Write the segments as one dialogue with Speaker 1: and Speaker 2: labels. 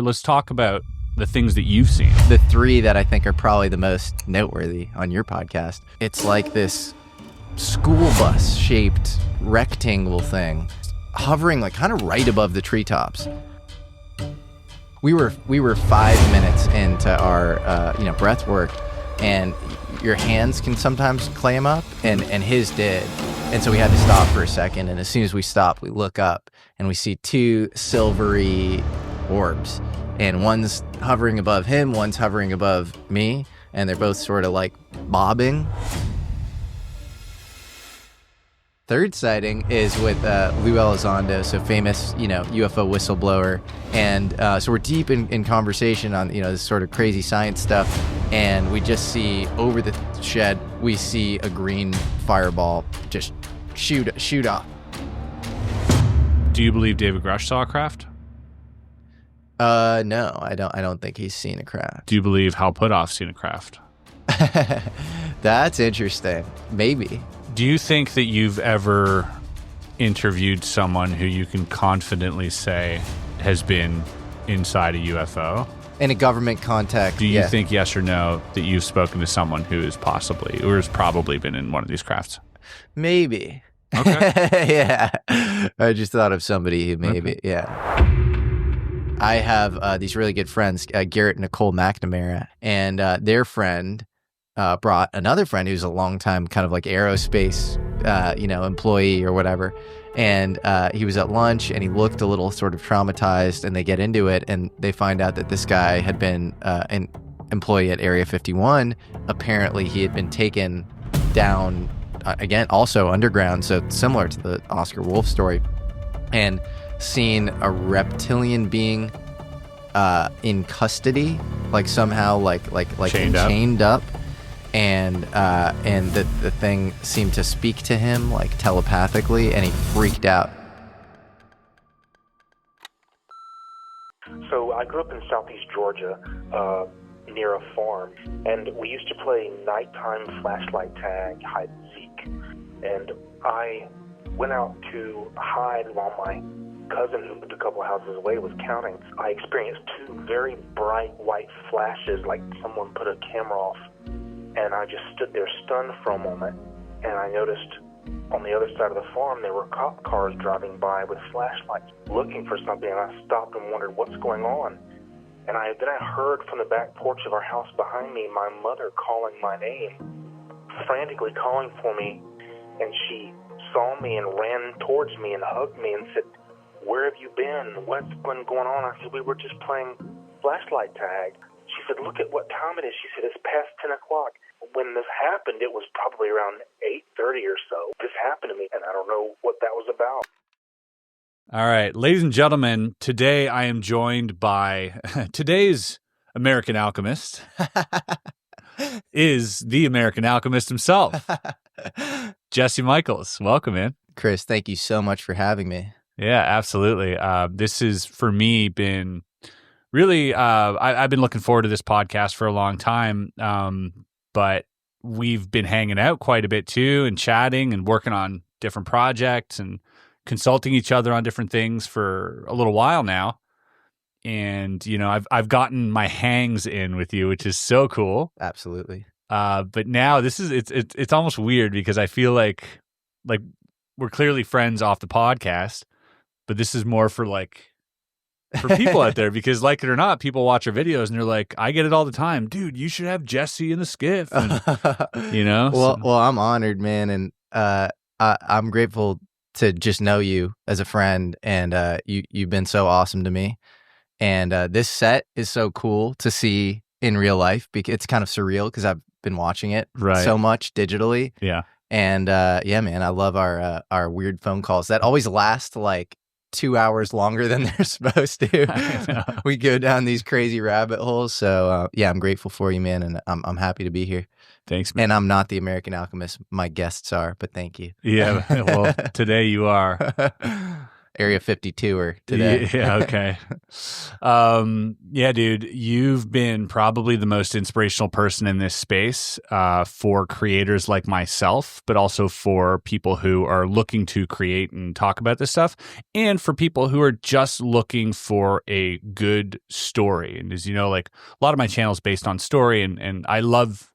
Speaker 1: Let's talk about the things that you've seen.
Speaker 2: The three that I think are probably the most noteworthy on your podcast. It's like this school bus shaped rectangle thing hovering like kind of right above the treetops. We were 5 minutes into our breath work, and your hands can sometimes clam up, and his did. And so we had to stop for a second, and as soon as we stopped, we look up and we see two silvery orbs, and one's hovering above him, one's hovering above me, and they're both sort of like bobbing. Third sighting is with Lou Elizondo, so famous, UFO whistleblower. And so we're deep in conversation on, this sort of crazy science stuff. And we just see over the shed, we see a green fireball just shoot off.
Speaker 1: Do you believe David Grush saw a craft?
Speaker 2: No, I don't think he's seen a craft.
Speaker 1: Do you believe Hal Puthoff's seen a craft?
Speaker 2: That's interesting. Maybe.
Speaker 1: Do you think that you've ever interviewed someone who you can confidently say has been inside a UFO?
Speaker 2: In a government context,
Speaker 1: do you think, yes or no, that you've spoken to someone who is possibly or has probably been in one of these crafts?
Speaker 2: Maybe.
Speaker 1: Okay.
Speaker 2: Yeah. I just thought of somebody who maybe, okay. Yeah. I have these really good friends, Garrett and Nicole McNamara, and their friend brought another friend who's a longtime kind of like aerospace, employee or whatever. And he was at lunch and he looked a little sort of traumatized, and they get into it and they find out that this guy had been an employee at Area 51. Apparently he had been taken down, again, also underground, so similar to the Oscar Wolf story, and seen a reptilian being in custody, like somehow like chained up. And the thing seemed to speak to him like telepathically, and he freaked out.
Speaker 3: So I grew up in southeast Georgia, near a farm, and we used to play nighttime flashlight tag, hide and seek. And I went out to hide while my cousin, who lived a couple houses away, was counting. I experienced two very bright white flashes, like someone put a camera off. And I just stood there stunned for a moment, and I noticed on the other side of the farm there were cop cars driving by with flashlights looking for something, and I stopped and wondered what's going on. And then I heard from the back porch of our house behind me my mother calling my name, frantically calling for me, and she saw me and ran towards me and hugged me and said, "Where have you been? What's been going on?" I said, "We were just playing flashlight tag." She said, "Look at what time it is." She said, "It's past 10 o'clock. When this happened, it was probably around 8:30 or so. This happened to me, and I don't know what that was about."
Speaker 1: All right, ladies and gentlemen, today I am joined by today's American Alchemist is the American Alchemist himself, Jesse Michels. Welcome, man.
Speaker 2: Chris, thank you so much for having me.
Speaker 1: Yeah, absolutely. This has, for me, been really, I've been looking forward to this podcast for a long time, but we've been hanging out quite a bit too, and chatting and working on different projects and consulting each other on different things for a little while now. And, I've gotten my hangs in with you, which is so cool.
Speaker 2: Absolutely.
Speaker 1: But now it's almost weird because I feel like we're clearly friends off the podcast, but this is more for people out there, because like it or not, people watch our videos and they're like, I get it all the time. Dude, you should have Jesse in the skiff. And,
Speaker 2: Well, I'm honored, man. And I'm grateful to just know you as a friend. And you've been so awesome to me. And this set is so cool to see in real life, because it's kind of surreal because I've been watching it so much digitally.
Speaker 1: Yeah.
Speaker 2: And yeah, man, I love our weird phone calls that always last like 2 hours longer than they're supposed to. We go down these crazy rabbit holes. So yeah, I'm grateful for you, man, and I'm happy to be here.
Speaker 1: Thanks, man.
Speaker 2: And I'm not the American Alchemist. My guests are, but thank you.
Speaker 1: Yeah, well, today you are.
Speaker 2: Area 52er today.
Speaker 1: Yeah, okay. Yeah, dude, you've been probably the most inspirational person in this space for creators like myself, but also for people who are looking to create and talk about this stuff, and for people who are just looking for a good story. And as you know, like a lot of my channel is based on story, and I love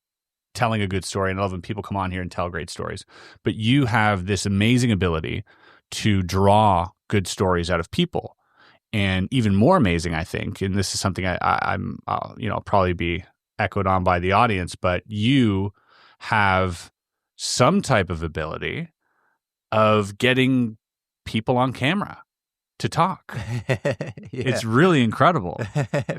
Speaker 1: telling a good story, and I love when people come on here and tell great stories. But you have this amazing ability to draw good stories out of people. And even more amazing, I think, and this is something I'll probably be echoed on by the audience, but you have some type of ability of getting people on camera to talk. It's really incredible.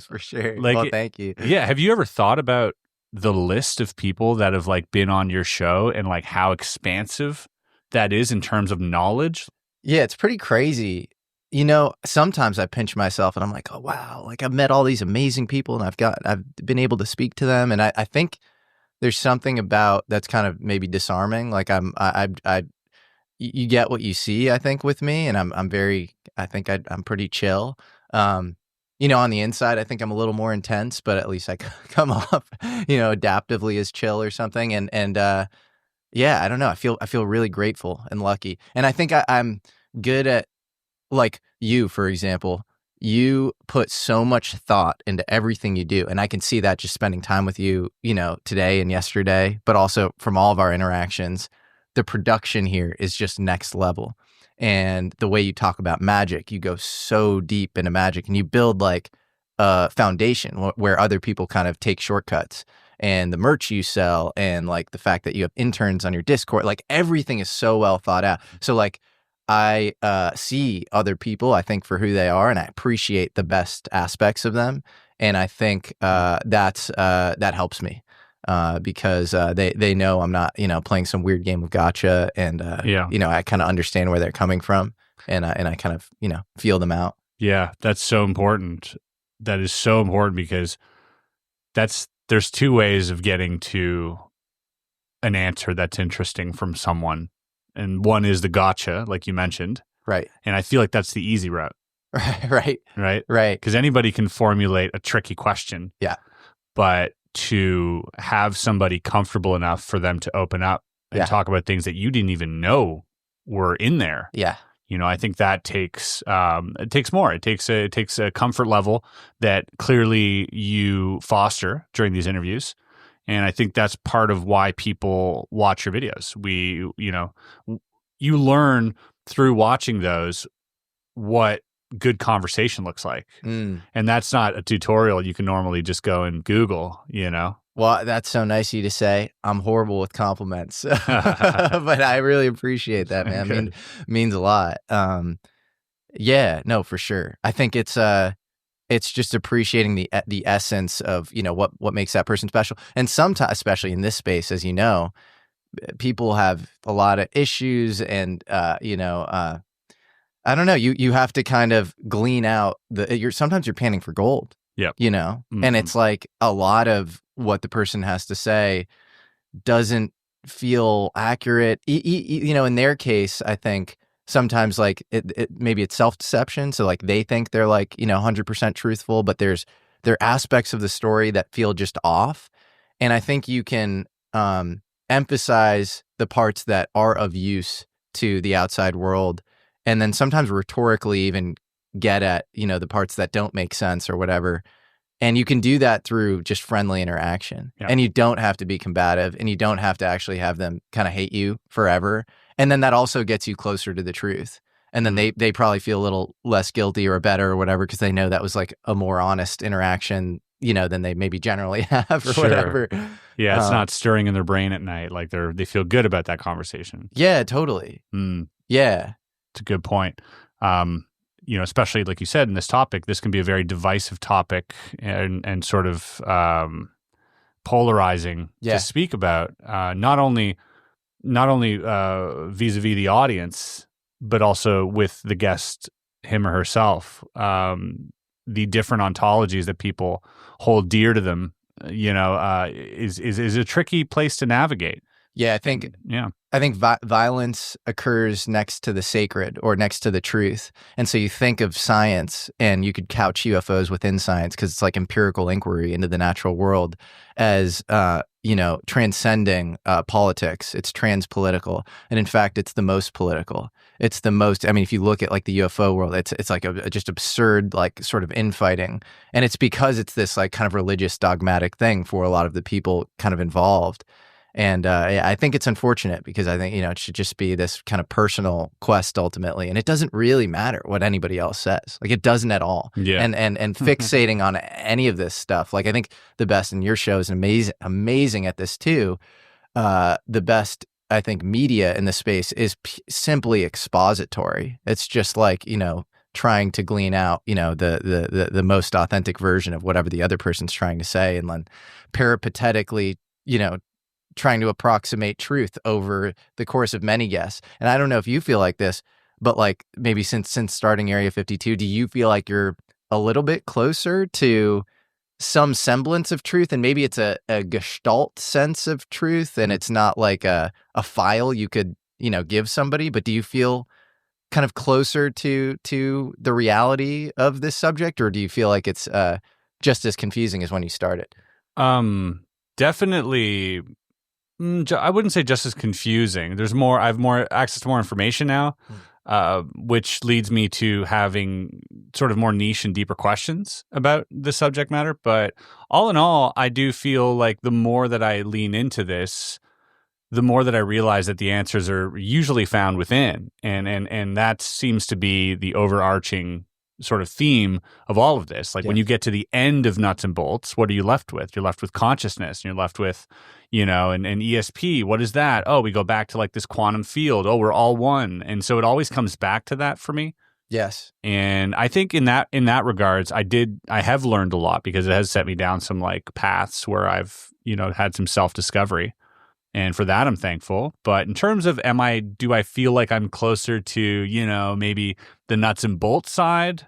Speaker 2: For sure.
Speaker 1: Like,
Speaker 2: well, thank you.
Speaker 1: Yeah. Have you ever thought about the list of people that have like been on your show and like how expansive that is in terms of knowledge?
Speaker 2: Yeah, it's pretty crazy. Sometimes I pinch myself and I'm like, oh wow, like I've met all these amazing people and I've been able to speak to them, and I think there's something about that's kind of maybe disarming. Like you get what you see, I think, with me, and I'm pretty chill. On the inside, I think I'm a little more intense, but at least I come off, adaptively as chill or something. And yeah, I don't know. I feel really grateful and lucky, and I think I'm good at, like you, for example. You put so much thought into everything you do, and I can see that just spending time with you, today and yesterday, but also from all of our interactions. The production here is just next level. And the way you talk about magic, you go so deep into magic, and you build like a foundation where other people kind of take shortcuts. And the merch you sell, and like the fact that you have interns on your Discord, like everything is so well thought out. So like I see other people, I think, for who they are, and I appreciate the best aspects of them. And I think that helps me. Because they know I'm not, playing some weird game of gotcha, and I kind of understand where they're coming from, and I kind of feel them out.
Speaker 1: Yeah, that's so important. That is so important, because there's two ways of getting to an answer that's interesting from someone, and one is the gotcha, like you mentioned,
Speaker 2: right?
Speaker 1: And I feel like that's the easy route,
Speaker 2: right,
Speaker 1: because anybody can formulate a tricky question, but to have somebody comfortable enough for them to open up and talk about things that you didn't even know were in there.
Speaker 2: Yeah.
Speaker 1: I think that takes more. It takes a comfort level that clearly you foster during these interviews. And I think that's part of why people watch your videos. You learn through watching those what good conversation looks like. And that's not a tutorial you can normally just go and Google,
Speaker 2: Well, that's so nice of you to say. I'm horrible with compliments, but I really appreciate that, man. It means a lot. Yeah, no, for sure. I think it's just appreciating the essence of, what makes that person special. And sometimes, especially in this space, as you know, people have a lot of issues, and I don't know. You have to kind of glean out sometimes you're panning for gold.
Speaker 1: Yeah.
Speaker 2: And it's like a lot of what the person has to say doesn't feel accurate. In their case, I think sometimes like maybe it's self-deception. So like they think they're like, 100% truthful, but there are aspects of the story that feel just off. And I think you can emphasize the parts that are of use to the outside world, and then sometimes rhetorically even get at, the parts that don't make sense or whatever. And you can do that through just friendly interaction. Yeah. And you don't have to be combative, and you don't have to actually have them kind of hate you forever. And then that also gets you closer to the truth. And then they probably feel a little less guilty or better or whatever, because they know that was like a more honest interaction, than they maybe generally have or whatever.
Speaker 1: Yeah, it's not stirring in their brain at night. Like they feel good about that conversation.
Speaker 2: Yeah, totally. Yeah.
Speaker 1: It's a good point. Especially like you said in this topic, this can be a very divisive topic and sort of polarizing to speak about. Not only vis-a-vis the audience, but also with the guest, him or herself. The different ontologies that people hold dear to them, is a tricky place to navigate.
Speaker 2: Yeah, I think violence occurs next to the sacred or next to the truth. And so you think of science, and you could couch UFOs within science because it's like empirical inquiry into the natural world as, transcending politics. It's transpolitical. And in fact, it's the most political. It's the most, I mean, if you look at like the UFO world, it's like a just absurd, like sort of infighting. And it's because it's this like kind of religious dogmatic thing for a lot of the people kind of involved. And I think it's unfortunate because I think, it should just be this kind of personal quest ultimately. And it doesn't really matter what anybody else says. Like, it doesn't at all.
Speaker 1: Yeah.
Speaker 2: And fixating on any of this stuff. Like, I think the best, in your show is amazing at this too. The best, I think, media in the space is simply expository. It's just like, trying to glean out, the most authentic version of whatever the other person's trying to say, and then peripatetically, trying to approximate truth over the course of many guests. And I don't know if you feel like this, but like maybe since starting Area 52, do you feel like you're a little bit closer to some semblance of truth? And maybe it's a gestalt sense of truth, and it's not like a file you could, give somebody, but do you feel kind of closer to the reality of this subject, or do you feel like it's just as confusing as when you started?
Speaker 1: Definitely. I wouldn't say just as confusing. I have more access to more information now, which leads me to having sort of more niche and deeper questions about the subject matter. But all in all, I do feel like the more that I lean into this, the more that I realize that the answers are usually found within. And that seems to be the overarching sort of theme of all of this. Like when you get to the end of nuts and bolts, what are you left with? You're left with consciousness, and you're left with, and ESP. What is that? Oh, we go back to like this quantum field. Oh, we're all one. And so it always comes back to that for me.
Speaker 2: Yes.
Speaker 1: And I think in that regards, I have learned a lot, because it has set me down some like paths where I've, had some self-discovery. And for that, I'm thankful. But in terms of do I feel like I'm closer to, maybe the nuts and bolts side?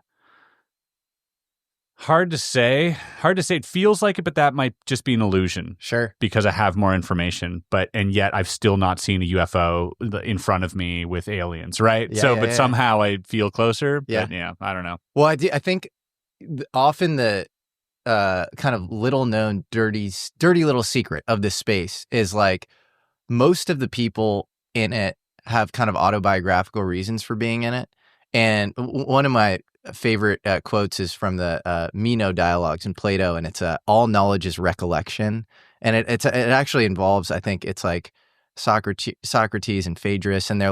Speaker 1: Hard to say. It feels like it, but that might just be an illusion.
Speaker 2: Sure.
Speaker 1: Because I have more information, and yet I've still not seen a UFO in front of me with aliens, right?
Speaker 2: Yeah,
Speaker 1: somehow I feel closer.
Speaker 2: Yeah.
Speaker 1: But I don't know.
Speaker 2: Well, I think often the kind of little known dirty little secret of this space is like most of the people in it have kind of autobiographical reasons for being in it. And one of my favorite quotes is from the Meno dialogues in Plato, and it's all knowledge is recollection. And it actually involves, I think it's like Socrates and Phaedrus, and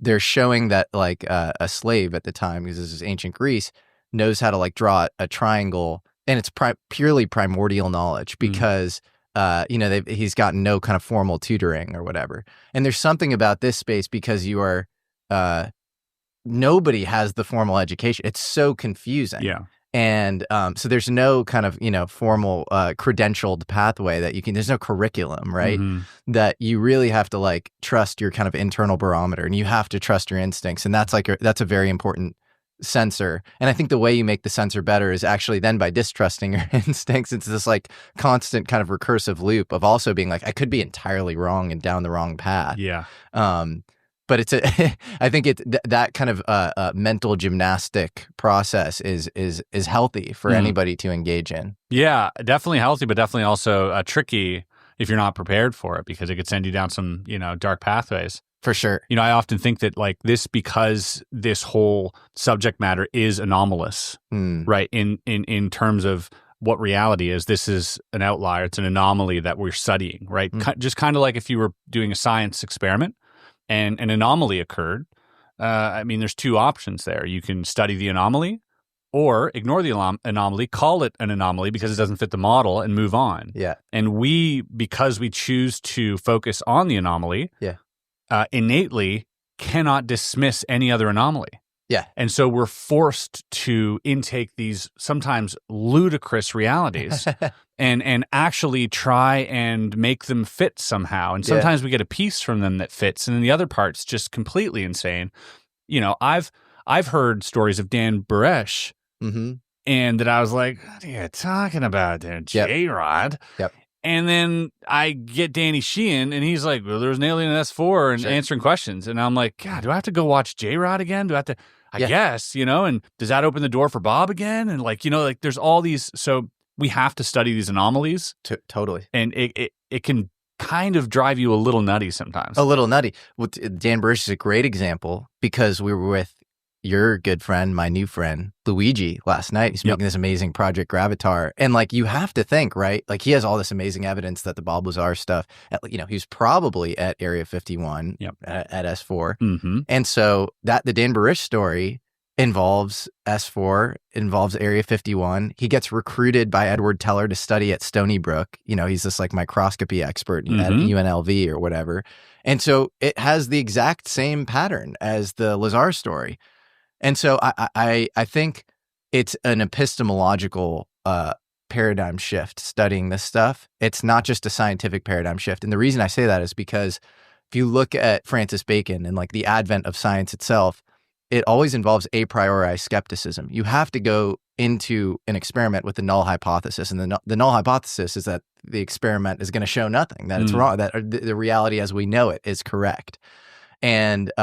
Speaker 2: they're showing that like a slave at the time, because this is ancient Greece, knows how to like draw a triangle, and it's purely primordial knowledge because he's gotten no kind of formal tutoring or whatever. And there's something about this space because you are nobody has the formal education. It's so confusing.
Speaker 1: Yeah.
Speaker 2: And so there's no kind of, formal credentialed pathway that you can, there's no curriculum, right? Mm-hmm. That you really have to like trust your kind of internal barometer, and you have to trust your instincts. And that's that's a very important sensor. And I think the way you make the sensor better is actually then by distrusting your instincts. It's this like constant kind of recursive loop of also being like, I could be entirely wrong and down the wrong path.
Speaker 1: Yeah.
Speaker 2: But it's I think that kind of mental gymnastic process is healthy for anybody to engage in.
Speaker 1: Yeah, definitely healthy, but definitely also tricky if you're not prepared for it, because it could send you down some, dark pathways.
Speaker 2: For sure.
Speaker 1: I often think that like this, because this whole subject matter is anomalous, right? In terms of what reality is, this is an outlier. It's an anomaly that we're studying, right? Just kind of like if you were doing a science experiment and an anomaly occurred. There's two options there. You can study the anomaly or ignore the anomaly, call it an anomaly because it doesn't fit the model, and move on.
Speaker 2: Yeah.
Speaker 1: And because we choose to focus on the anomaly, innately cannot dismiss any other anomaly.
Speaker 2: Yeah.
Speaker 1: And so we're forced to intake these sometimes ludicrous realities and actually try and make them fit somehow. And sometimes we get a piece from them that fits, and then the other part's just completely insane. I've heard stories of Dan Baresh, and that I was like, what are you talking about there, J-Rod?
Speaker 2: Yep.
Speaker 1: And then I get Danny Sheehan, and he's like, well, there was an alien in S4 and answering questions. And I'm like, God, do I have to go watch J-Rod again? Do I have to, I guess, and does that open the door for Bob again? And there's all these, so we have to study these anomalies.
Speaker 2: Totally.
Speaker 1: And it can kind of drive you a little nutty sometimes.
Speaker 2: A little nutty. Well, Dan Barish is a great example because we were with your good friend, my new friend, Luigi, last night. He's making this amazing Project Gravatar. And you have to think, right? He has all this amazing evidence that the Bob Lazar stuff, he was probably at Area 51 at S4.
Speaker 1: Mm-hmm.
Speaker 2: And so the Dan Barish story involves S4, involves Area 51. He gets recruited by Edward Teller to study at Stony Brook. He's this microscopy expert at UNLV or whatever. And so it has the exact same pattern as the Lazar story. And so I think it's an epistemological paradigm shift studying this stuff. It's not just a scientific paradigm shift. And the reason I say that is because if you look at Francis Bacon and the advent of science itself, it always involves a priori skepticism. You have to go into an experiment with the null hypothesis. And the null hypothesis is that the experiment is going to show nothing, that it's wrong, that the reality as we know it is correct. And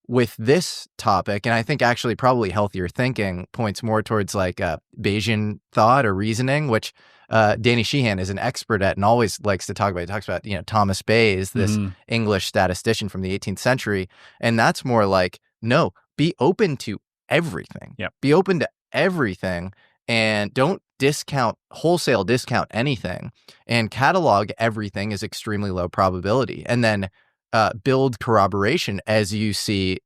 Speaker 2: with this topic, and I think actually probably healthier thinking points more towards Bayesian thought or reasoning, which Danny Sheehan is an expert at and always likes to talk about. He talks about, Thomas Bayes, this English statistician from the 18th century. And that's more no, be open to everything.
Speaker 1: Yep.
Speaker 2: Be open to everything and don't wholesale discount anything, and catalog everything as extremely low probability. And then build corroboration as you see,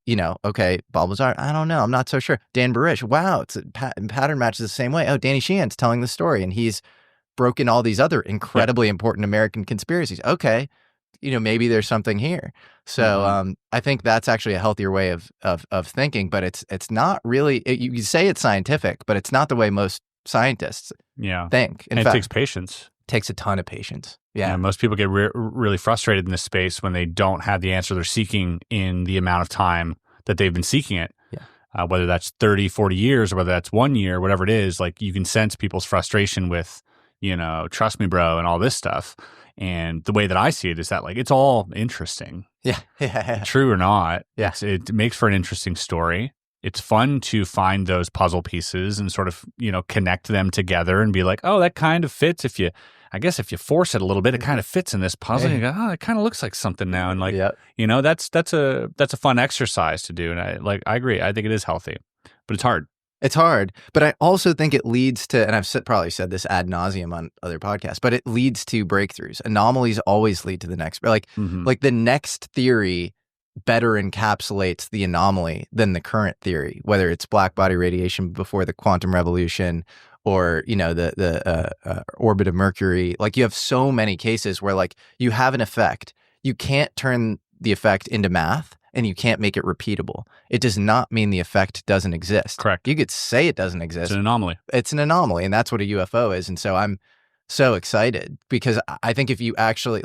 Speaker 2: okay, Bob Lazar, I don't know, I'm not so sure. Dan Barish, wow, it's pattern matches the same way. Oh, Danny Sheehan's telling the story, and he's broken all these other incredibly important American conspiracies. Okay, maybe there's something here. So I think that's actually a healthier way of thinking, but it's not really, you say it's scientific, but it's not the way most scientists think. In fact,
Speaker 1: it takes patience.
Speaker 2: Takes a ton of patience.
Speaker 1: Yeah, most people get really frustrated in this space when they don't have the answer they're seeking in the amount of time that they've been seeking it.
Speaker 2: Yeah.
Speaker 1: Whether that's 30, 40 years or whether that's 1 year, whatever it is, you can sense people's frustration with, trust me, bro, and all this stuff. And the way that I see it is that it's all interesting.
Speaker 2: Yeah.
Speaker 1: True or not.
Speaker 2: Yeah.
Speaker 1: It makes for an interesting story. It's fun to find those puzzle pieces and sort of, connect them together and be like, oh, that kind of fits. If you force it a little bit, it kind of fits in this puzzle. And you go, oh, it kind of looks like something now. And that's a fun exercise to do. And I agree. I think it is healthy, but it's hard.
Speaker 2: It's hard, but I also think it leads to, and I've probably said this ad nauseum on other podcasts, but it leads to breakthroughs. Anomalies always lead to the next, the next theory better encapsulates the anomaly than the current theory, whether it's black body radiation before the quantum revolution or, the orbit of Mercury. You have so many cases where you have an effect. You can't turn the effect into math and you can't make it repeatable. It does not mean the effect doesn't exist.
Speaker 1: Correct.
Speaker 2: You could say it doesn't exist.
Speaker 1: It's an anomaly.
Speaker 2: It's an anomaly, and that's what a UFO is. And so I'm so excited because I think if you actually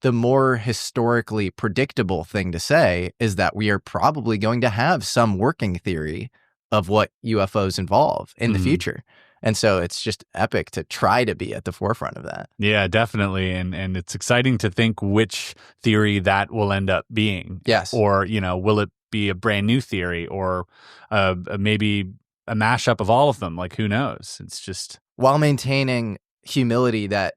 Speaker 2: the more historically predictable thing to say is that we are probably going to have some working theory of what UFOs involve in the future. And so it's just epic to try to be at the forefront of that.
Speaker 1: Yeah, definitely. And it's exciting to think which theory that will end up being.
Speaker 2: Yes.
Speaker 1: Or, will it be a brand new theory or maybe a mashup of all of them? Who knows? It's just...
Speaker 2: While maintaining humility that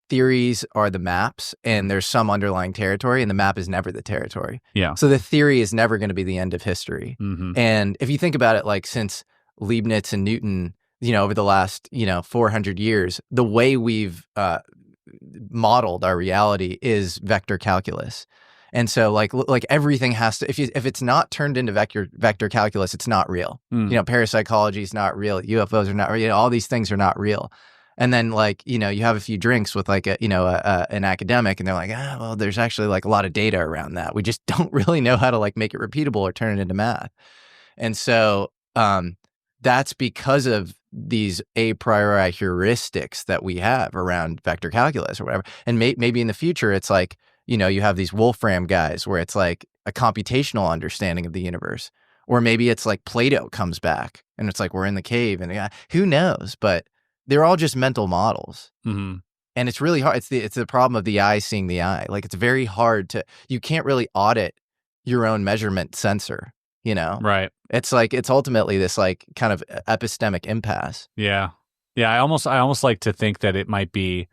Speaker 2: theories are the maps and there's some underlying territory and the map is never the territory.
Speaker 1: Yeah.
Speaker 2: So the theory is never going to be the end of history.
Speaker 1: Mm-hmm.
Speaker 2: And if you think about it, since Leibniz and Newton, over the last, 400 years, the way we've modeled our reality is vector calculus. And so everything has to, if it's not turned into vector calculus, it's not real. Parapsychology is not real. UFOs are not real. All these things are not real. And then you have a few drinks with an academic and they're like, well, there's actually a lot of data around that. We just don't really know how to make it repeatable or turn it into math. And so that's because of these a priori heuristics that we have around vector calculus or whatever. And maybe in the future, it's you have these Wolfram guys where it's a computational understanding of the universe. Or maybe it's Plato comes back and it's we're in the cave and who knows? But they're all just mental models.
Speaker 1: Mm-hmm.
Speaker 2: And it's really hard. It's the problem of the eye seeing the eye. Like, it's very hard you can't really audit your own measurement sensor, you know?
Speaker 1: Right.
Speaker 2: It's like, it's ultimately this like kind of epistemic impasse.
Speaker 1: Yeah. Yeah. I almost like to think that it might be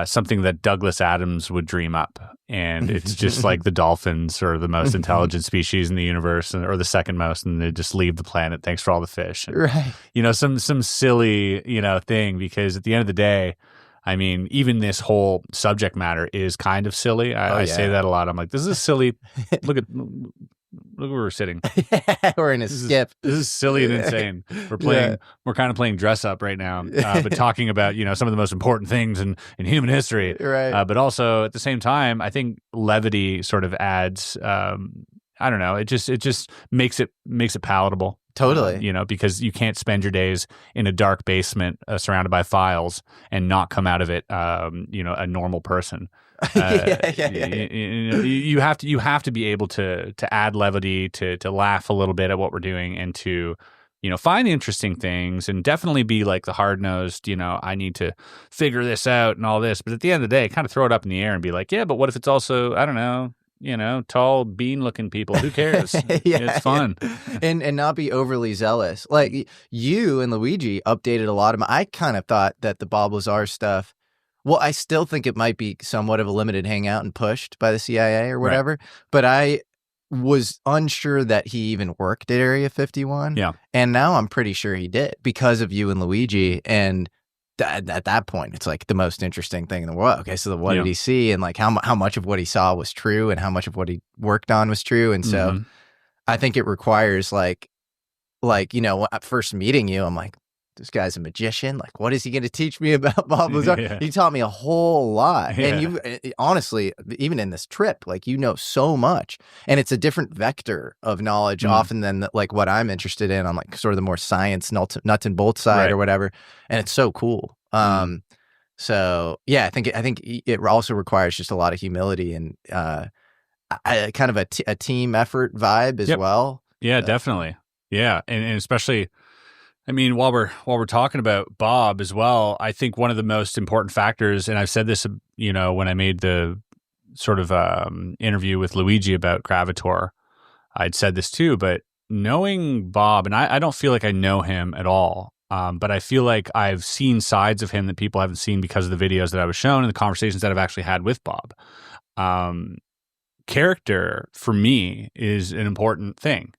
Speaker 1: something that Douglas Adams would dream up. And it's just like the dolphins are the most intelligent species in the universe, or the second most, and they just leave the planet. Thanks for all the fish. And,
Speaker 2: Right.
Speaker 1: you know, some silly, you know, thing, because at the end of the day, I mean, even this whole subject matter is kind of silly. I say that a lot. I'm like, this is silly. Look where we're sitting.
Speaker 2: We're in a skip.
Speaker 1: This is silly and insane. We're kind of playing dress up right now, but talking about, you know, some of the most important things in human history.
Speaker 2: Right.
Speaker 1: But also at the same time, I think levity sort of adds, I don't know, it just makes it palatable.
Speaker 2: Totally.
Speaker 1: You know, because you can't spend your days in a dark basement surrounded by files and not come out of it, you know, a normal person. You have to be able to add levity, to laugh a little bit at what we're doing, and to, you know, find interesting things, and definitely be like the hard-nosed, you know, I need to figure this out and all this. But at the end of the day, kind of throw it up in the air and be like, yeah, but what if it's also, I don't know, you know, tall bean-looking people? Who cares? It's fun.
Speaker 2: And not be overly zealous. Like, you and Luigi updated a lot of I kind of thought that the Bob Lazar stuff, well, I still think it might be somewhat of a limited hangout and pushed by the CIA or whatever, right. But I was unsure that he even worked at Area 51.
Speaker 1: Yeah. And
Speaker 2: now I'm pretty sure he did, because of you and Luigi. And at that point, it's like the most interesting thing in the world. Okay, so what did he see, and like how much of what he saw was true, and how much of what he worked on was true. And so I think it requires like, you know, at first meeting you, I'm like, this guy's a magician. Like, what is he going to teach me about Bob Lazar? Yeah. He taught me a whole lot. Yeah. And you, honestly, even in this trip, like, you know so much. And it's a different vector of knowledge often than like what I'm interested in on like sort of the more science nuts and bolts side or whatever. And it's so cool. So yeah, I think it also requires just a lot of humility and kind of a team effort vibe as well. Yeah,
Speaker 1: definitely. Yeah. And especially, I mean, while we're talking about Bob as well, I think one of the most important factors, and I've said this, you know, when I made the sort of interview with Luigi about Gravator, I'd said this too, but knowing Bob, and I don't feel like I know him at all, but I feel like I've seen sides of him that people haven't seen because of the videos that I was shown and the conversations that I've actually had with Bob. Character, for me, is an important thing.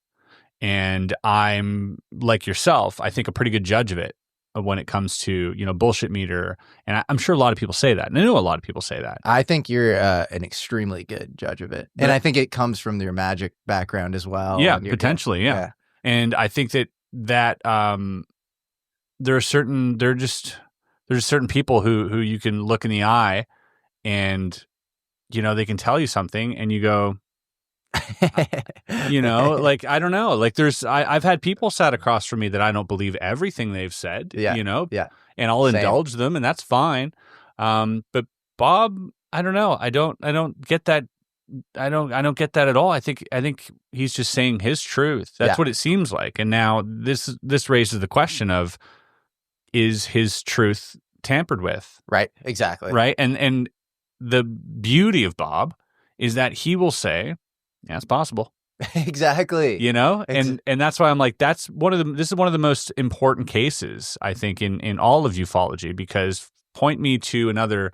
Speaker 1: And I'm, like yourself, I think a pretty good judge of it when it comes to, you know, bullshit meter. And I'm sure a lot of people say that. And I know a lot of people say that.
Speaker 2: I think you're an extremely good judge of it. And I think it comes from your magic background as well.
Speaker 1: Yeah, potentially, yeah. And I think that there's certain people who you can look in the eye and, you know, they can tell you something and you go, you know, like, I don't know, like I've had people sat across from me that I don't believe everything they've said, you know, and I'll indulge them, and that's fine. But Bob, I don't know. I don't get that. I don't get that at all. I think he's just saying his truth. That's what it seems like. And now this raises the question of, is his truth tampered with?
Speaker 2: Right. Exactly.
Speaker 1: Right. And the beauty of Bob is that he will say, yeah, it's possible.
Speaker 2: Exactly.
Speaker 1: You know, and that's why I'm like, this is one of the most important cases, I think, in all of ufology, because point me to another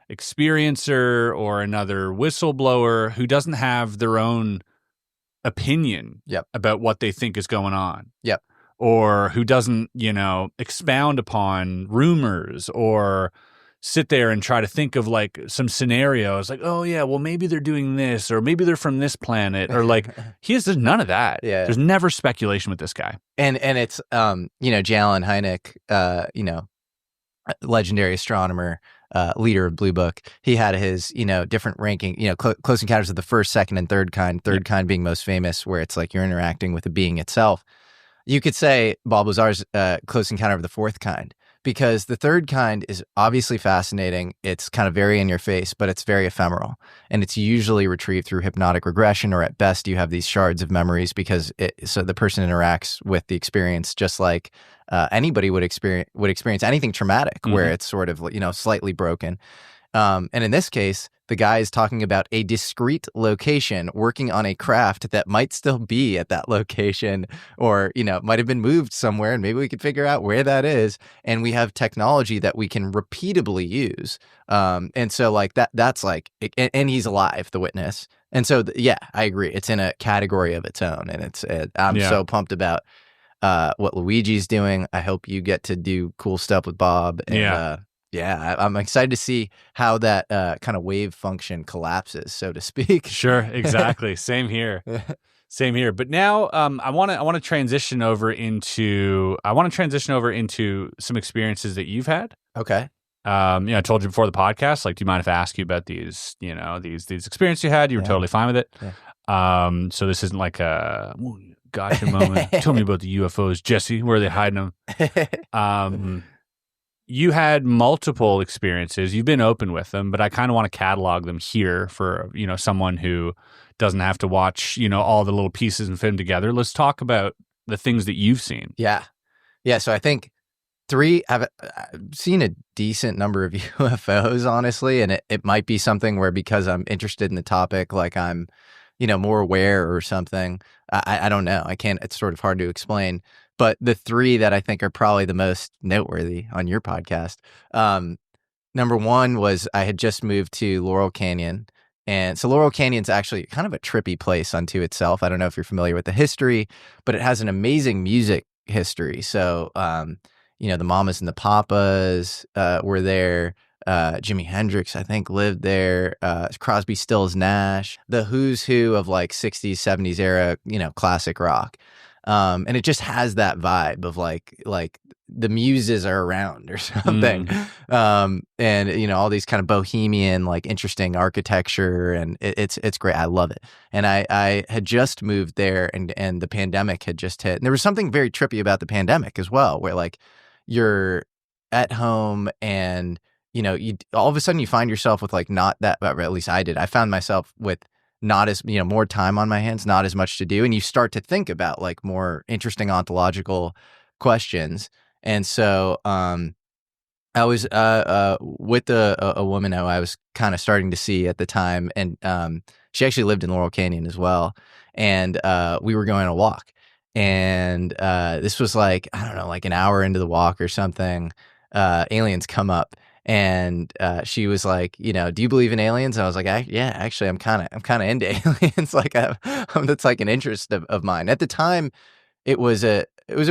Speaker 1: experiencer or another whistleblower who doesn't have their own opinion about what they think is going on.
Speaker 2: Yep.
Speaker 1: Or who doesn't, you know, expound upon rumors or sit there and try to think of like some scenarios like, oh yeah, well maybe they're doing this, or maybe they're from this planet, or like there's none of that. Yeah. There's never speculation with this guy.
Speaker 2: And it's you know, Jalin Hynek, you know, legendary astronomer, leader of Blue Book. He had his, you know, different ranking, you know, close encounters of the first, second, and third kind kind being most famous, where it's like you're interacting with the being itself. You could say Bob Lazar's close encounter of the fourth kind, because the third kind is obviously fascinating. It's kind of very in your face, but it's very ephemeral. And it's usually retrieved through hypnotic regression, or at best you have these shards of memories because so the person interacts with the experience just like anybody would experience anything traumatic where it's sort of, slightly broken. And in this case, the guy is talking about a discrete location working on a craft that might still be at that location, or, might have been moved somewhere, and maybe we could figure out where that is. And we have technology that we can repeatably use. And so like that's like, and he's alive, the witness. And so, yeah, I agree. It's in a category of its own. And I'm so pumped about what Luigi's doing. I hope you get to do cool stuff with Bob. And, I'm excited to see how that kind of wave function collapses, so to speak.
Speaker 1: Sure, exactly. Same here. Same here. But now I want to transition over into some experiences that you've had.
Speaker 2: Okay.
Speaker 1: I told you before the podcast, like, do you mind if I ask you about these, these experiences you had? You were totally fine with it. Yeah. So this isn't like a gotcha moment. Tell me about the UFOs, Jesse. Where are they hiding them? You had multiple experiences. You've been open with them, but I kind of want to catalog them here for, someone who doesn't have to watch, all the little pieces and fit them together. Let's talk about the things that you've seen.
Speaker 2: Yeah. Yeah. So I think I've seen a decent number of UFOs, honestly, and it might be something where, because I'm interested in the topic, like I'm, more aware or something. I don't know. It's sort of hard to explain. But the 3 that I think are probably the most noteworthy on your podcast, number 1 was I had just moved to Laurel Canyon. And so Laurel Canyon's actually kind of a trippy place unto itself. I don't know if you're familiar with the history, but it has an amazing music history. So, the Mamas and the Papas were there. Jimi Hendrix, I think, lived there. Crosby, Stills, Nash, the who's who of like 60s, 70s era, classic rock. And it just has that vibe of like the muses are around or something. And all these kind of bohemian, like interesting architecture, and it's great. I love it. And I had just moved there, and the pandemic had just hit. And there was something very trippy about the pandemic as well, where like you're at home and you all of a sudden you find yourself with like not that, or at least I did. I found myself with not as, more time on my hands, not as much to do. And you start to think about like more interesting ontological questions. And so I was with a woman who I was kind of starting to see at the time. And she actually lived in Laurel Canyon as well. And we were going on a walk. And this was like, I don't know, like an hour into the walk or something. Aliens come up. And she was like, do you believe in aliens? And I was like, yeah, actually, I'm kind of into aliens. Like, that's like an interest of mine. At the time, it was a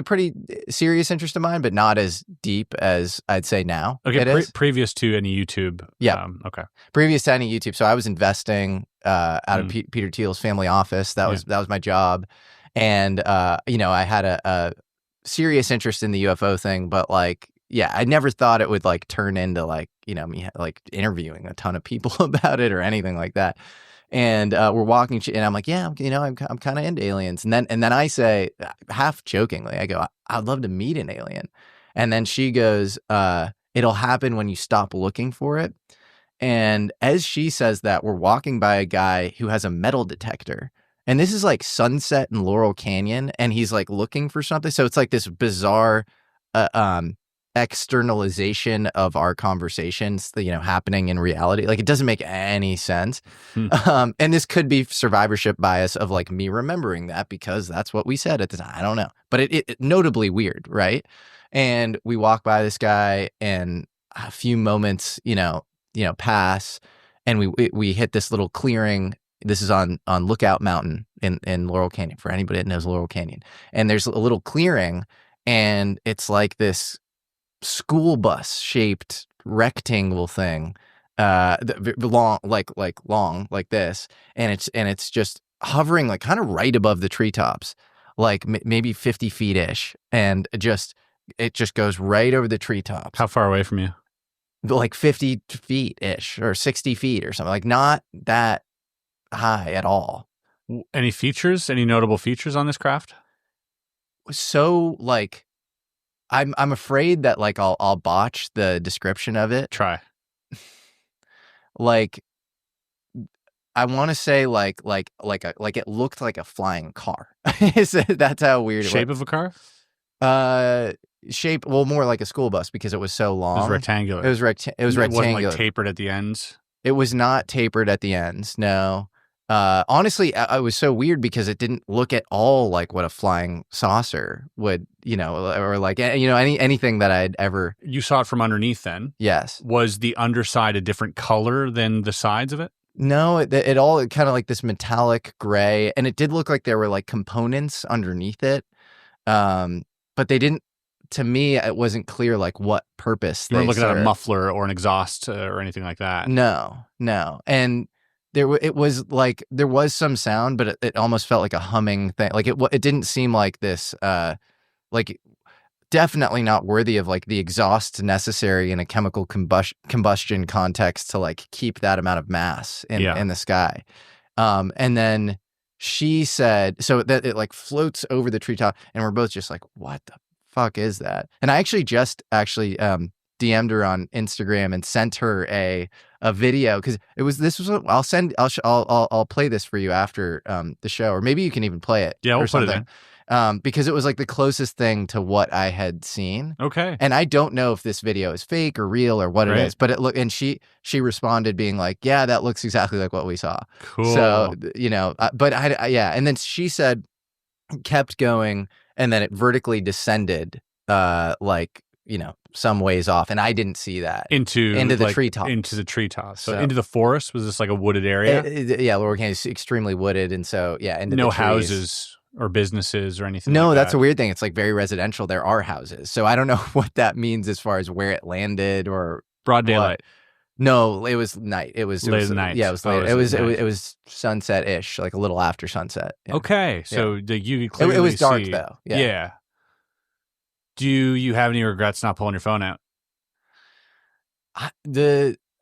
Speaker 2: pretty serious interest of mine, but not as deep as I'd say now.
Speaker 1: Okay, previous to any YouTube.
Speaker 2: Yeah.
Speaker 1: Okay.
Speaker 2: Previous to any YouTube. So I was investing out of Peter Thiel's family office. That was my job, and I had a serious interest in the UFO thing, but like. Yeah, I never thought it would like turn into like, me like interviewing a ton of people about it or anything like that. And we're walking, and I'm like, yeah, I'm kind of into aliens. And then I say, half jokingly, I go, I'd love to meet an alien. And then she goes, it'll happen when you stop looking for it. And as she says that, we're walking by a guy who has a metal detector. And this is like sunset in Laurel Canyon, and he's like looking for something. So it's like this bizarre externalization of our conversations, happening in reality. Like, it doesn't make any sense. And this could be survivorship bias of like me remembering that because that's what we said at the time. I don't know, but it notably weird, right? And we walk by this guy, and a few moments, pass, and we hit this little clearing. This is on Lookout Mountain in Laurel Canyon, for anybody that knows Laurel Canyon. And there's a little clearing, and it's like this school bus shaped rectangle thing, long like this, and it's just hovering like kind of right above the treetops, like maybe 50 feet ish, and it just goes right over the treetops.
Speaker 1: How far away from you?
Speaker 2: Like 50 feet ish or 60 feet or something, like not that high at all.
Speaker 1: Any notable features on this craft?
Speaker 2: So like, I'm afraid that like I'll botch the description of it.
Speaker 1: Try.
Speaker 2: Like I want to say like it looked like a flying car. That's how weird
Speaker 1: Shape
Speaker 2: it was.
Speaker 1: of a car?
Speaker 2: Shape, well, more like a school bus because it was so long.
Speaker 1: It was rectangular.
Speaker 2: It was rectangular.
Speaker 1: It wasn't like tapered at the ends.
Speaker 2: It was not tapered at the ends. No. Honestly, it was so weird because it didn't look at all like what a flying saucer would, or like, anything that I'd ever.
Speaker 1: You saw it from underneath then?
Speaker 2: Yes.
Speaker 1: Was the underside a different color than the sides of it?
Speaker 2: No, it all kind of like this metallic gray, and it did look like there were like components underneath it. But they didn't, to me, it wasn't clear like what purpose
Speaker 1: you
Speaker 2: they
Speaker 1: weren't looking
Speaker 2: served.
Speaker 1: at a muffler or an exhaust or anything like that.
Speaker 2: No. And there was some sound, but it almost felt like a humming thing. Like it didn't seem like this, like definitely not worthy of like the exhaust necessary in a chemical combustion context to like keep that amount of mass in the sky. And then she said, so that it like floats over the treetop, and we're both just like, what the fuck is that? And I actually DM'd her on Instagram and sent her a video, because I'll play this for you after the show, or maybe you can even play it.
Speaker 1: Yeah, we'll
Speaker 2: or something.
Speaker 1: Put it in.
Speaker 2: Because it was like the closest thing to what I had seen.
Speaker 1: Okay.
Speaker 2: And I don't know if this video is fake or real or what it is, but and she responded being like, yeah, that looks exactly like what we saw.
Speaker 1: Cool.
Speaker 2: So, but and then she said, kept going, and then it vertically descended, some ways off, and I didn't see that into the treetops.
Speaker 1: Into the treetops. So into the forest. Was this like a wooded area?
Speaker 2: Lower Canyon is extremely wooded, and so into
Speaker 1: no
Speaker 2: the trees.
Speaker 1: Houses or businesses or anything.
Speaker 2: No,
Speaker 1: like
Speaker 2: that's
Speaker 1: that.
Speaker 2: a weird thing. It's like very residential. There are houses, so I don't know what that means as far as where it landed or
Speaker 1: broad daylight.
Speaker 2: No, it was night. It was late night. Yeah, it was late. It was sunset-ish, like a little after sunset. Yeah.
Speaker 1: Okay, so you clearly
Speaker 2: it was dark
Speaker 1: see,
Speaker 2: though.
Speaker 1: Yeah. Do you have any regrets not pulling your phone out?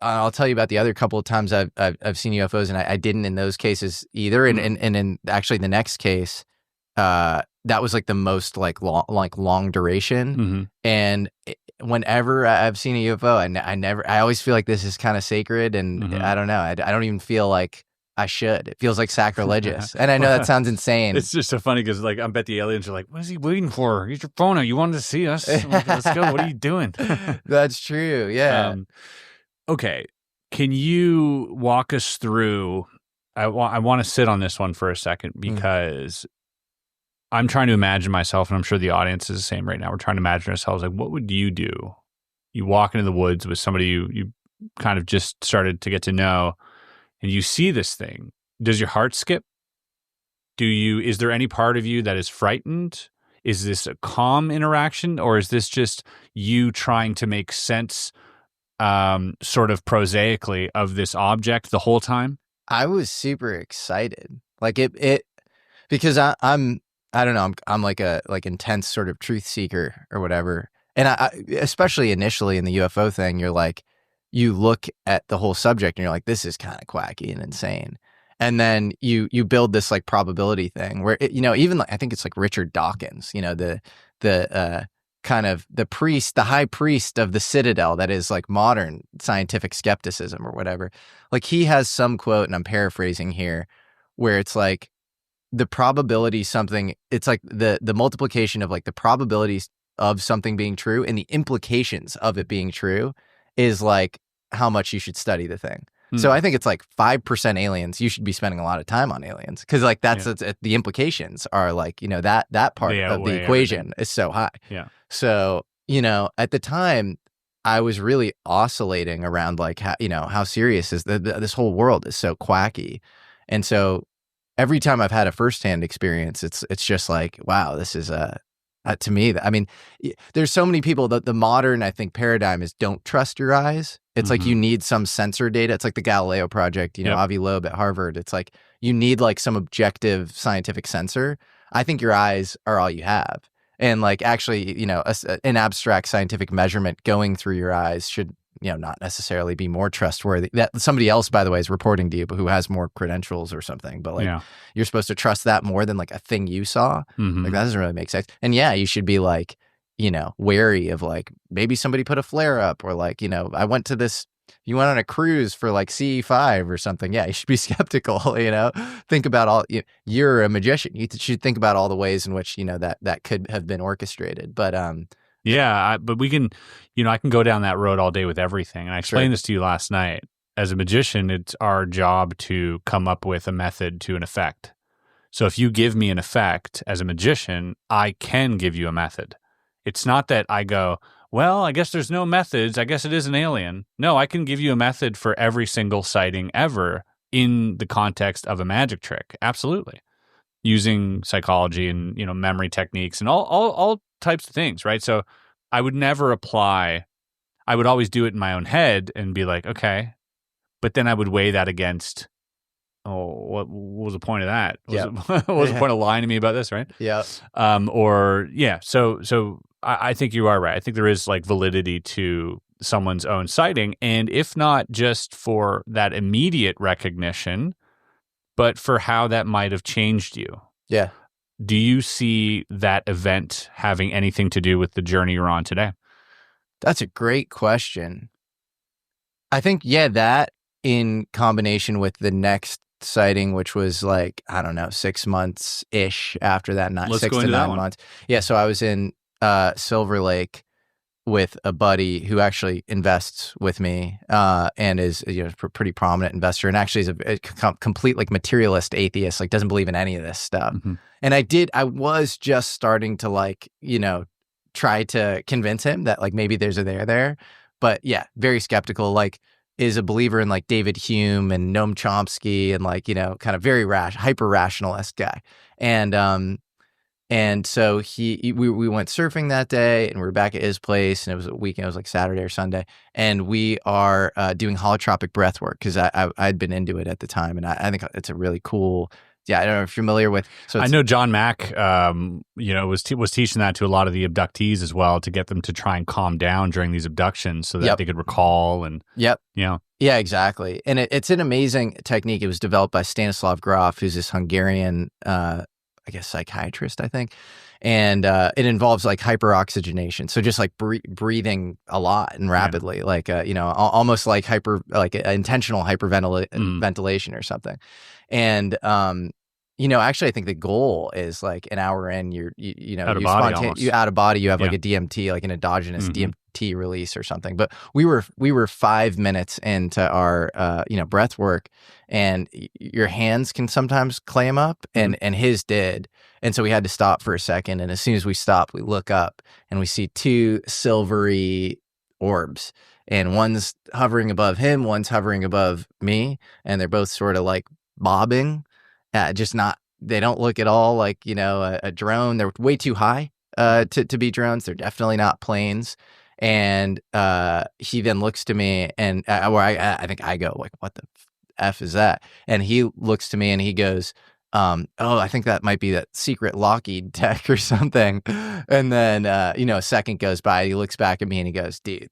Speaker 2: I'll tell you about the other couple of times I've seen UFOs, and I didn't in those cases either. And in actually the next case, that was like the most long duration.
Speaker 1: Mm-hmm.
Speaker 2: And whenever I've seen a UFO, I always feel like this is kind of sacred, and I don't know. I don't even feel like I should. It feels like sacrilegious. And I know that sounds insane.
Speaker 1: It's just so funny because I bet the aliens are like, what is he waiting for? Get your phone out. You wanted to see us. Like, let's go. What are you doing?
Speaker 2: That's true. Yeah.
Speaker 1: Okay. Can you walk us through? I want to sit on this one for a second because I'm trying to imagine myself, and I'm sure the audience is the same right now. We're trying to imagine ourselves like, what would you do? You walk into the woods with somebody you kind of just started to get to know, and you see this thing. Does your heart skip? Is there any part of you that is frightened? Is this a calm interaction, or is this just you trying to make sense sort of prosaically of this object the whole time?
Speaker 2: I was super excited. Like it because I don't know, I'm like a intense sort of truth seeker or whatever. And I especially initially in the UFO thing, you're like, you look at the whole subject and you're like, this is kind of quacky and insane. And then you build this like probability thing where even like, I think it's like Richard Dawkins, the kind of the high priest of the Citadel that is like modern scientific skepticism or whatever. Like he has some quote, and I'm paraphrasing here, where it's like the probability it's like the multiplication of like the probabilities of something being true and the implications of it being true is like how much you should study the thing. So I think it's like 5% aliens. You should be spending a lot of time on aliens because like that's the implications are like, that part of the equation is so high.
Speaker 1: Yeah.
Speaker 2: So, at the time I was really oscillating around like, how serious is this whole world is so quacky. And so every time I've had a firsthand experience, it's just like, wow, this is to me, I mean, there's so many people that the modern, I think, paradigm is don't trust your eyes. It's like you need some sensor data. It's like the Galileo project, Avi Loeb at Harvard. It's like you need like some objective scientific sensor. I think your eyes are all you have. And like actually, an abstract scientific measurement going through your eyes should, not necessarily be more trustworthy. That somebody else, by the way, is reporting to you, but who has more credentials or something. But like, you're supposed to trust that more than like a thing you saw. Like that doesn't really make sense. And yeah, you should be like, wary of like, maybe somebody put a flare up, or like, I went to this, you went on a cruise for like CE5 or something. Yeah, you should be skeptical, think about all, you're a magician. You should think about all the ways in which, that could have been orchestrated. But,
Speaker 1: but we can, I can go down that road all day with everything. And I explained this to you last night. As a magician, it's our job to come up with a method to an effect. So if you give me an effect as a magician, I can give you a method. It's not that I go, well, I guess there's no methods. I guess it is an alien. No, I can give you a method for every single sighting ever in the context of a magic trick. Absolutely. Using psychology and, memory techniques and all types of things, right? So I would never apply, I would always do it in my own head and be like, okay, but then I would weigh that against, what was the point of that? What was the point of lying to me about this, right?
Speaker 2: Yeah.
Speaker 1: So I think you are right. I think there is like validity to someone's own sighting, and if not just for that immediate recognition, but for how that might have changed you.
Speaker 2: Yeah.
Speaker 1: Do you see that event having anything to do with the journey you're on today?
Speaker 2: That's a great question. I think, that in combination with the next sighting, which was like, I don't know, 6 months-ish after that,
Speaker 1: Let's
Speaker 2: 6
Speaker 1: go
Speaker 2: to
Speaker 1: into
Speaker 2: 9 months. Yeah, so I was in Silver Lake with a buddy who actually invests with me and is a pretty prominent investor, and actually is a complete like materialist atheist, like doesn't believe in any of this stuff.
Speaker 1: Mm-hmm.
Speaker 2: And I was just starting to like, try to convince him that like maybe there's a there. But yeah, very skeptical, like is a believer in like David Hume and Noam Chomsky and like, kind of very hyper rationalist guy. And so we went surfing that day, and we were back at his place, and it was a weekend. It was like Saturday or Sunday, and we are doing holotropic breathwork because I'd been into it at the time, and I think it's a really cool. Yeah, I don't know if you're familiar with. So
Speaker 1: I know John Mack, was teaching that to a lot of the abductees as well, to get them to try and calm down during these abductions so that they could recall and.
Speaker 2: Yep. Yeah, exactly. And it's an amazing technique. It was developed by Stanislav Grof, who's this Hungarian, I guess, psychiatrist, I think. And it involves like hyperoxygenation. So just like breathing a lot and rapidly, like, almost like intentional hyperventilation or something. And, actually I think the goal is like an hour in, you out of body, you have like a DMT, like an endogenous DMT release or something. But we were 5 minutes into our, breath work, and your hands can sometimes clam up, and his did. And so we had to stop for a second. And as soon as we stopped, we look up and we see two silvery orbs, and one's hovering above him, one's hovering above me. And they're both sort of like bobbing, they don't look at all like, a drone. They're way too high to be drones. They're definitely not planes. And he then looks to me, and I think I go like, what the F is that? And he looks to me and he goes, I think that might be that secret Lockheed tech or something. And then, a second goes by, he looks back at me and he goes, dude,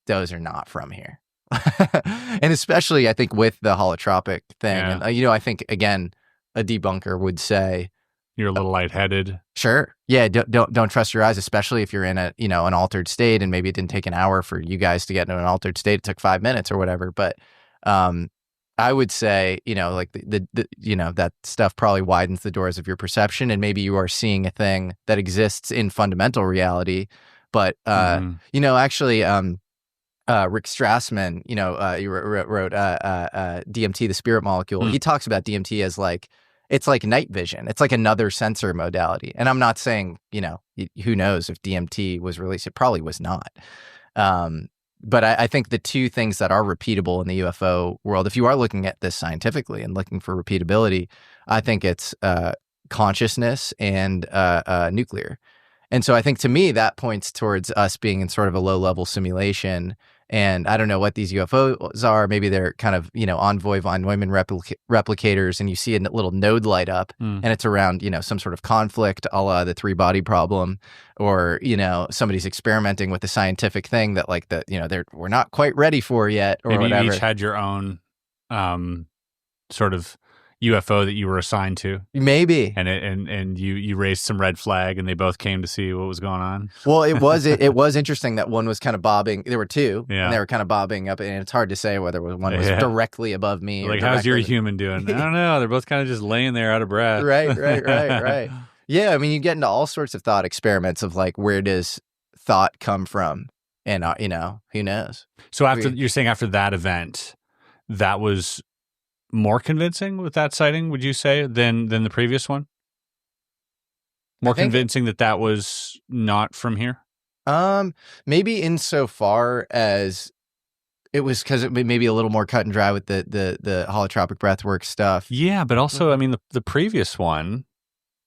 Speaker 2: those are not from here. And especially I think with the holotropic thing, and I think again, a debunker would say
Speaker 1: you're a little lightheaded.
Speaker 2: Sure. Yeah. Don't trust your eyes, especially if you're in an altered state, and maybe it didn't take an hour for you guys to get into an altered state. It took 5 minutes or whatever. But I would say, like that stuff probably widens the doors of your perception, and maybe you are seeing a thing that exists in fundamental reality. But actually, Rick Strassman, he wrote DMT, the spirit molecule. He talks about DMT as like, it's like night vision. It's like another sensor modality. And I'm not saying, who knows if DMT was released. It probably was not. But I think the two things that are repeatable in the UFO world, if you are looking at this scientifically and looking for repeatability, I think it's consciousness and nuclear. And so I think to me that points towards us being in sort of a low-level simulation. And I don't know what these UFOs are. Maybe they're kind of, envoy von Neumann replicators, and you see a little node light up, and it's around, some sort of conflict, a la the three-body problem, or, somebody's experimenting with a scientific thing that like we're not quite ready for yet, or
Speaker 1: maybe
Speaker 2: whatever.
Speaker 1: You each had your own sort of, UFO that you were assigned to,
Speaker 2: Maybe.
Speaker 1: and you raised some red flag, and they both came to see what was going on.
Speaker 2: Well, it was interesting that one was kind of bobbing. There were two,
Speaker 1: Yeah.
Speaker 2: and they were kind of bobbing up, and it's hard to say whether one was directly above me.
Speaker 1: Like,
Speaker 2: or
Speaker 1: how's your human doing? I don't know. They're both kind of just laying there out of breath.
Speaker 2: Right. Yeah, I mean, you get into all sorts of thought experiments of like, where does thought come from? And who knows?
Speaker 1: So you're saying after that event, that was more convincing with that sighting, would you say, than the previous one? More convincing that was not from here?
Speaker 2: Maybe insofar as it was because it may be a little more cut and dry with the holotropic breathwork stuff.
Speaker 1: Yeah, but also, I mean, the previous one,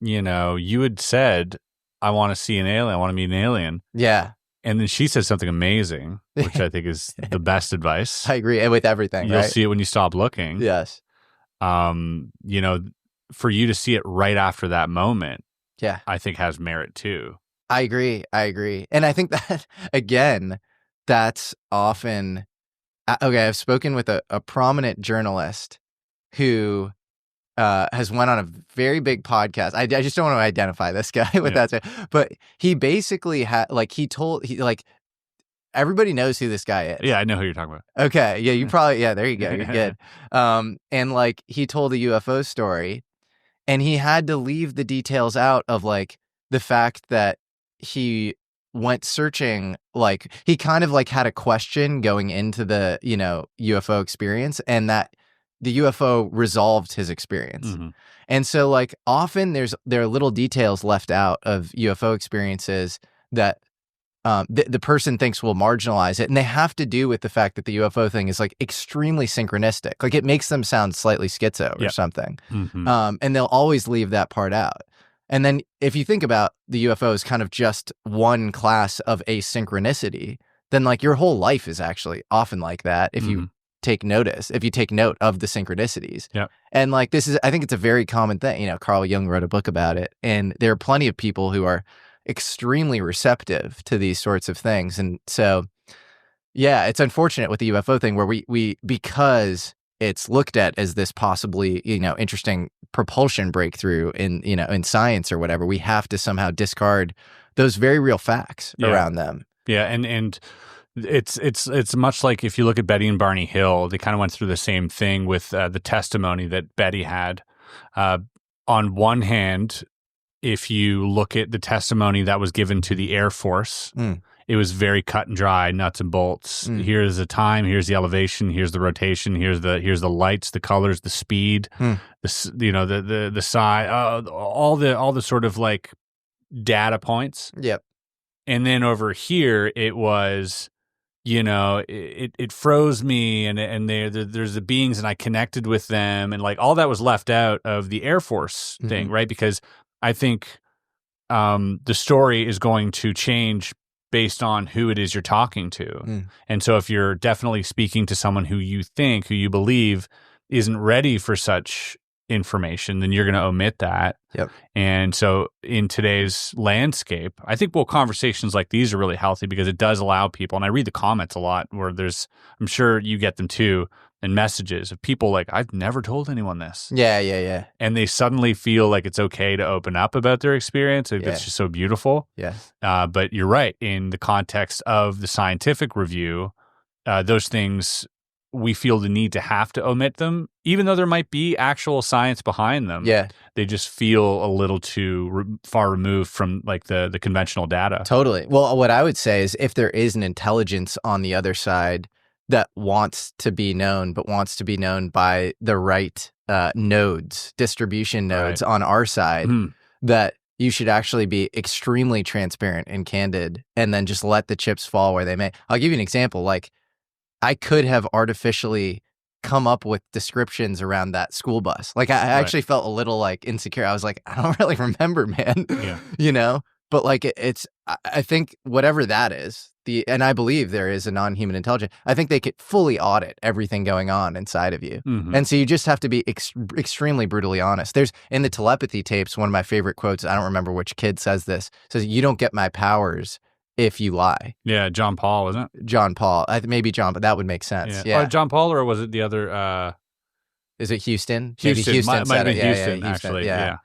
Speaker 1: you had said, I want to see an alien, I want to meet an alien.
Speaker 2: Yeah.
Speaker 1: And then she said something amazing, which I think is the best advice.
Speaker 2: I agree. And with everything,
Speaker 1: You'll see it when you stop looking.
Speaker 2: Yes.
Speaker 1: For you to see it right after that moment,
Speaker 2: yeah,
Speaker 1: I think has merit too.
Speaker 2: I agree. And I think that, again, that's often, okay, I've spoken with a prominent journalist who has went on a very big podcast. I just don't want to identify this guy with that, but he basically had, like, everybody knows who this guy is.
Speaker 1: Yeah, I know who you're talking about.
Speaker 2: Okay, yeah, you probably, there you go, you're good. And like, he told a UFO story, and he had to leave the details out of like the fact that he went searching, like he kind of like had a question going into the UFO experience, and that the UFO resolved his experience. Mm-hmm. And so like often there are little details left out of UFO experiences that the person thinks will marginalize it, and they have to do with the fact that the UFO thing is like extremely synchronistic. Like it makes them sound slightly schizo or something. Mm-hmm. And they'll always leave that part out. And then if you think about the UFO as kind of just one class of a synchronicity, then like your whole life is actually often like that if you take note of the synchronicities.
Speaker 1: Yeah.
Speaker 2: And like I think it's a very common thing. Carl Jung wrote a book about it, and there are plenty of people who are extremely receptive to these sorts of things. And so, yeah, it's unfortunate with the UFO thing where we because it's looked at as this possibly, interesting propulsion breakthrough in science or whatever, we have to somehow discard those very real facts around them.
Speaker 1: Yeah. And it's much like if you look at Betty and Barney Hill, they kind of went through the same thing with the testimony that Betty had. On one hand, if you look at the testimony that was given to the Air Force, it was very cut and dry, nuts and bolts. Here's the time, here's the elevation, here's the rotation, here's the lights, the colors, the speed, the size, all the sort of like data points.
Speaker 2: Yep.
Speaker 1: And then over here, it was, it froze me, and there's the beings, and I connected with them, and like all that was left out of the Air Force thing, right? Because I think the story is going to change based on who it is you're talking to. And so if you're definitely speaking to someone who you believe isn't ready for such information, then you're going to omit that.
Speaker 2: Yep.
Speaker 1: And so in today's landscape, I think conversations like these are really healthy because it does allow people, and I read the comments a lot where I'm sure you get them too, and messages of people like, I've never told anyone this.
Speaker 2: Yeah.
Speaker 1: And they suddenly feel like it's okay to open up about their experience. It's just so beautiful.
Speaker 2: Yeah.
Speaker 1: But you're right. In the context of the scientific review, those things, we feel the need to have to omit them, even though there might be actual science behind them.
Speaker 2: Yeah.
Speaker 1: They just feel a little too far removed from like the conventional data.
Speaker 2: Totally. Well, what I would say is if there is an intelligence on the other side that wants to be known, but wants to be known by the right distribution nodes on our side, that you should actually be extremely transparent and candid, and then just let the chips fall where they may. I'll give you an example. Like, I could have artificially come up with descriptions around that school bus. Like, I actually felt a little like insecure. I was like, I don't really remember, man.
Speaker 1: Yeah.
Speaker 2: But like I think whatever that is, and I believe there is a non-human intelligence, I think they could fully audit everything going on inside of you. And so you just have to be extremely brutally honest. There's, in the telepathy tapes, one of my favorite quotes, I don't remember which kid says this, says, "You don't get my powers if you lie."
Speaker 1: Yeah, John Paul, wasn't it?
Speaker 2: John Paul. Maybe John, but that would make sense. Yeah.
Speaker 1: John Paul, or was it the other
Speaker 2: Is it Houston?
Speaker 1: Houston.
Speaker 2: Maybe Houston
Speaker 1: might
Speaker 2: said
Speaker 1: have been
Speaker 2: it.
Speaker 1: Houston,
Speaker 2: Houston.
Speaker 1: actually.
Speaker 2: Yeah.
Speaker 1: Yeah.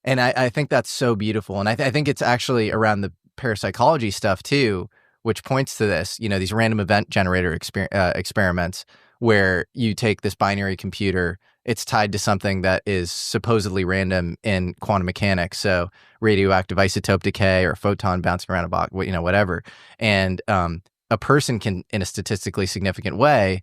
Speaker 2: And I think that's so beautiful. And I think it's actually around the parapsychology stuff too, which points to this, these random event generator experiments where you take this binary computer, it's tied to something that is supposedly random in quantum mechanics. So radioactive isotope decay or photon bouncing around a box, whatever. And a person can, in a statistically significant way,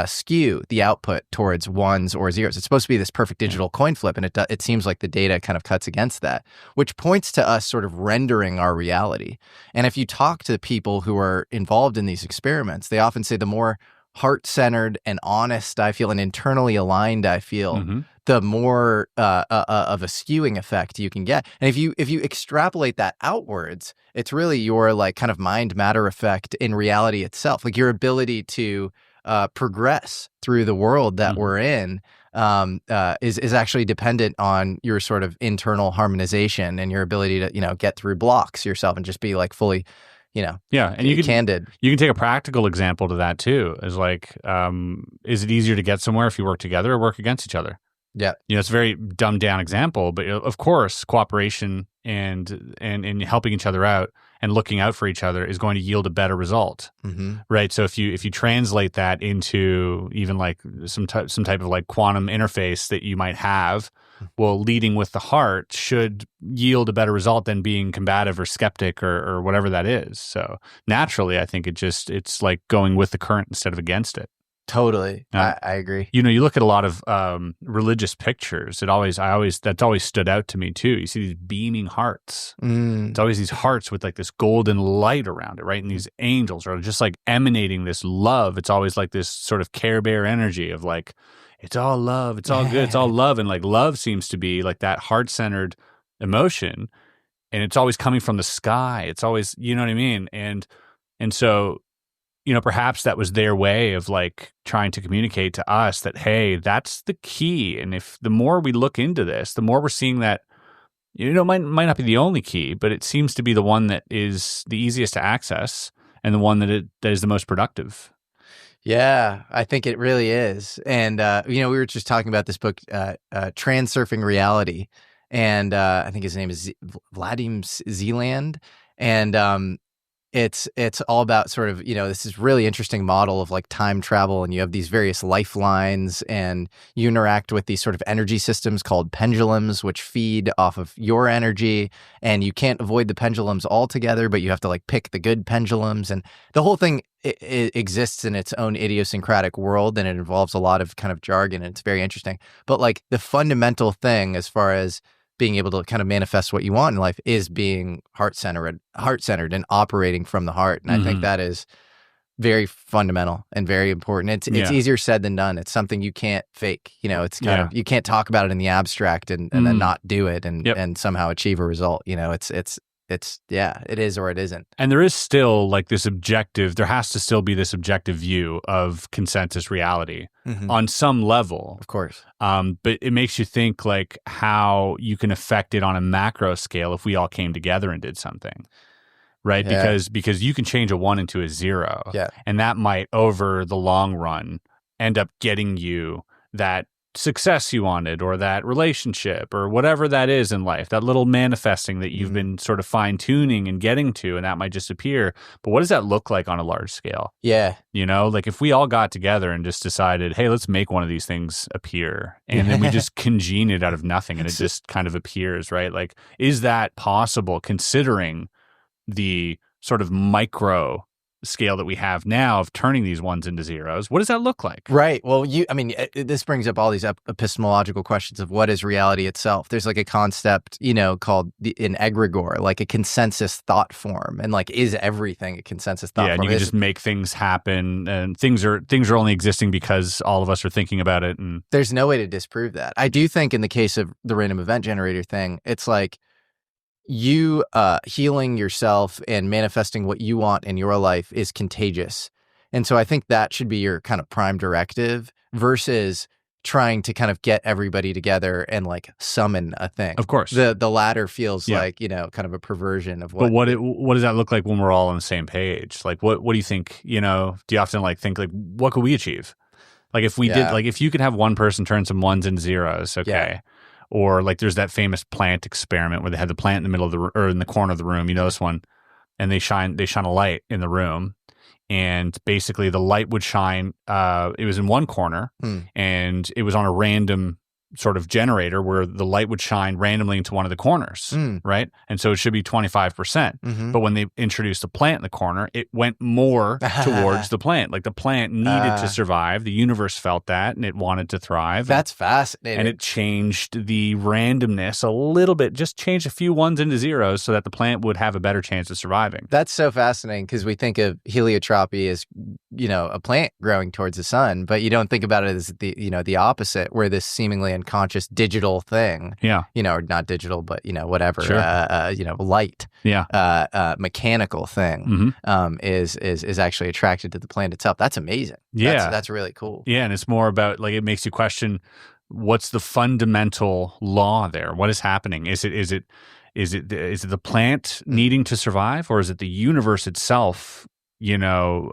Speaker 2: skew the output towards ones or zeros. It's supposed to be this perfect digital coin flip, and it seems like the data kind of cuts against that, which points to us sort of rendering our reality. And if you talk to people who are involved in these experiments, they often say the more heart-centered and honest I feel and internally aligned I feel, the more of a skewing effect you can get. And if you extrapolate that outwards, it's really your like kind of mind matter effect in reality itself, like your ability to progress through the world that we're in is actually dependent on your sort of internal harmonization and your ability to get through blocks yourself and just be like fully and candid.
Speaker 1: You can take a practical example to that too. Is like, is it easier to get somewhere if you work together or work against each other?
Speaker 2: Yeah,
Speaker 1: it's a very dumbed down example, but of course, cooperation and helping each other out and looking out for each other is going to yield a better result, right? So if you translate that into even like some type of like quantum interface that you might have, well, leading with the heart should yield a better result than being combative or skeptic or whatever that is. So naturally, I think it's like going with the current instead of against it.
Speaker 2: Totally. I agree.
Speaker 1: You look at a lot of religious pictures. That's always stood out to me too. You see these beaming hearts. It's always these hearts with like this golden light around it, right? And these angels are just like emanating this love. It's always like this sort of Care Bear energy of like, it's all love, it's all good, it's all love. And like love seems to be like that heart-centered emotion. And it's always coming from the sky. It's always, you know what I mean? And so perhaps that was their way of like trying to communicate to us that, hey, that's the key. And if the more we look into this, the more we're seeing that, might not be the only key, but it seems to be the one that is the easiest to access and the one that is the most productive.
Speaker 2: Yeah, I think it really is. And, we were just talking about this book, Transurfing Reality. And I think his name is Vladimir Zeland. And it's all about sort of, this is really interesting model of like time travel, and you have these various lifelines and you interact with these sort of energy systems called pendulums, which feed off of your energy, and you can't avoid the pendulums altogether, but you have to like pick the good pendulums, and the whole thing it exists in its own idiosyncratic world, and it involves a lot of kind of jargon, and it's very interesting. But like the fundamental thing as far as being able to kind of manifest what you want in life is being heart-centered and operating from the heart. And I think that is very fundamental and very important. It's easier said than done. It's something you can't fake. It's kind of, you can't talk about it in the abstract and then not do it and somehow achieve a result. It is or it isn't.
Speaker 1: And there is still like this there has to still be this objective view of consensus reality on some level.
Speaker 2: Of course.
Speaker 1: But it makes you think like how you can affect it on a macro scale if we all came together and did something. Right.
Speaker 2: Yeah.
Speaker 1: Because you can change a 1 into a 0.
Speaker 2: Yeah.
Speaker 1: And that might over the long run end up getting you that success you wanted, or that relationship, or whatever that is in life, that little manifesting that you've been sort of fine tuning and getting to, and that might just appear. But what does that look like on a large scale?
Speaker 2: Yeah.
Speaker 1: Like if we all got together and just decided, hey, let's make one of these things appear, and then we just congene it out of nothing and it just kind of appears, right? Like, is that possible considering the sort of micro scale that we have now of turning these ones into zeros? What does that look like?
Speaker 2: Right. Well, this brings up all these epistemological questions of what is reality itself. There's like a concept, called an egregore, like a consensus thought form. And like, is everything a consensus thought form?
Speaker 1: Yeah, and you can just make things happen, and things are only existing because all of us are thinking about it. And
Speaker 2: there's no way to disprove that. I do think in the case of the random event generator thing, it's like, you healing yourself and manifesting what you want in your life is contagious. And so I think that should be your kind of prime directive versus trying to kind of get everybody together and like summon a thing.
Speaker 1: Of course.
Speaker 2: The latter feels like, kind of a perversion of what.
Speaker 1: But what does that look like when we're all on the same page? Like, what do you think, do you often like think like, what could we achieve? Like if we did, like if you could have one person turn some ones into zeros, okay.
Speaker 2: Yeah.
Speaker 1: Or like there's that famous plant experiment where they had the plant in the middle of or in the corner of the room. You know this one, and they shine a light in the room, and basically the light would shine. It was in one corner, and it was on a random sort of generator where the light would shine randomly into one of the corners, right? And so it should be 25%. But when they introduced a plant in the corner, it went more towards the plant. Like the plant needed to survive. The universe felt that, and it wanted to thrive.
Speaker 2: That's fascinating.
Speaker 1: And it changed the randomness a little bit, just changed a few ones into zeros so that the plant would have a better chance of surviving.
Speaker 2: That's so fascinating because we think of heliotropy as, you know, a plant growing towards the sun, but you don't think about it as the, you know, the opposite, where this seemingly unconscious digital thing, you know, or not digital, but, you know, whatever, you know, light, mechanical thing, is actually attracted to the plant itself. That's amazing. That's really cool.
Speaker 1: Yeah. And it's more about, like, it makes you question, what's the fundamental law there? What is happening? Is it the plant needing to survive, or is it the universe itself, you know,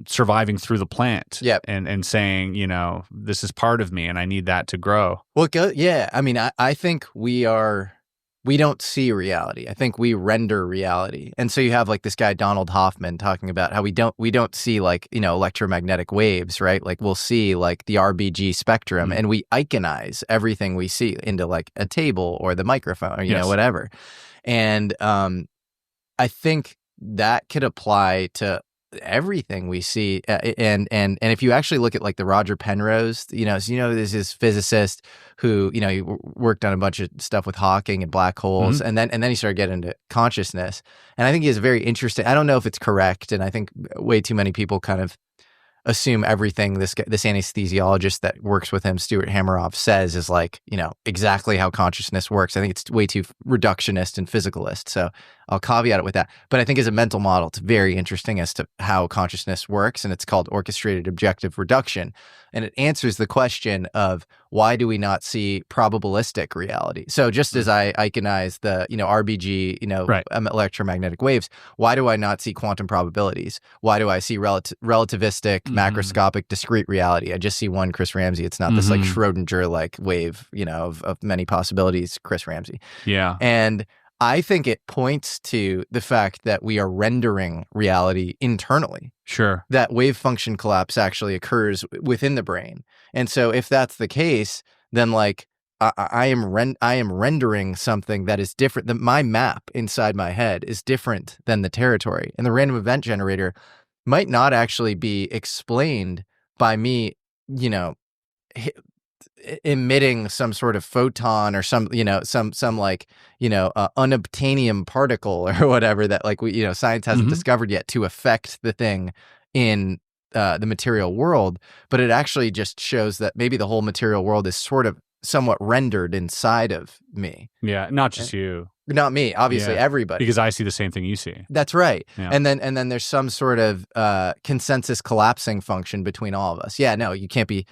Speaker 1: surviving through the plant and saying, you know, this is part of me and I need that to grow?
Speaker 2: Well, I mean, I think we don't see reality. I think we render reality. And so you have like this guy, Donald Hoffman, talking about how we don't see, like, you know, electromagnetic waves, right? Like we'll see like the RBG spectrum and we iconize everything we see into like a table or the microphone or, you know, whatever. And I think that could apply to everything we see, and if you actually look at like the Roger Penrose, you know, there's this physicist who, you know, he worked on a bunch of stuff with Hawking and black holes, and then he started getting into consciousness, and I think he has a very interesting. I don't know if it's correct, and I think way too many people kind of assume everything this anesthesiologist that works with him, Stuart Hameroff, says is like, you know, exactly how consciousness works. I think it's way too reductionist and physicalist. So I'll caveat it with that. But I think as a mental model, it's very interesting as to how consciousness works. And it's called orchestrated objective reduction. And it answers the question of why do we not see probabilistic reality? So just as I iconize the, you know, RBG, you know, electromagnetic waves, why do I not see quantum probabilities? Why do I see relativistic, macroscopic, discrete reality? I just see one Chris Ramsey. It's not this like Schrodinger-like wave, you know, of many possibilities, Chris Ramsey.
Speaker 1: Yeah.
Speaker 2: And I think it points to the fact that we are rendering reality internally.
Speaker 1: Sure. That
Speaker 2: wave function collapse actually occurs within the brain. And so if that's the case, then like I am rendering something that is different. My map inside my head is different than the territory. And the random event generator might not actually be explained by me, you know, emitting some sort of photon or some, you know, some like, you know, unobtainium particle or whatever that like we, you know, science hasn't discovered yet to affect the thing in the material world. But it actually just shows that maybe the whole material world is sort of somewhat rendered inside of me.
Speaker 1: Yeah, not just you.
Speaker 2: Not me, obviously, everybody.
Speaker 1: Because I see the same thing you see.
Speaker 2: That's right.
Speaker 1: Yeah.
Speaker 2: And then there's some sort of consensus collapsing function between all of us. Yeah, no, you can't be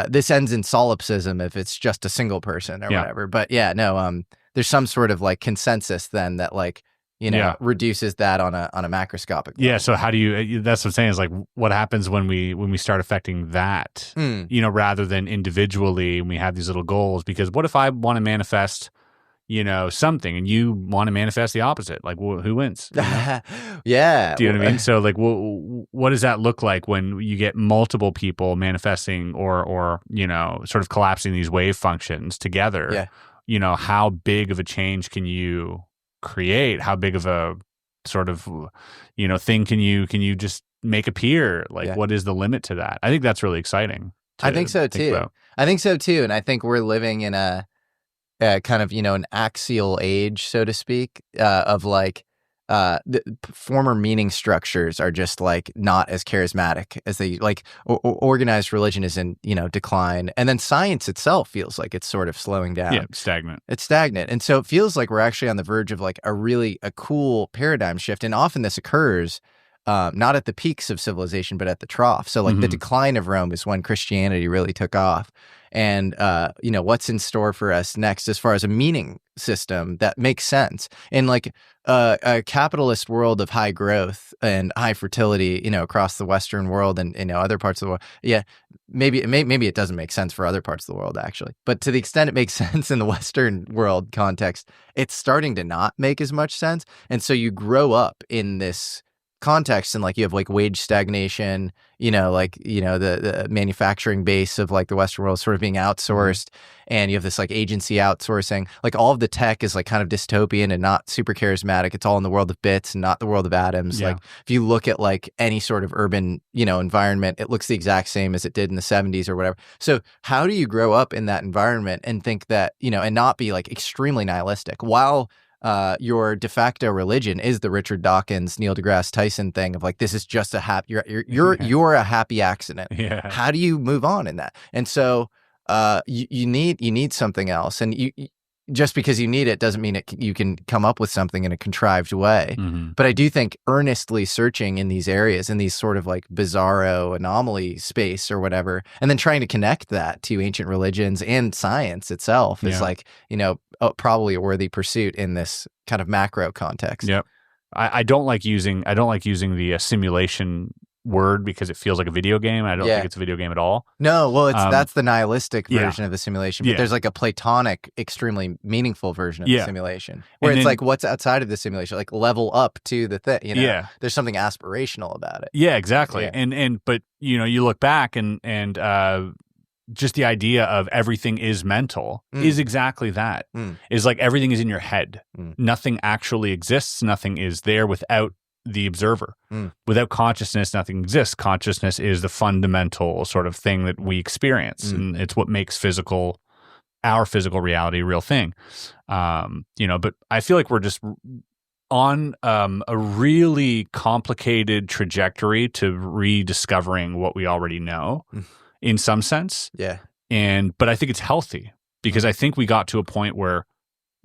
Speaker 2: this ends in solipsism if it's just a single person or whatever. But yeah, no, there's some sort of like consensus then that like, you know, reduces that on a macroscopic level.
Speaker 1: Yeah. So how do you, that's what I'm saying is like, what happens when we start affecting that, you know, rather than individually when we have these little goals? Because what if I want to manifest, you know, something and you want to manifest the opposite? Like, who wins? You know?
Speaker 2: Yeah.
Speaker 1: Do you know what I mean? So like, what does that look like when you get multiple people manifesting or, you know, sort of collapsing these wave functions together?
Speaker 2: Yeah.
Speaker 1: You know, how big of a change can you create? How big of a sort of, you know, thing can you just make appear? Like, what is the limit to that? I think that's really exciing.
Speaker 2: I think so too. I think so too. And I think we're living in a kind of, you know, an axial age, so to speak, of like the former meaning structures are just like not as charismatic as they like. Organized religion is in, you know, decline, and then science itself feels like it's sort of slowing down.
Speaker 1: Yeah, stagnant.
Speaker 2: It's stagnant, and so it feels like we're actually on the verge of like a cool paradigm shift. And often this occurs not at the peaks of civilization, but at the trough. So like the decline of Rome is when Christianity really took off. And, what's in store for us next as far as a meaning system that makes sense in like a capitalist world of high growth and high fertility, across the Western world and, other parts of the world. Yeah, maybe it doesn't make sense for other parts of the world, actually. But to the extent it makes sense in the Western world context, it's starting to not make as much sense. And so you grow up in this context and like you have like wage stagnation, the manufacturing base of like the Western world sort of being outsourced, and you have this like agency outsourcing. Like all of the tech is like kind of dystopian and not super charismatic. It's all in the world of bits and not the world of atoms.
Speaker 1: Yeah.
Speaker 2: Like if you look at like any sort of urban, environment, it looks the exact same as it did in the 70s or whatever. So how do you grow up in that environment and think that, and not be like extremely nihilistic while your de facto religion is the Richard Dawkins, Neil deGrasse Tyson thing of like, this is just a happy, you're a happy accident.
Speaker 1: Yeah.
Speaker 2: How do you move on in that? And so you need something else. And you just because you need it doesn't mean you can come up with something in a contrived way. But I do think earnestly searching in these areas, in these sort of like bizarro anomaly space or whatever, and then trying to connect that to ancient religions and science itself is like, probably a worthy pursuit in this kind of macro context.
Speaker 1: Yep. I don't like using the simulation word because it feels like a video game. I don't think it's a video game at all.
Speaker 2: No, well, that's the nihilistic version of the simulation. But there's like a platonic, extremely meaningful version of the simulation, where it's like what's outside of the simulation, like level up to the thing. There's something aspirational about it.
Speaker 1: Yeah, exactly. Yeah. But you look back and just the idea of everything is mental is exactly that. Is like everything is in your head. Nothing actually exists. Nothing is there without the observer. Without consciousness, nothing exists. Consciousness is the fundamental sort of thing that we experience, and it's what makes our physical reality a real thing. But I feel like we're just on a really complicated trajectory to rediscovering what we already know in some sense.
Speaker 2: Yeah.
Speaker 1: But I think it's healthy because I think we got to a point where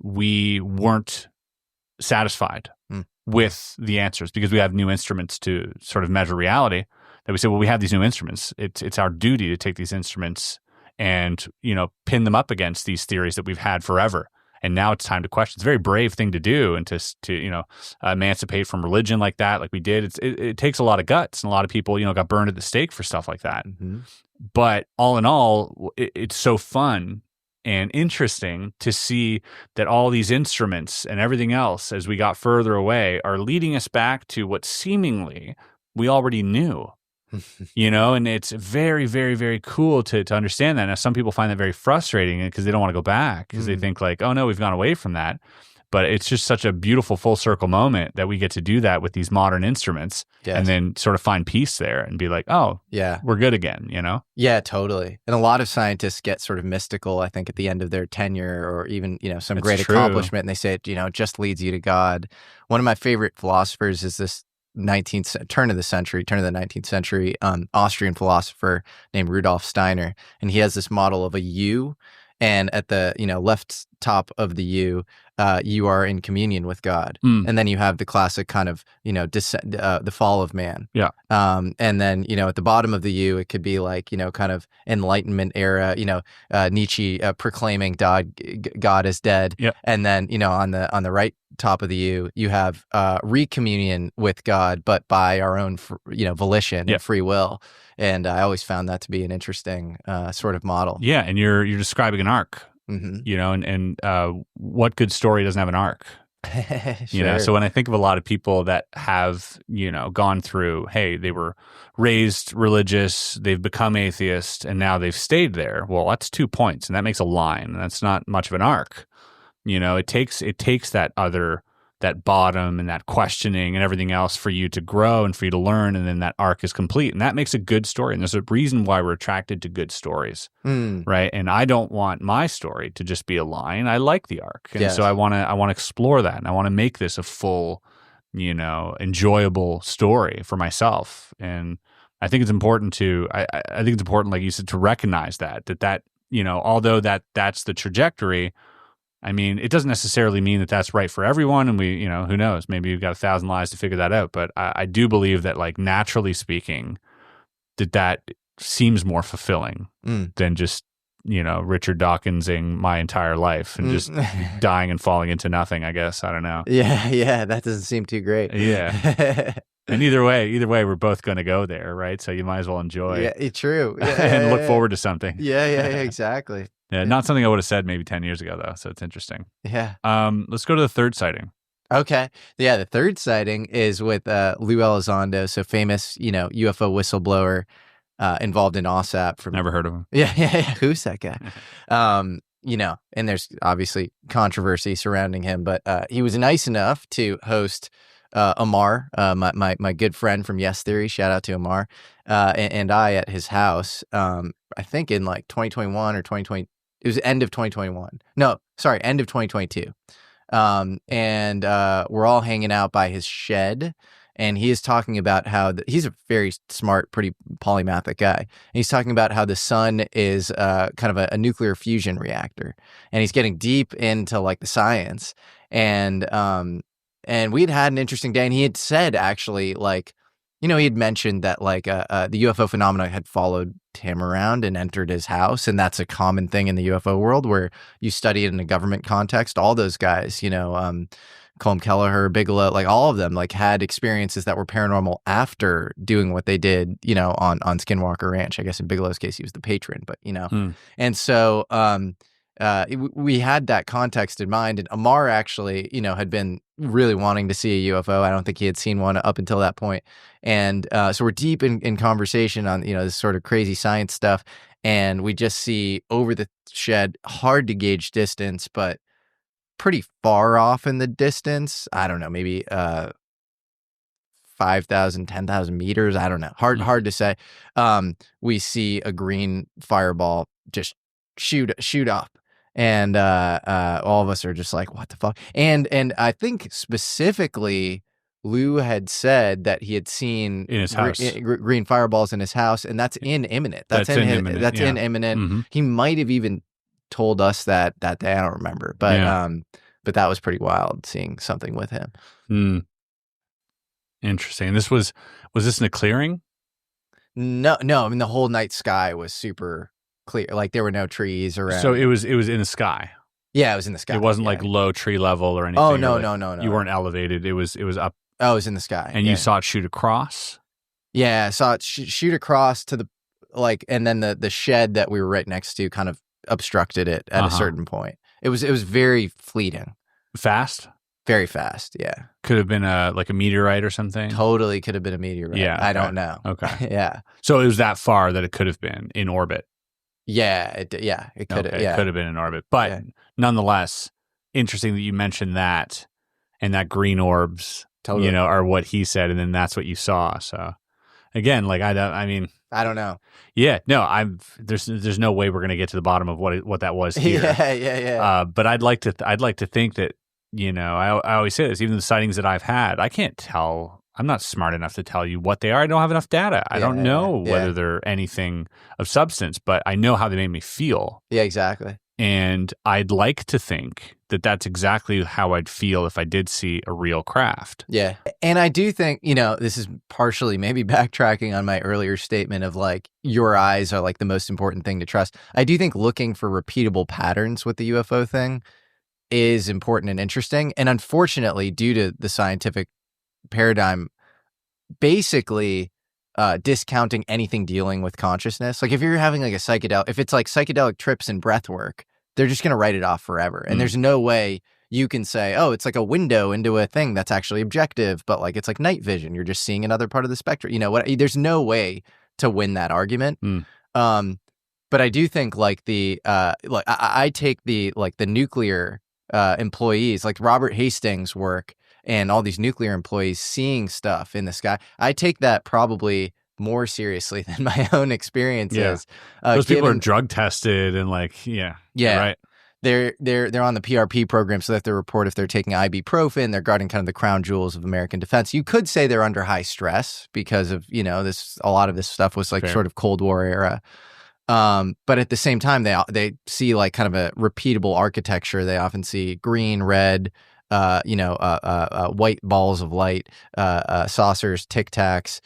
Speaker 1: we weren't satisfied with the answers because we have new instruments to sort of measure reality, that we say, well, we have these new instruments. It's our duty to take these instruments and, pin them up against these theories that we've had forever. And now it's time to question. It's a very brave thing to do, and to emancipate from religion like that, like we did. It takes a lot of guts, and a lot of people, got burned at the stake for stuff like that. But all in all, it's so fun and interesting to see that all these instruments and everything else, as we got further away, are leading us back to what seemingly we already knew. And it's very, very, very cool to understand that. Now, some people find that very frustrating because they don't want to go back because they think like, oh no, we've gone away from that. But it's just such a beautiful full circle moment that we get to do that with these modern instruments and then sort of find peace there and be like, oh, yeah, we're good again,
Speaker 2: Yeah, totally. And a lot of scientists get sort of mystical, I think, at the end of their tenure or even, some
Speaker 1: That's
Speaker 2: great
Speaker 1: true.
Speaker 2: accomplishment. And they say, it just leads you to God. One of my favorite philosophers is this turn of the 19th century Austrian philosopher named Rudolf Steiner. And he has this model of a U, and at the left top of the U, you are in communion with God, and then you have the classic kind of the fall of man.
Speaker 1: Yeah.
Speaker 2: And then at the bottom of the U, it could be like kind of Enlightenment era. Nietzsche proclaiming God is dead.
Speaker 1: Yeah.
Speaker 2: And then on the right top of the U, you have recommunion with God, but by our own volition and free will. And I always found that to be an interesting sort of model.
Speaker 1: Yeah, and you're describing an arc. And what good story doesn't have an arc?
Speaker 2: Sure.
Speaker 1: So when I think of a lot of people that have, gone through, hey, they were raised religious, they've become atheist, and now they've stayed there. Well, that's 2 points, and that makes a line. That's not much of an arc. It takes that bottom and that questioning and everything else for you to grow and for you to learn, and then that arc is complete. And that makes a good story. And there's a reason why we're attracted to good stories, right? And I don't want my story to just be a line. I like the arc. And so I want to explore that, and I want to make this a full, enjoyable story for myself. And I think it's important I think it's important, like you said, to recognize that although that's the trajectory, I mean, it doesn't necessarily mean that that's right for everyone. And we, who knows, maybe you've got 1,000 lives to figure that out. But I do believe that, like, naturally speaking, that seems more fulfilling than just, Richard Dawkinsing my entire life and just dying and falling into nothing, I guess. I don't know.
Speaker 2: Yeah, that doesn't seem too great.
Speaker 1: Yeah. And either way, we're both going to go there, right? So you might as well enjoy.
Speaker 2: Yeah, true.
Speaker 1: And look forward to something.
Speaker 2: Yeah, exactly.
Speaker 1: Yeah, not something I would have said maybe 10 years ago, though. So it's interesting.
Speaker 2: Yeah.
Speaker 1: Let's go to the third sighting.
Speaker 2: Okay. Yeah, the third sighting is with Lou Elizondo, so famous, UFO whistleblower involved in OSAP.
Speaker 1: Never heard of him.
Speaker 2: Yeah. Who's that guy? And there's obviously controversy surrounding him, but he was nice enough to host Amar, my good friend from Yes Theory. Shout out to Amar, and I at his house. I think in like 2021 or 2020. It was end of 2021. No, sorry, end of 2022. And we're all hanging out by his shed, and he is talking about how he's a very smart, pretty polymathic guy. And he's talking about how the sun is kind of a nuclear fusion reactor, and he's getting deep into like the science. And we'd had an interesting day, and he had said actually, like, he had mentioned that like the UFO phenomena had followed him around and entered his house, and that's a common thing in the UFO world where you study it in a government context. All those guys, Colm Kelleher, Bigelow, like all of them, like had experiences that were paranormal after doing what they did, on Skinwalker Ranch. I guess in Bigelow's case, he was the patron, but and so we had that context in mind, and Amar actually, had been really wanting to see a UFO. I don't think he had seen one up until that point. And so we're deep in conversation on, this sort of crazy science stuff. And we just see over the shed, hard to gauge distance, but pretty far off in the distance. I don't know, maybe 5,000, 10,000 meters. I don't know. Hard to say. We see a green fireball just shoot up. And all of us are just like, what the fuck? And I think specifically, Lou had said that he had seen
Speaker 1: in his house
Speaker 2: green fireballs in his house, and that's in imminent. That's in imminent. That's in imminent. Mm-hmm. He might have even told us that day. I don't remember, but that was pretty wild seeing something with him.
Speaker 1: Interesting. This was this in a clearing?
Speaker 2: No. I mean, the whole night sky was super clear, like there were no trees around.
Speaker 1: So it was in the sky.
Speaker 2: Yeah, it was in the sky.
Speaker 1: It wasn't like low tree level or anything.
Speaker 2: Oh no.
Speaker 1: You weren't elevated. It was up.
Speaker 2: Oh, it was in the sky.
Speaker 1: And you saw it shoot across?
Speaker 2: Yeah, I saw it shoot across to the and then the shed that we were right next to kind of obstructed it at a certain point. It was very fleeting.
Speaker 1: Fast?
Speaker 2: Very fast, yeah.
Speaker 1: Could have been a meteorite or something?
Speaker 2: Totally could have been a meteorite.
Speaker 1: Yeah.
Speaker 2: I don't know.
Speaker 1: Okay.
Speaker 2: Yeah.
Speaker 1: So it was that far that it could have been in orbit.
Speaker 2: Yeah, it could have.
Speaker 1: It could have been in orbit, but nonetheless, interesting that you mentioned that, and that green orbs, totally. Are what he said, and then that's what you saw. So, again, like I don't know. Yeah, no, there's no way we're gonna get to the bottom of what that was here.
Speaker 2: Yeah.
Speaker 1: But I'd like to think that I always say this, even the sightings that I've had, I can't tell. I'm not smart enough to tell you what they are. I don't have enough data. I don't know whether they're anything of substance, but I know how they made me feel.
Speaker 2: Yeah, exactly.
Speaker 1: And I'd like to think that that's exactly how I'd feel if I did see a real craft.
Speaker 2: Yeah. And I do think, this is partially maybe backtracking on my earlier statement of like, your eyes are like the most important thing to trust. I do think looking for repeatable patterns with the UFO thing is important and interesting. And unfortunately, due to the scientific paradigm, basically discounting anything dealing with consciousness. Like if you're having like if it's like psychedelic trips and breathwork, they're just going to write it off forever. And there's no way you can say, oh, it's like a window into a thing that's actually objective, but like it's like night vision. You're just seeing another part of the spectrum. There's no way to win that argument. But I do think like I take the nuclear employees, like Robert Hastings' work, and all these nuclear employees seeing stuff in the sky. I take that probably more seriously than my own experiences.
Speaker 1: Yeah. Those people are drug tested and right.
Speaker 2: They're on the PRP program, so they have to report if they're taking ibuprofen. They're guarding kind of the crown jewels of American defense. You could say they're under high stress because of a lot of this stuff was like sort of Cold War era. But at the same time, they see like kind of a repeatable architecture. They often see green, red, white balls of light, saucers, tic tacs,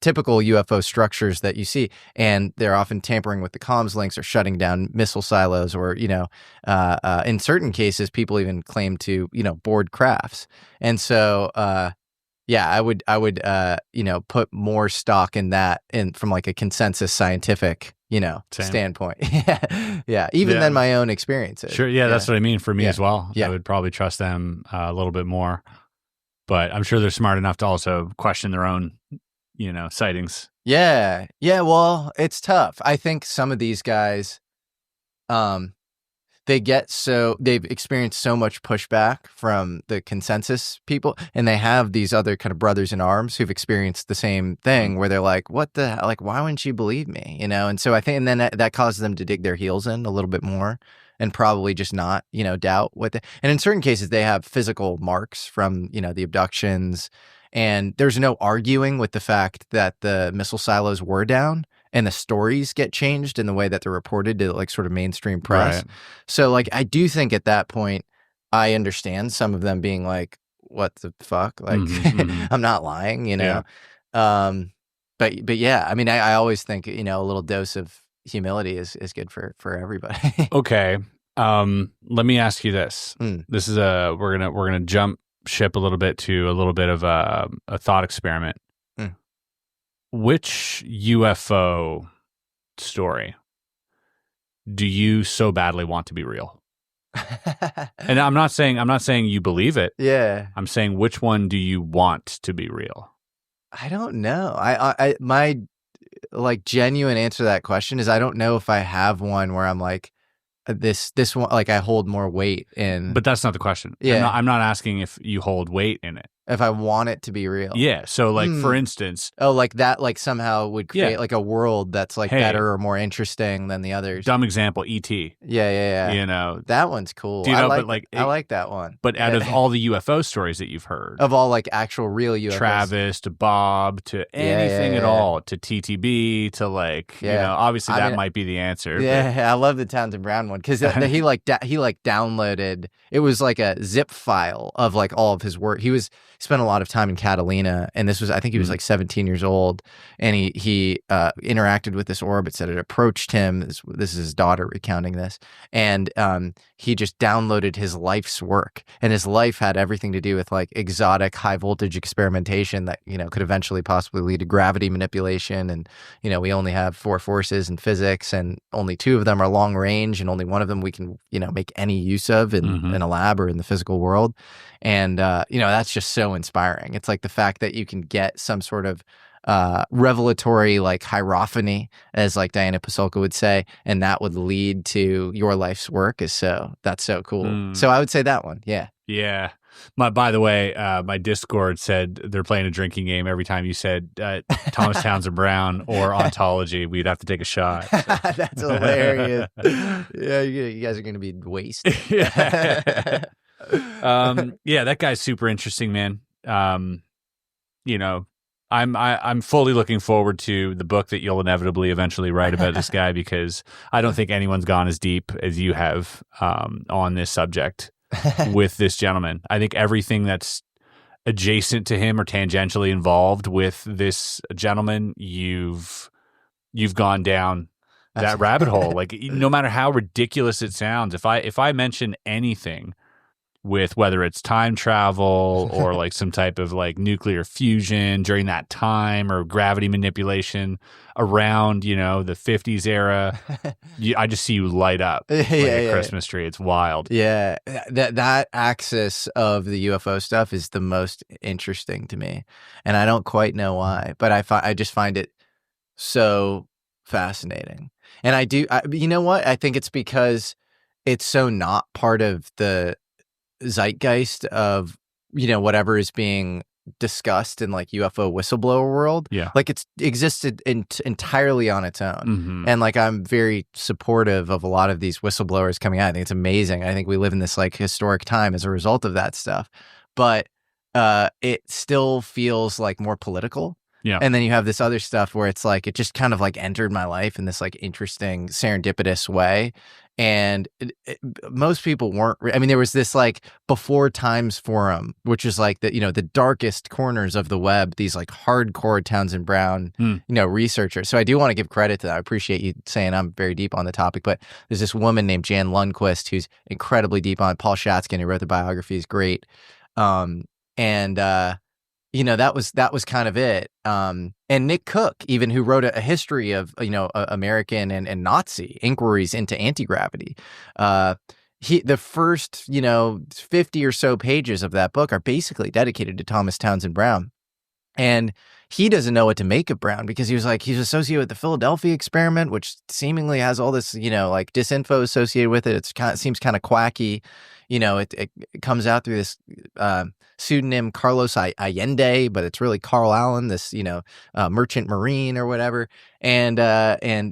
Speaker 2: typical UFO structures that you see, and they're often tampering with the comms links or shutting down missile silos, or in certain cases, people even claim to board crafts. And so, I would put more stock in that, from like a consensus scientific standpoint. Even than my own experiences.
Speaker 1: Sure, that's what I mean for me as well.
Speaker 2: Yeah.
Speaker 1: I would probably trust them a little bit more, but I'm sure they're smart enough to also question their own sightings.
Speaker 2: Yeah. Well, it's tough. I think some of these guys, they've experienced so much pushback from the consensus people, and they have these other kind of brothers in arms who've experienced the same thing, where they're like, what the hell? Like, why wouldn't you believe me? And so I think, and then that causes them to dig their heels in a little bit more, and probably just not, doubt what and in certain cases, they have physical marks from, the abductions. And there's no arguing with the fact that the missile silos were down, and the stories get changed in the way that they're reported to like sort of mainstream press.
Speaker 1: Right.
Speaker 2: So like, I do think at that point, I understand some of them being like, what the fuck? Like, I'm not lying,
Speaker 1: Yeah.
Speaker 2: But yeah, I mean, I always think, a little dose of humility is good for everybody.
Speaker 1: Okay. Let me ask you this. This is we're gonna jump ship a little bit to a little bit of a thought experiment. Which UFO story do you so badly want to be real? And I'm not saying you believe it.
Speaker 2: Yeah.
Speaker 1: I'm saying, which one do you want to be real?
Speaker 2: I don't know. My like genuine answer to that question is, I don't know if I have one where I'm like, this one, like I hold more weight in.
Speaker 1: But that's not the question.
Speaker 2: Yeah.
Speaker 1: I'm not asking if you hold weight in it.
Speaker 2: If I want it to be real.
Speaker 1: Yeah. So like, for instance.
Speaker 2: Oh, like that, like somehow would create like a world that's like better or more interesting than the others.
Speaker 1: Dumb example, E.T.
Speaker 2: Yeah. That one's cool.
Speaker 1: Do you know,
Speaker 2: I like that one.
Speaker 1: But out of all the UFO stories that you've heard.
Speaker 2: Of all like actual real UFOs.
Speaker 1: Travis to Bob to anything at all, to TTB to like, obviously that might be the answer.
Speaker 2: Yeah, I love the Townsend Brown one, because he downloaded, it was like a zip file of like all of his work. He spent a lot of time in Catalina, and this was, I think he was like 17 years old, and he interacted with this orb. It said it approached him. This is his daughter recounting this, and he just downloaded his life's work, and his life had everything to do with like exotic high voltage experimentation that could eventually possibly lead to gravity manipulation. And we only have 4 forces in physics, and only 2 of them are long range, and only one of them we can make any use of in a lab or in the physical world. And that's just so inspiring. It's like the fact that you can get some sort of revelatory like hierophany, as like Diana Pasulka would say, and that would lead to your life's work that's so cool. So I would say that one. Yeah.
Speaker 1: By the way, my Discord said they're playing a drinking game every time you said Thomas Townsend Brown or ontology. We'd have to take a shot.
Speaker 2: That's hilarious. Yeah, you guys are going to be wasted.
Speaker 1: That guy's super interesting, man. I'm fully looking forward to the book that you'll inevitably eventually write about this guy, because I don't think anyone's gone as deep as you have on this subject with this gentleman. I think everything that's adjacent to him or tangentially involved with this gentleman, you've gone down that rabbit hole. Like, no matter how ridiculous it sounds, if I mention anything with whether it's time travel or like some type of like nuclear fusion during that time, or gravity manipulation around, the 50s era, I just see you light up like a Christmas tree. It's wild.
Speaker 2: Yeah. That axis of the UFO stuff is the most interesting to me. And I don't quite know why, but I just find it so fascinating. And you know what? I think it's because it's so not part of the zeitgeist of whatever is being discussed in like UFO whistleblower world. Like it's existed entirely on its own. And like I'm very supportive of a lot of these whistleblowers coming out. I think it's amazing. I think we live in this like historic time as a result of that stuff, but it still feels like more political.
Speaker 1: Yeah.
Speaker 2: And then you have this other stuff where it's like, it just kind of like entered my life in this like interesting serendipitous way. And most people weren't, I mean, there was this like before times forum, which is like the, the darkest corners of the web, these like hardcore Townsend Brown, researchers. So I do want to give credit to that. I appreciate you saying I'm very deep on the topic, but there's this woman named Jan Lundquist who's incredibly deep on it. Paul Shatskin, who wrote the biography, is great. That was kind of it. And Nick Cook, even, who wrote a history of, American and Nazi inquiries into anti-gravity. The first, 50 or so pages of that book are basically dedicated to Thomas Townsend Brown. And he doesn't know what to make of Brown because he's associated with the Philadelphia experiment, which seemingly has all this, like disinfo associated with it. It seems kind of quacky. It comes out through this pseudonym Carlos Allende, but it's really Carl Allen, this, merchant marine or whatever. And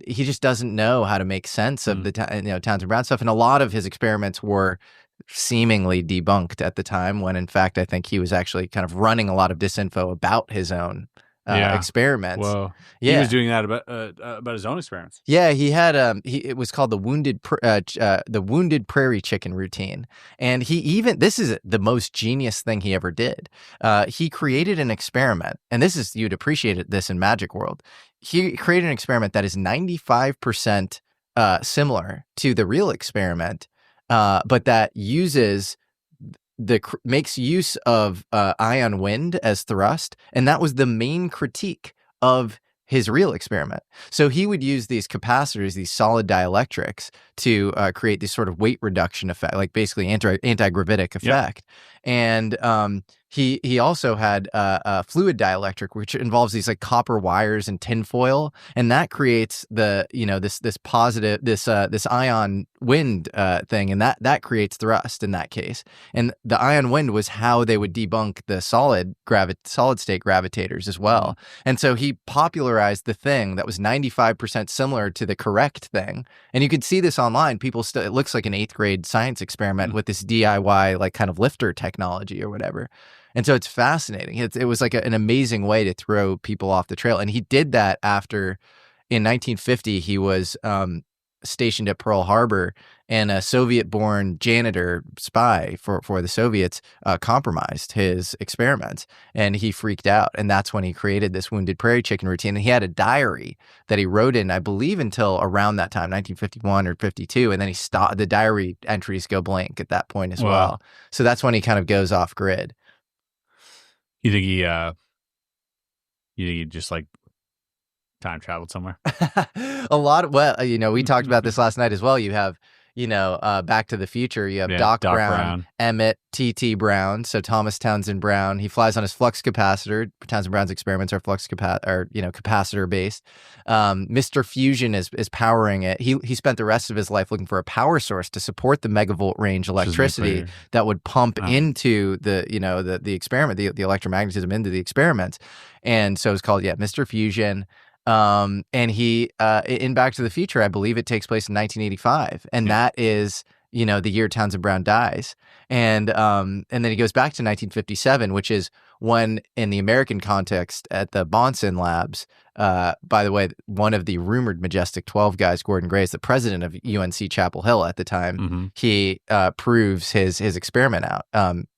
Speaker 2: he just doesn't know how to make sense of the Townsend Brown stuff. And a lot of his experiments were seemingly debunked at the time, when in fact I think he was actually kind of running a lot of disinfo about his own experiments.
Speaker 1: Whoa.
Speaker 2: Yeah.
Speaker 1: He was doing that about his own experiments.
Speaker 2: Yeah, he had it was called the wounded prairie chicken routine. And this is the most genius thing he ever did. He created an experiment, and you'd appreciate this in Magic World. He created an experiment that is 95% similar to the real experiment, but that makes use of ion wind as thrust, and that was the main critique of his real experiment. So he would use these capacitors, these solid dielectrics, to create this sort of weight reduction effect, like basically anti-gravitic effect. And he also had a fluid dielectric, which involves these like copper wires and tinfoil, and that creates the this positive this ion wind thing, and that creates thrust in that case. And the ion wind was how they would debunk the solid state gravitators as well. And so he popularized the thing that was 95% similar to the correct thing. And you could see this online. People it looks like an 8th grade science experiment with this DIY like kind of lifter technology or whatever. And so it's fascinating. It was like an amazing way to throw people off the trail. And he did that after, in 1950, he was stationed at Pearl Harbor, and a Soviet-born janitor spy for the Soviets compromised his experiments, and he freaked out. And that's when he created this wounded prairie chicken routine. And he had a diary that he wrote in, I believe, until around that time, 1951 or 52. And then he stopped. The diary entries go blank at that point as well. So that's when he kind of goes off grid.
Speaker 1: You think he just like time traveled somewhere?
Speaker 2: A lot of, we talked about this last night as well. You have, Back to the Future. You have Doc Brown, Emmett T.T. Brown. So Thomas Townsend Brown, he flies on his flux capacitor. Townsend Brown's experiments are capacitor based. Mr. Fusion is powering it. He spent the rest of his life looking for a power source to support the megavolt range electricity that would pump into the experiment, the electromagnetism into the experiments. And so it's called, Mr. Fusion. And he, in Back to the Future, I believe it takes place in 1985. And that is, the year Townsend Brown dies. And then he goes back to 1957, which is when, in the American context, at the Bonson Labs, by the way, one of the rumored Majestic 12 guys, Gordon Gray, is the president of UNC Chapel Hill at the time. He proves his experiment out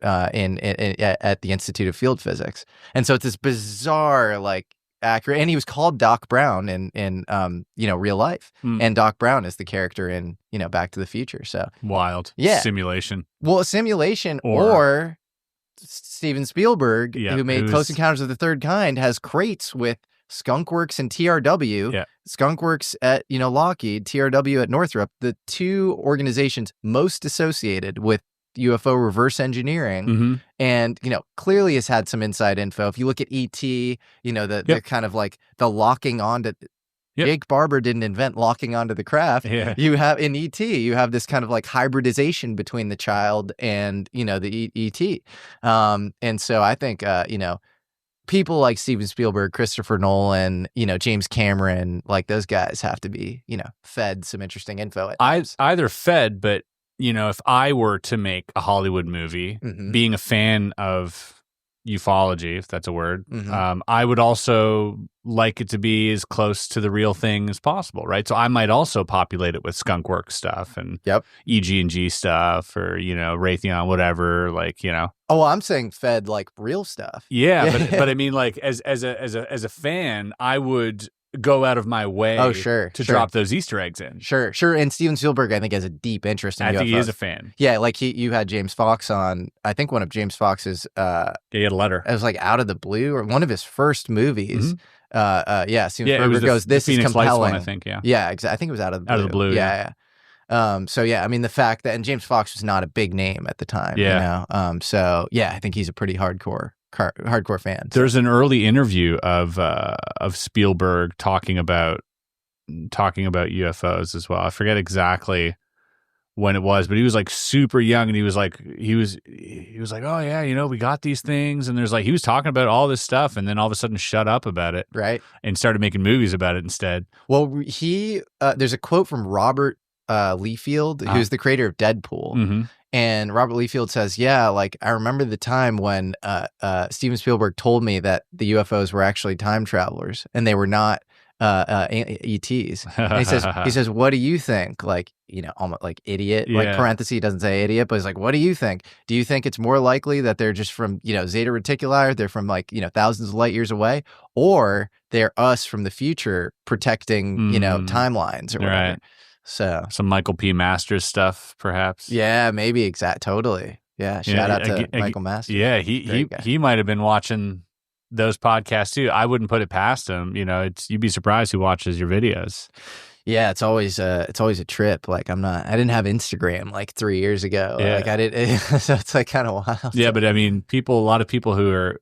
Speaker 2: at the Institute of Field Physics. And so it's this bizarre, like, accurate, and he was called Doc Brown in real life, and Doc Brown is the character in Back to the Future. So
Speaker 1: wild, simulation.
Speaker 2: Well, a simulation, or Steven Spielberg, who made Close Encounters of the Third Kind, has crates with Skunkworks and TRW. Skunkworks at Lockheed, TRW at Northrop, the two organizations most associated with UFO reverse engineering, and clearly has had some inside info. If you look at ET, the kind of like the locking onto. Jake Barber didn't invent locking onto the craft. You have in ET, you have this kind of like hybridization between the child and the ET, and so I think people like Steven Spielberg, Christopher Nolan, James Cameron, like those guys have to be fed some interesting info.
Speaker 1: Either fed, but if I were to make a Hollywood movie, being a fan of ufology, if that's a word.
Speaker 2: Mhm.
Speaker 1: I would also like it to be as close to the real thing as possible, right? So I might also populate it with skunkwork stuff and
Speaker 2: Yep.
Speaker 1: EG&G stuff, or Raytheon, whatever. Like
Speaker 2: Oh, I'm saying fed like real stuff.
Speaker 1: yeah, but I mean, like as a fan, I would go out of my way
Speaker 2: Oh, sure,
Speaker 1: to
Speaker 2: sure.
Speaker 1: drop those Easter eggs in.
Speaker 2: Sure. And Steven Spielberg, I think, has a deep interest in
Speaker 1: I
Speaker 2: UFOs.
Speaker 1: think he is a fan.
Speaker 2: Yeah, like you had James Fox on. I think one of James Fox's.
Speaker 1: Yeah, he had a letter.
Speaker 2: It was like Out of the Blue, or one of his first movies. Yeah, Steven Spielberg goes, "This is
Speaker 1: Phoenix Lights
Speaker 2: compelling."
Speaker 1: one, I think. Yeah.
Speaker 2: Yeah, exactly. I think it was Out of the Blue.
Speaker 1: Out of the Blue.
Speaker 2: Yeah. So yeah, I mean the fact that, and James Fox was not a big name at the time.
Speaker 1: Yeah.
Speaker 2: So yeah, I think he's a pretty hardcore fan. So.
Speaker 1: There's an early interview of Spielberg talking about UFOs as well. I forget exactly when it was, but he was like super young, and he was like, oh yeah, we got these things, and there's like, he was talking about all this stuff, and then all of a sudden shut up about it,
Speaker 2: right,
Speaker 1: and started making movies about it instead.
Speaker 2: Well, there's a quote from Robert Liefeld, who's the creator of Deadpool.
Speaker 1: Mm-hmm.
Speaker 2: And Robert Liefeld says, yeah, like, I remember the time when Steven Spielberg told me that the UFOs were actually time travelers and they were not ETs. And he says, what do you think? Like, almost like idiot, like parenthesis, he doesn't say idiot, but he's like, what do you think? Do you think it's more likely that they're just from, Zeta Reticuli, they're from like, thousands of light years away, or they're us from the future protecting, timelines or whatever?
Speaker 1: Right.
Speaker 2: So
Speaker 1: some Michael P. Masters stuff, perhaps.
Speaker 2: Yeah, maybe. Totally. Yeah. Shout out to Michael Masters.
Speaker 1: Yeah, he might have been watching those podcasts too. I wouldn't put it past him. You'd be surprised who watches your videos.
Speaker 2: Yeah, it's always a trip. Like I didn't have Instagram like 3 years ago.
Speaker 1: Yeah.
Speaker 2: Like I did, so it's like kind of wild.
Speaker 1: Yeah, but I mean, a lot of people who are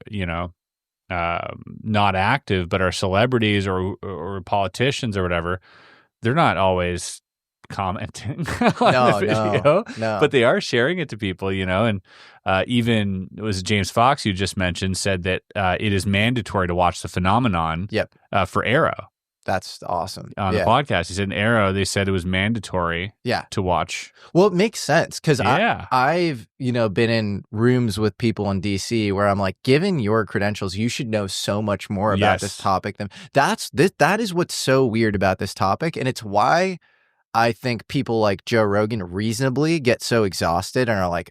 Speaker 1: not active but are celebrities or politicians or whatever, they're not always commenting on the video,
Speaker 2: no,
Speaker 1: but they are sharing it to people, and even it was James Fox you just mentioned said that it is mandatory to watch The Phenomenon.
Speaker 2: Yep.
Speaker 1: For Arrow.
Speaker 2: That's awesome.
Speaker 1: On the podcast, he said in Arrow they said it was mandatory. To watch.
Speaker 2: Well, it makes sense because
Speaker 1: I've
Speaker 2: been in rooms with people in DC where I'm like, given your credentials, you should know so much more about this topic than that is what's so weird about this topic, and it's why I think people like Joe Rogan reasonably get so exhausted and are like,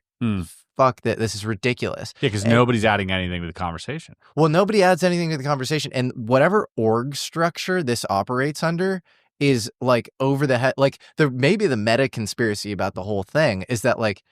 Speaker 2: fuck that, this is ridiculous.
Speaker 1: Yeah, because nobody's adding anything to the conversation.
Speaker 2: Well, nobody adds anything to the conversation. And whatever org structure this operates under is like over the head. Like maybe the meta conspiracy about the whole thing is that, like,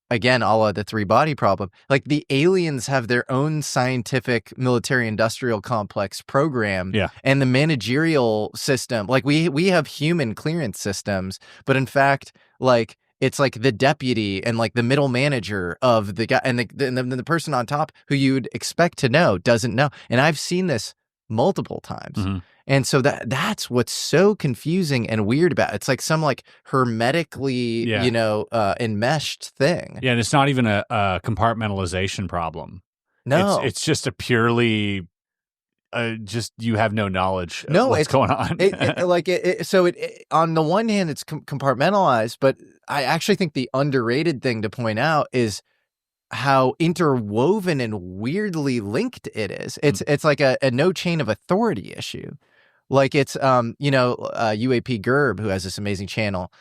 Speaker 2: again, a la the 3-body problem, like the aliens have their own scientific military industrial complex program.
Speaker 1: Yeah.
Speaker 2: And the managerial system, like we have human clearance systems, but in fact, like it's like the deputy and like the middle manager of the guy, and the person on top who you'd expect to know doesn't know. And I've seen this multiple times.
Speaker 1: Mm-hmm.
Speaker 2: And so that's what's so confusing and weird about it. It's like some like hermetically, enmeshed thing.
Speaker 1: Yeah, and it's not even a compartmentalization problem.
Speaker 2: No.
Speaker 1: It's just a purely just you have no knowledge of what's going on.
Speaker 2: So on the one hand, it's compartmentalized, but I actually think the underrated thing to point out is how interwoven and weirdly linked it is. It's like a no chain of authority issue. Like it's, UAP Gerb, who has this amazing channel,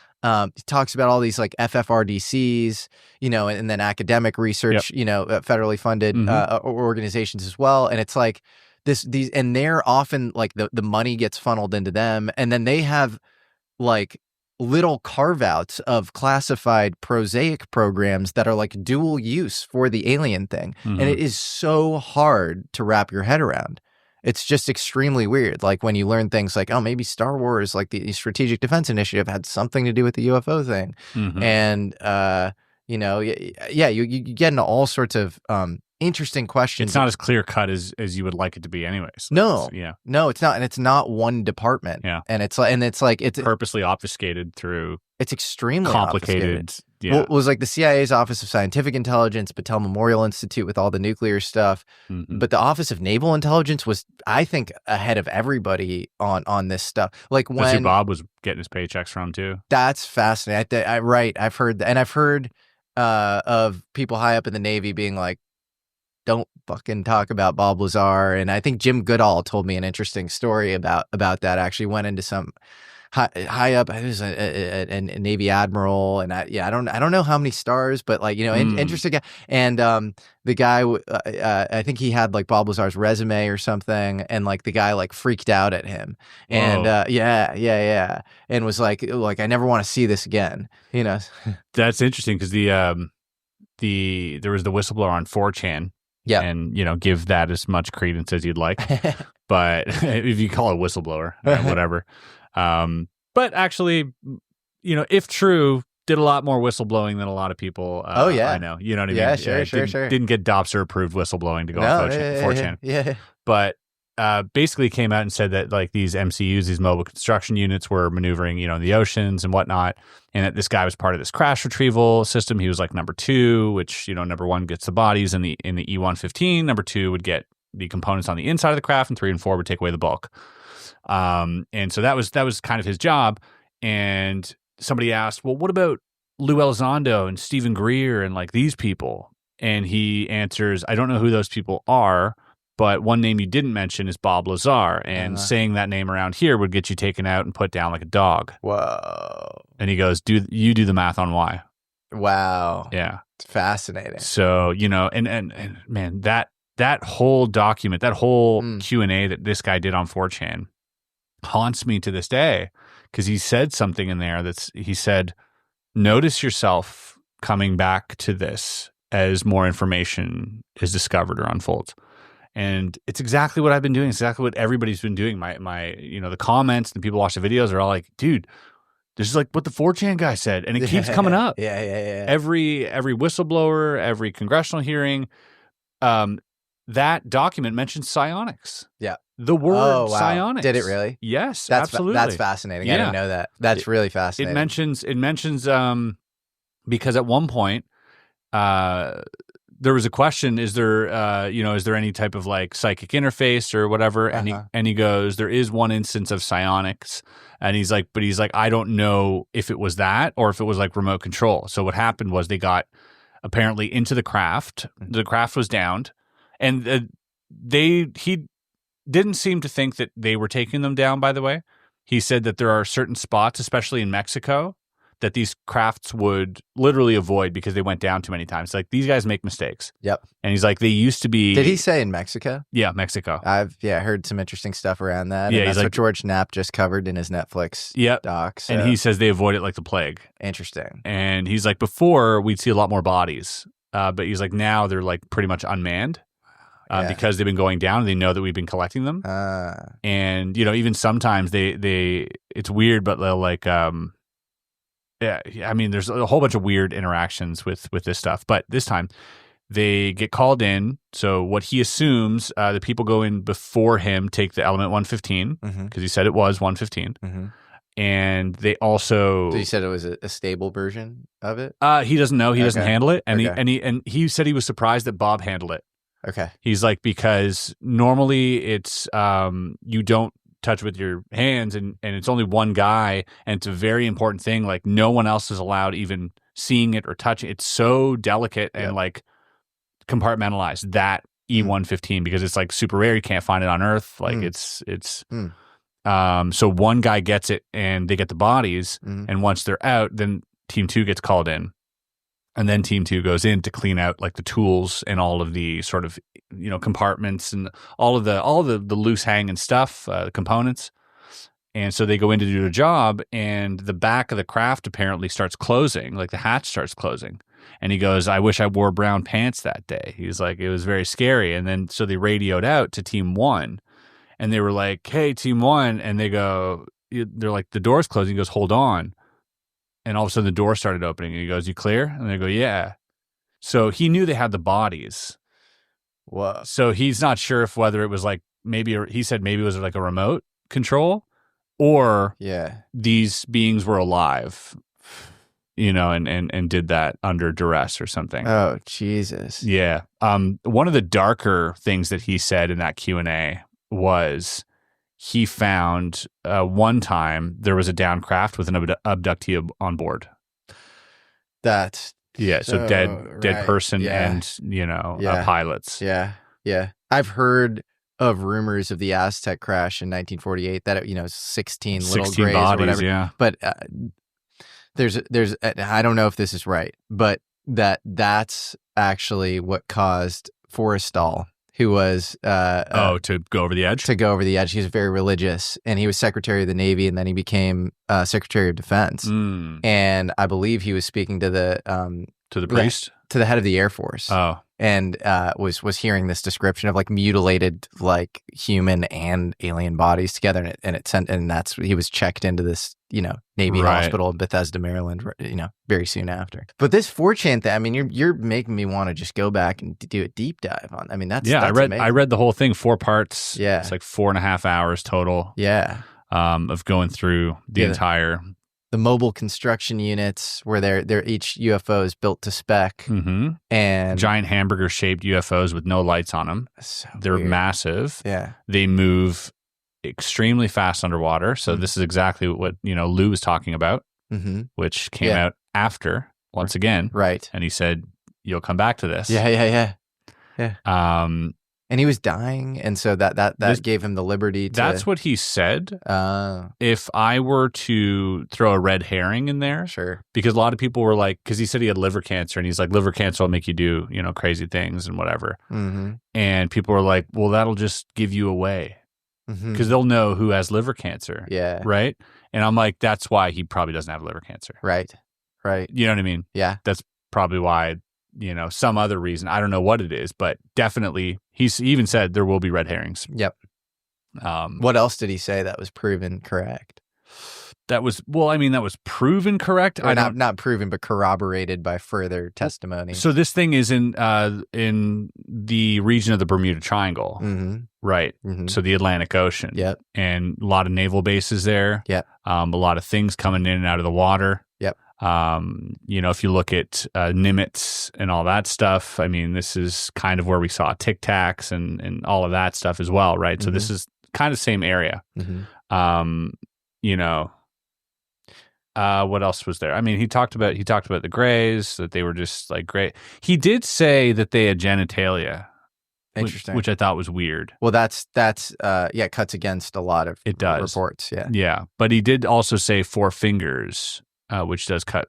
Speaker 2: talks about all these like FFRDCs, and then academic research, federally funded organizations as well. And it's like these, and they're often like the money gets funneled into them. And then they have like little carve outs of classified prosaic programs that are like dual use for the alien thing.
Speaker 1: Mm-hmm.
Speaker 2: And it is so hard to wrap your head around. It's just extremely weird. Like when you learn things like, oh, maybe Star Wars, like the Strategic Defense Initiative, had something to do with the UFO thing.
Speaker 1: Mm-hmm.
Speaker 2: And, you get into all sorts of interesting questions.
Speaker 1: It's not as clear cut as you would like it to be anyways.
Speaker 2: No, it's not. And it's not one department.
Speaker 1: Yeah.
Speaker 2: And it's
Speaker 1: purposely obfuscated through.
Speaker 2: It's extremely
Speaker 1: complicated. Yeah.
Speaker 2: Well, it was like the CIA's Office of Scientific Intelligence, Battelle Memorial Institute with all the nuclear stuff.
Speaker 1: Mm-hmm.
Speaker 2: But the Office of Naval Intelligence was, I think, ahead of everybody on this stuff. Like when
Speaker 1: that's who Bob was getting his paychecks from too.
Speaker 2: That's fascinating. I've heard that, and I've heard of people high up in the Navy being like, don't fucking talk about Bob Lazar. And I think Jim Goodall told me an interesting story about that. Actually went into some high up. He was a Navy admiral, and I don't know how many stars, but like, interesting guy. And the guy, I think he had like Bob Lazar's resume or something, and like the guy like freaked out at him, and yeah, and was like I never want to see this again.
Speaker 1: That's interesting because there was the whistleblower on 4chan.
Speaker 2: Yeah.
Speaker 1: And, give that as much credence as you'd like. But if you call it whistleblower, whatever. But actually, if true, did a lot more whistleblowing than a lot of people. I know. You know what I mean?
Speaker 2: Yeah, sure.
Speaker 1: Didn't get Dobser approved whistleblowing to go on 4chan.
Speaker 2: Yeah.
Speaker 1: But basically came out and said that like these MCUs, these mobile construction units, were maneuvering, in the oceans and whatnot, and that this guy was part of this crash retrieval system. He was like number 2, which number 1 gets the bodies in the E-115. Number 2 would get the components on the inside of the craft, and 3 and 4 would take away the bulk. And so that was kind of his job. And somebody asked, well, what about Lou Elizondo and Stephen Greer and like these people? And he answers, I don't know who those people are, but one name you didn't mention is Bob Lazar, and saying that name around here would get you taken out and put down like a dog.
Speaker 2: Whoa.
Speaker 1: And he goes, do the math on why.
Speaker 2: Wow.
Speaker 1: Yeah.
Speaker 2: It's fascinating.
Speaker 1: So, and man, that whole document, that whole Q&A that this guy did on 4chan haunts me to this day, because he said something in there he said, notice yourself coming back to this as more information is discovered or unfolds. And it's exactly what I've been doing. It's exactly what everybody's been doing. My the comments and people watch the videos are all like, dude, this is like what the 4chan guy said. And it keeps coming up.
Speaker 2: Yeah.
Speaker 1: Every whistleblower, every congressional hearing, that document mentions psionics.
Speaker 2: Yeah.
Speaker 1: The word psionics.
Speaker 2: Did it really?
Speaker 1: Yes,
Speaker 2: absolutely. That's fascinating. I didn't know that. That's really fascinating.
Speaker 1: It mentions because at one point there was a question, is there any type of like psychic interface or whatever? And he goes, there is one instance of psionics. And he's like, I don't know if it was that or if it was like remote control. So what happened was they got apparently into the craft. The craft was downed, and he didn't seem to think that they were taking them down, by the way. He said that there are certain spots, especially in Mexico, that these crafts would literally avoid because they went down too many times. Like, these guys make mistakes.
Speaker 2: Yep.
Speaker 1: And he's like, they used to be...
Speaker 2: Did he say in Mexico?
Speaker 1: Yeah, Mexico.
Speaker 2: I've heard some interesting stuff around that.
Speaker 1: Yeah,
Speaker 2: and that's
Speaker 1: like,
Speaker 2: what George Knapp just covered in his Netflix doc. So.
Speaker 1: And he says they avoid it like the plague.
Speaker 2: Interesting.
Speaker 1: And he's like, before, we'd see a lot more bodies. But he's like, now they're like pretty much unmanned. Because they've been going down and they know that we've been collecting them. And, even sometimes it's weird, but they'll like, there's a whole bunch of weird interactions with this stuff. But this time they get called in. So what he assumes, the people go in before him take the element 115, because he said it was 115. And they also...
Speaker 2: So you said it was a stable version of it?
Speaker 1: He doesn't know. He doesn't handle it. And he said he was surprised that Bob handled it.
Speaker 2: Okay.
Speaker 1: He's like, because normally it's you don't touch with your hands, and it's only one guy, and it's a very important thing. Like, no one else is allowed even seeing it or touching it. It's so delicate and like compartmentalized, that E-115, because it's like super rare. You can't find it on Earth. Like so one guy gets it and they get the bodies, and once they're out, then Team 2 gets called in. And then Team 2 goes in to clean out like the tools and all of the sort of, compartments and all of the loose hanging stuff, components. And so they go in to do their job, and the back of the craft apparently starts closing, like the hatch starts closing. And he goes, I wish I wore brown pants that day. He's like, it was very scary. And then so they radioed out to Team 1, and they were like, hey, Team 1. And they're like, the door's closing. He goes, hold on. And all of a sudden the door started opening, and he goes, you clear? And they go, yeah. So he knew they had the bodies.
Speaker 2: Whoa.
Speaker 1: So he's not sure if whether it was like he said maybe it was like a remote control, or these beings were alive, and did that under duress or something.
Speaker 2: Oh, Jesus.
Speaker 1: Yeah. One of the darker things that he said in that Q&A was, he found one time there was a down craft with an abductee on board.
Speaker 2: That's
Speaker 1: Yeah, so dead person
Speaker 2: yeah.
Speaker 1: and pilots.
Speaker 2: Yeah, yeah. I've heard of rumors of the Aztec crash in 1948 that it, 16 little
Speaker 1: 16
Speaker 2: grays
Speaker 1: bodies,
Speaker 2: or whatever.
Speaker 1: yeah.
Speaker 2: But there's I don't know if this is right, but that's actually what caused Forrestal, who was
Speaker 1: to go over the edge.
Speaker 2: To go over the edge. He was very religious, and he was Secretary of the Navy, and then he became Secretary of Defense. And I believe he was speaking to the
Speaker 1: priest,
Speaker 2: to the head of the Air Force.
Speaker 1: Oh,
Speaker 2: and was hearing this description of like mutilated like human and alien bodies together, and that's he was checked into this Navy hospital in Bethesda, Maryland, very soon after. But this 4chan thing, I mean, you're making me want to just go back and do a deep dive on. I mean, that's amazing.
Speaker 1: I read the whole thing, 4 parts.
Speaker 2: Yeah,
Speaker 1: it's like 4.5 hours total.
Speaker 2: Yeah,
Speaker 1: of going through the entire.
Speaker 2: The mobile construction units where they're each UFO is built to spec, and
Speaker 1: giant hamburger-shaped UFOs with no lights on them.
Speaker 2: So
Speaker 1: they're
Speaker 2: weird.
Speaker 1: Massive.
Speaker 2: Yeah,
Speaker 1: they move extremely fast underwater. So this is exactly what Lou was talking about, which came out after once again,
Speaker 2: right?
Speaker 1: And he said, "You'll come back to this."
Speaker 2: Yeah. And he was dying, and so that gave him the liberty to...
Speaker 1: That's what he said. If I were to throw a red herring in there...
Speaker 2: Sure.
Speaker 1: Because a lot of people were like... Because he said he had liver cancer, and he's like, liver cancer will make you do, crazy things and whatever. And people were like, well, that'll just give you away. Because they'll know who has liver cancer.
Speaker 2: Yeah.
Speaker 1: Right? And I'm like, that's why he probably doesn't have liver cancer.
Speaker 2: Right.
Speaker 1: You know what I mean?
Speaker 2: Yeah.
Speaker 1: That's probably why... some other reason. I don't know what it is, but definitely he even said there will be red herrings.
Speaker 2: Yep. What else did he say that was proven correct?
Speaker 1: That was proven correct.
Speaker 2: Or not proven, but corroborated by further testimony.
Speaker 1: So this thing is in the region of the Bermuda Triangle, right? So the Atlantic Ocean.
Speaker 2: Yep.
Speaker 1: And a lot of naval bases there.
Speaker 2: Yep.
Speaker 1: A lot of things coming in and out of the water.
Speaker 2: Yep.
Speaker 1: If you look at Nimitz and all that stuff, I mean, this is kind of where we saw Tic Tacs and all of that stuff as well, right? So this is kind of same area. What else was there? I mean, he talked about the Greys, that they were just like gray. He did say that they had genitalia.
Speaker 2: Interesting.
Speaker 1: Which I thought was weird.
Speaker 2: Well, that's it cuts against a lot of reports. Yeah.
Speaker 1: Yeah. But he did also say 4 fingers. Which does kind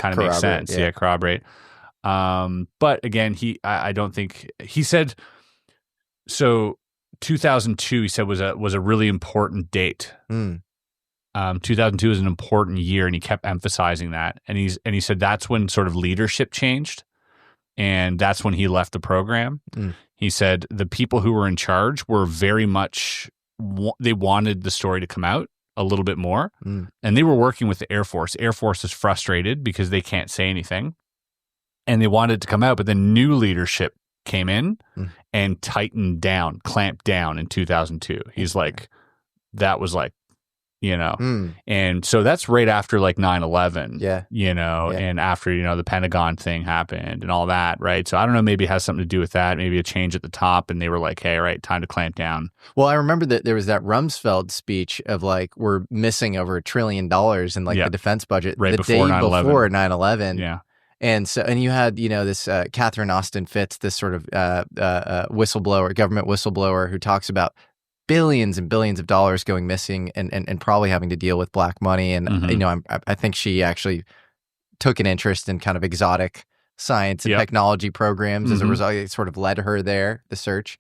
Speaker 1: of make sense. Yeah, corroborate. But again, I don't think he said. So 2002, he said was a really important date. 2002 is an important year, and he kept emphasizing that. And he said that's when sort of leadership changed, and that's when he left the program. He said the people who were in charge were very much they wanted the story to come out a little bit more. And they were working with the Air Force. Air Force is frustrated because they can't say anything. And they wanted it to come out, but then new leadership came in and tightened down, clamped down in 2002. He's like, that was like, and so that's right after like 9/11, and after, the Pentagon thing happened and all that, right? So I don't know, maybe it has something to do with that, maybe a change at the top, and they were like, hey, all right, time to clamp down. Well,
Speaker 2: I remember that there was that Rumsfeld speech of like, we're missing over $1 trillion in like the defense budget
Speaker 1: right
Speaker 2: the
Speaker 1: before
Speaker 2: day
Speaker 1: 9/11.
Speaker 2: Before 9/11.
Speaker 1: Yeah.
Speaker 2: And so, and you had, this Catherine Austin Fitts, this sort of whistleblower, government whistleblower who talks about billions and billions of dollars going missing and probably having to deal with black money. And, I think she actually took an interest in kind of exotic science and technology programs as a result. It sort of led her there, the search.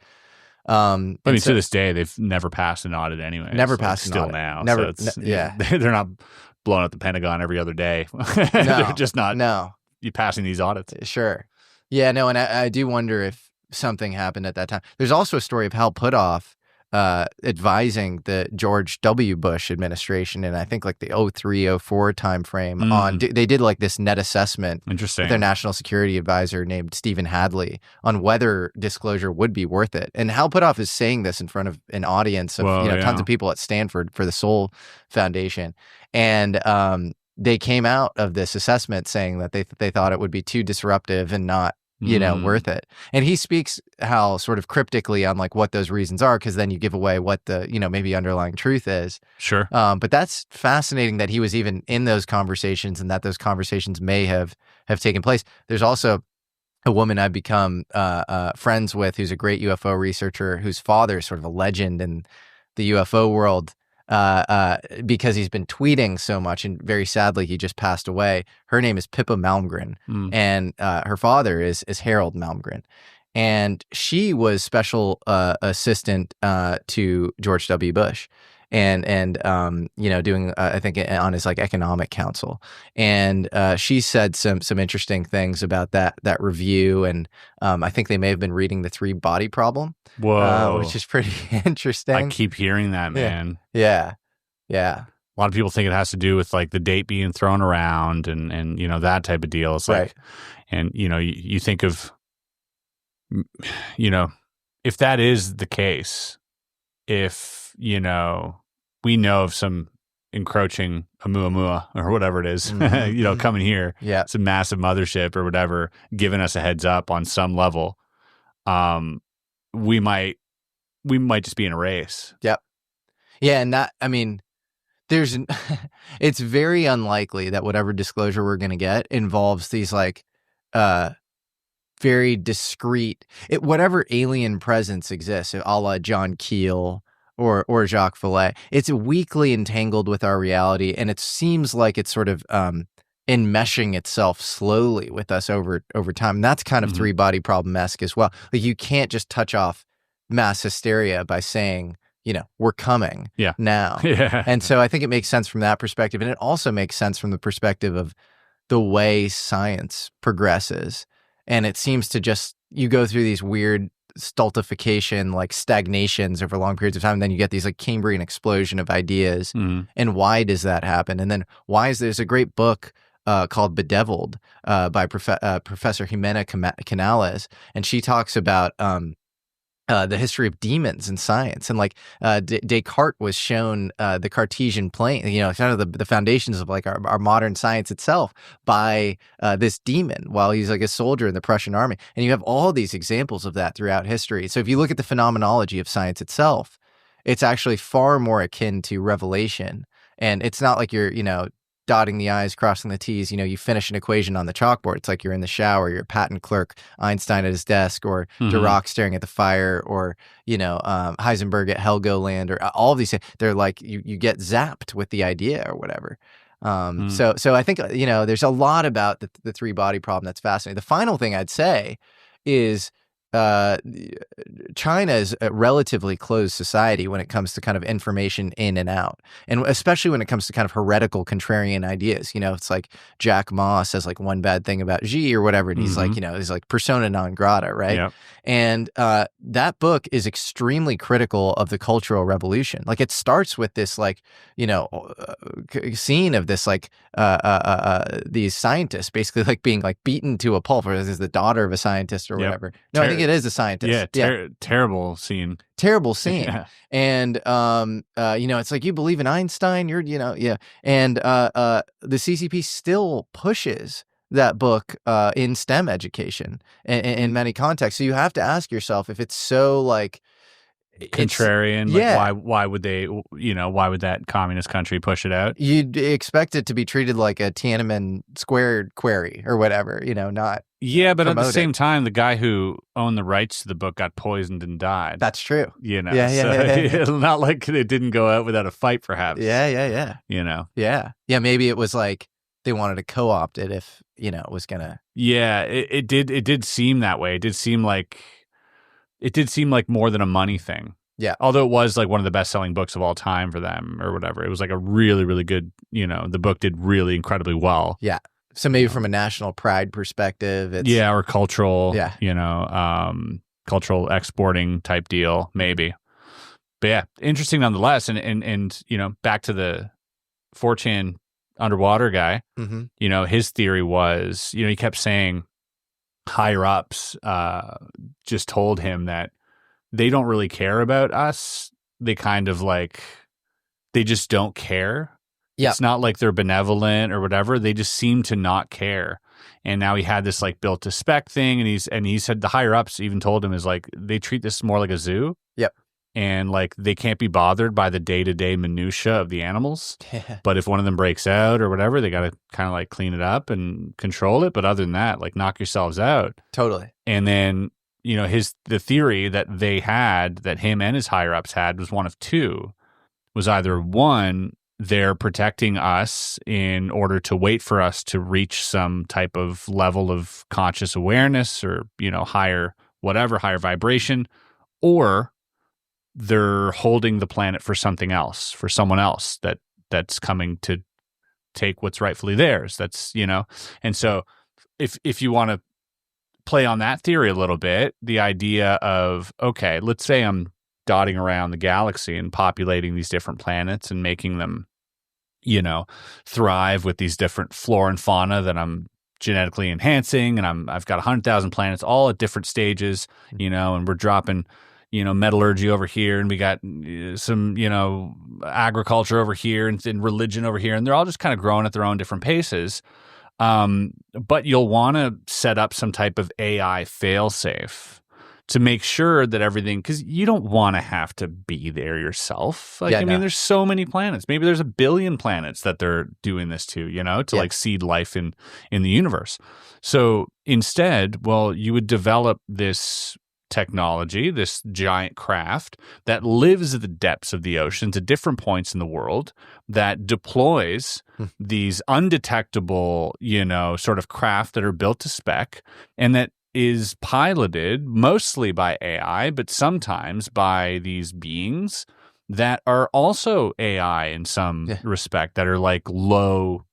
Speaker 1: To this day, they've never passed an audit anyway.
Speaker 2: Never passed an audit.
Speaker 1: Still now.
Speaker 2: Never,
Speaker 1: so they're not blowing up the Pentagon every other day.
Speaker 2: No,
Speaker 1: they're just not.
Speaker 2: No.
Speaker 1: You passing these audits.
Speaker 2: Sure. Yeah, no, and I do wonder if something happened at that time. There's also a story of Hal Puthoff advising the George W. Bush administration in I think like the 03-04 timeframe on they did like this net assessment with their national security advisor named Stephen Hadley on whether disclosure would be worth it. And Hal Puthoff is saying this in front of an audience of tons of people at Stanford for the Soul Foundation. And they came out of this assessment saying that they thought it would be too disruptive and not worth it. And he speaks how sort of cryptically on like what those reasons are, because then you give away what the, maybe underlying truth is.
Speaker 1: Sure.
Speaker 2: But that's fascinating that he was even in those conversations and that those conversations may have taken place. There's also a woman I've become friends with who's a great UFO researcher whose father is sort of a legend in the UFO world because he's been tweeting so much, and very sadly he just passed away. Her name is Pippa Malmgren, and her father is Harold Malmgren, and she was special assistant to George W. Bush. And doing I think on his like economic council, and she said some interesting things about that review, and I think they may have been reading the 3 body problem, which is pretty interesting.
Speaker 1: I keep hearing that, man.
Speaker 2: Yeah.
Speaker 1: A lot of people think it has to do with like the date being thrown around and that type of deal. It's like, and you think of, if that is the case, if we know of some encroaching Oumuamua or whatever it is, coming here, some massive mothership or whatever, giving us a heads up on some level, we might just be in a race.
Speaker 2: Yep. Yeah, and that, I mean, it's very unlikely that whatever disclosure we're going to get involves these like very discreet, whatever alien presence exists, a la John Keel or Jacques Vallée. It's weakly entangled with our reality, and it seems like it's sort of enmeshing itself slowly with us over time. And that's kind of 3 body problem-esque as well. Like you can't just touch off mass hysteria by saying, we're coming now.
Speaker 1: Yeah.
Speaker 2: And so I think it makes sense from that perspective. And it also makes sense from the perspective of the way science progresses. And it seems to just, you go through these weird stultification, like stagnations over long periods of time. And then you get these like Cambrian explosion of ideas. And why does that happen? And then there's a great book called Bedeviled by Professor Jimena Canales. And she talks about the history of demons in science, and like Descartes was shown the Cartesian plane, kind of the foundations of like our modern science itself by this demon while he's like a soldier in the Prussian army. And you have all these examples of that throughout history. So if you look at the phenomenology of science itself, it's actually far more akin to revelation. And it's not like you're, dotting the I's, crossing the T's, you finish an equation on the chalkboard. It's like you're in the shower, you're a patent clerk, Einstein at his desk, or Dirac staring at the fire, or, Heisenberg at Helgoland, or all of these things. They're like, you get zapped with the idea or whatever. So I think, there's a lot about the 3 body problem that's fascinating. The final thing I'd say is China is a relatively closed society when it comes to kind of information in and out, and especially when it comes to kind of heretical contrarian ideas. It's like Jack Ma says like one bad thing about Xi or whatever, and he's like, he's like persona non grata, right? Yep. And that book is extremely critical of the Cultural Revolution. Like it starts with this like, scene of this like these scientists basically like being like beaten to a pulp, or this is the daughter of a scientist or whatever. No, I think it is a scientist.
Speaker 1: Terrible scene.
Speaker 2: Yeah. And it's like, you believe in Einstein, you're and the CCP still pushes that book in STEM education in many contexts. So you have to ask yourself if it's so like
Speaker 1: contrarian. Like why would they, why would that communist country push it out?
Speaker 2: You'd expect it to be treated like a Tiananmen Square query or whatever, not.
Speaker 1: Yeah, but at the same time, the guy who owned the rights to the book got poisoned and died.
Speaker 2: That's true.
Speaker 1: Yeah. Not like it didn't go out without a fight, perhaps.
Speaker 2: Yeah. Yeah. Maybe it was like they wanted to co-opt it if, it was gonna.
Speaker 1: Yeah, it did seem that way. It did seem like more than a money thing.
Speaker 2: Yeah.
Speaker 1: Although it was like one of the best-selling books of all time for them or whatever. It was like a really, really good, the book did really incredibly well.
Speaker 2: Yeah. So maybe from a national pride perspective, it's
Speaker 1: or cultural, cultural exporting type deal, maybe. But yeah, interesting nonetheless. And back to the Forchan underwater guy, his theory was, he kept saying higher ups just told him that they don't really care about us. They kind of like, they just don't care.
Speaker 2: Yeah.
Speaker 1: It's not like they're benevolent or whatever. They just seem to not care. And now he had this like built to spec thing, and he said the higher ups even told him is like they treat this more like a zoo.
Speaker 2: Yep.
Speaker 1: And like they can't be bothered by the day-to-day minutia of the animals. But if one of them breaks out or whatever, they got to kind of like clean it up and control it. But other than that, like knock yourselves out.
Speaker 2: Totally.
Speaker 1: And then, you know, the theory that they had, that him and his higher ups had, was one of two. Was either one, they're protecting us in order to wait for us to reach some type of level of conscious awareness or, you know, higher vibration, or they're holding the planet for something else, for someone else that's coming to take what's rightfully theirs. That's, you know, and so if you want to play on that theory a little bit, the idea of, okay, let's say I'm dotting around the galaxy and populating these different planets and making them, you know, thrive with these different flora and fauna that I'm genetically enhancing, and I've got 100,000 planets all at different stages, you know, and we're dropping, you know, metallurgy over here, and we got some, you know, agriculture over here, and religion over here, and they're all just kind of growing at their own different paces. But you'll want to set up some type of AI failsafe to make sure that everything, because you don't want to have to be there yourself. Like, I mean, there's so many planets. Maybe there's 1 billion planets that they're doing this to, you know, to like seed life in the universe. So instead, well, you would develop this technology, this giant craft that lives at the depths of the oceans at different points in the world, that deploys these undetectable, you know, sort of craft that are built to spec, and that is piloted mostly by AI, but sometimes by these beings that are also AI in some respect, that are like low,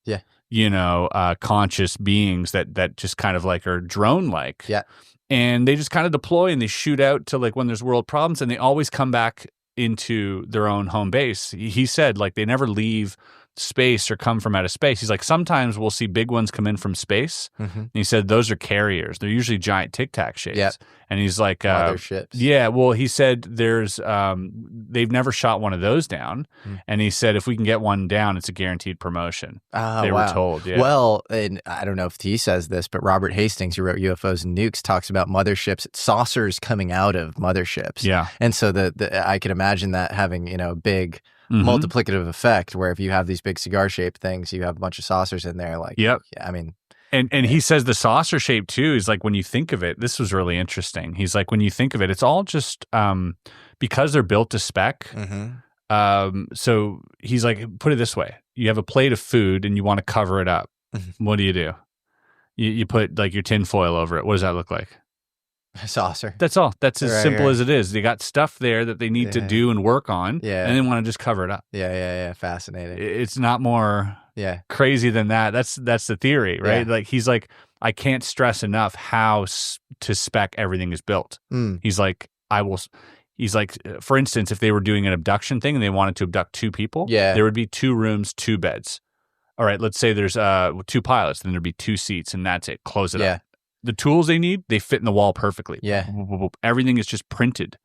Speaker 1: you know, conscious beings that just kind of like are drone-like.
Speaker 2: Yeah.
Speaker 1: And they just kind of deploy and they shoot out to like when there's world problems, and they always come back into their own home base. He said like they never leave space or come from out of space. He's like, sometimes we'll see big ones come in from space. And he said those are carriers. They're usually giant Tic Tac shapes. And he's like,
Speaker 2: motherships.
Speaker 1: Yeah, well, he said there's they've never shot one of those down. And he said if we can get one down, it's a guaranteed promotion. They were told. Yeah.
Speaker 2: Well, and I don't know if he says this, but Robert Hastings, who wrote UFOs and Nukes, talks about motherships, saucers coming out of motherships.
Speaker 1: Yeah.
Speaker 2: And so I could imagine that having, you know, big multiplicative effect, where if you have these big cigar-shaped things, you have a bunch of saucers in there. Like, yeah, I mean,
Speaker 1: and he says the saucer shape too is like, when you think of it, this was really interesting. He's like, when you think of it, it's all just because they're built to spec. So he's like, put it this way: you have a plate of food and you want to cover it up. What do? You put like your tin foil over it. What does that look like?
Speaker 2: A saucer.
Speaker 1: That's all. That's as simple as it is. They got stuff there that they need to do and work on, and they want to just cover it up.
Speaker 2: Yeah. Fascinating.
Speaker 1: It's not more crazy than that. That's the theory, right? Like, he's like, I can't stress enough how to spec everything is built. He's like, he's like, for instance, if they were doing an abduction thing and they wanted to abduct 2 people, there would be 2 rooms, 2 beds. All right, let's say there's 2 pilots, then there'd be 2 seats, and that's it. Close it up. The tools they need, they fit in the wall perfectly. Everything is just printed.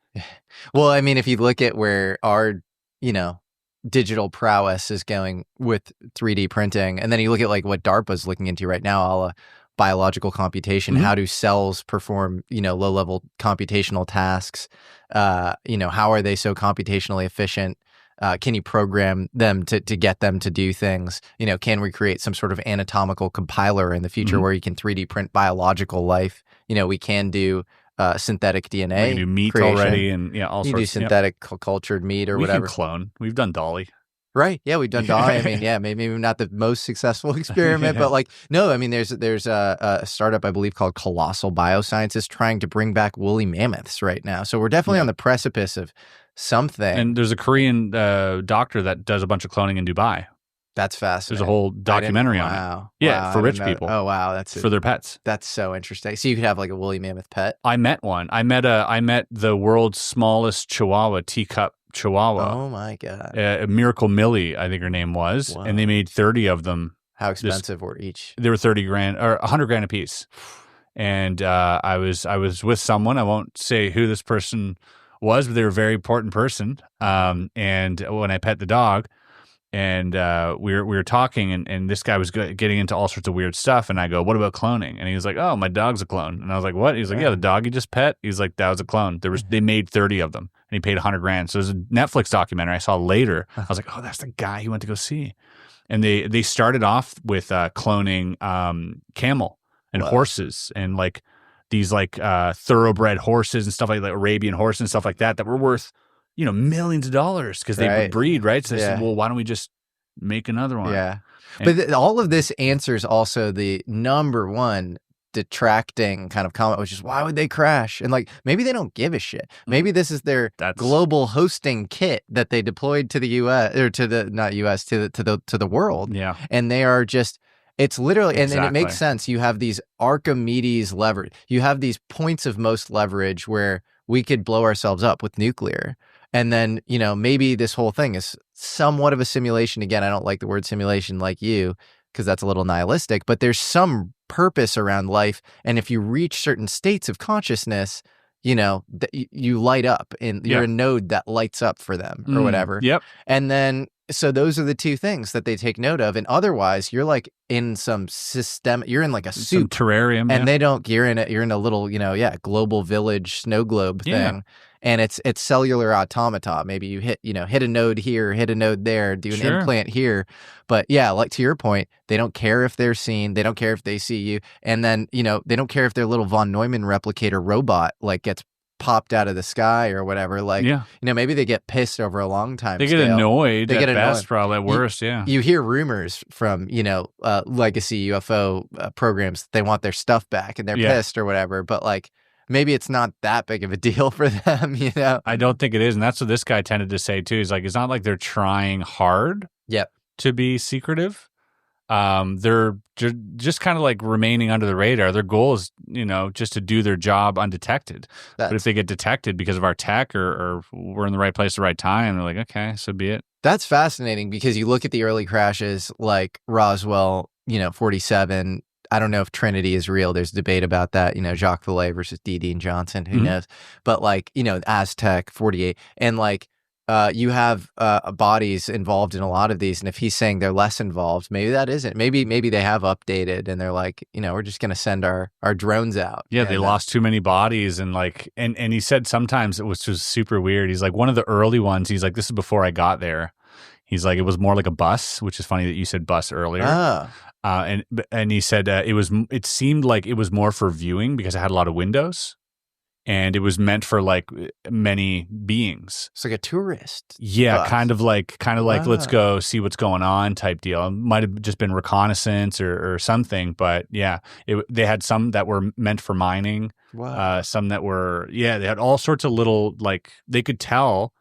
Speaker 2: Well, I mean, if you look at where our, you know, digital prowess is going with 3D printing, and then you look at like what DARPA's looking into right now, all biological computation, how do cells perform, you know, low-level computational tasks? You know, how are they so computationally efficient? Can you program them to get them to do things? You know, can we create some sort of anatomical compiler in the future where you can 3D print biological life? You know, we can do synthetic DNA.
Speaker 1: We can do meat
Speaker 2: creation.
Speaker 1: Already, and all
Speaker 2: you
Speaker 1: sorts.
Speaker 2: Do synthetic cultured meat or whatever.
Speaker 1: We can clone. We've done Dolly.
Speaker 2: Right. Yeah, we've done Dolly. I mean, maybe not the most successful experiment, but like, no, I mean, there's a startup, I believe, called Colossal Biosciences trying to bring back woolly mammoths right now. So we're definitely on the precipice of something.
Speaker 1: And there's a Korean doctor that does a bunch of cloning in Dubai.
Speaker 2: That's fascinating.
Speaker 1: There's a whole documentary on it. Yeah, for rich people.
Speaker 2: Oh, wow. That's
Speaker 1: for their pets.
Speaker 2: That's so interesting. So you could have like a woolly mammoth pet?
Speaker 1: I met one. I met the world's smallest Chihuahua, teacup Chihuahua.
Speaker 2: Oh my God.
Speaker 1: Miracle Millie, I think her name was. Wow. And they made 30 of them.
Speaker 2: How expensive were each?
Speaker 1: They were 30 grand or 100 grand a piece. And I was with someone. I won't say who this person was, but they were a very important person. And when I pet the dog, And we were talking, and this guy was getting into all sorts of weird stuff. And I go, "What about cloning?" And he was like, "Oh, my dog's a clone." And I was like, "What?" He's like, "Yeah, the dog you just pet." He's like, "That was a clone. They made 30 of them, and he paid $100,000." So there's a Netflix documentary I saw later. I was like, "Oh, that's the guy he went to go see." And they started off with cloning camel and horses, and like these like thoroughbred horses and stuff like Arabian horses and stuff like that were worth, millions of dollars because they would breed, right? So they said, well, why don't we just make another one?
Speaker 2: Yeah. But all of this answers also the number one detracting kind of comment, which is why would they crash? And like, maybe they don't give a shit. Maybe this is their global hosting kit that they deployed to the US or to the, not US, to the world.
Speaker 1: Yeah.
Speaker 2: And they are just, it's literally, and it makes sense. You have these Archimedes leverage. You have these points of most leverage where we could blow ourselves up with nuclear. And then, maybe this whole thing is somewhat of a simulation. Again, I don't like the word simulation like you, because that's a little nihilistic, but there's some purpose around life. And if you reach certain states of consciousness, you light up and you're a node that lights up for them or whatever.
Speaker 1: Yep.
Speaker 2: And then, so those are the two things that they take note of. And otherwise you're like in some system, you're in like a soup
Speaker 1: terrarium.
Speaker 2: And they don't, you're in a little, global village snow globe thing. And it's cellular automata. Maybe you hit a node here, hit a node there, do an implant here. But yeah, like to your point, they don't care if they're seen. They don't care if they see you. And then, they don't care if their little von Neumann replicator robot like gets popped out of the sky or whatever. Like, maybe they get pissed over a long time.
Speaker 1: They get annoyed. They get best, probably at worst.
Speaker 2: You hear rumors from, legacy UFO programs. They want their stuff back and they're pissed or whatever. But like, maybe it's not that big of a deal for them,
Speaker 1: I don't think it is. And that's what this guy tended to say too. He's like, it's not like they're trying hard to be secretive. They're just kind of like remaining under the radar. Their goal is, just to do their job undetected. But if they get detected because of our tech or we're in the right place at the right time, they're like, okay, so be it.
Speaker 2: That's fascinating because you look at the early crashes like Roswell, 47. I don't know if Trinity is real. There's debate about that, Jacques Vallée versus D. Dean Johnson, who knows? But like, Aztec, 48, and like, you have bodies involved in a lot of these. And if he's saying they're less involved, maybe that isn't. Maybe they have updated and they're like, we're just going to send our drones out.
Speaker 1: Yeah, they lost too many bodies. And like, and he said sometimes it was just super weird. He's like, one of the early ones, he's like, this is before I got there. He's like, it was more like a bus, which is funny that you said bus earlier. And he said it seemed like it was more for viewing because it had a lot of windows, and it was meant for like many beings.
Speaker 2: It's like a tourist.
Speaker 1: Yeah,
Speaker 2: bus.
Speaker 1: kind of like let's go see what's going on type deal. It might have just been reconnaissance or something, but yeah, they had some that were meant for mining.
Speaker 2: Wow.
Speaker 1: Some that were they had all sorts of little, like, they could tell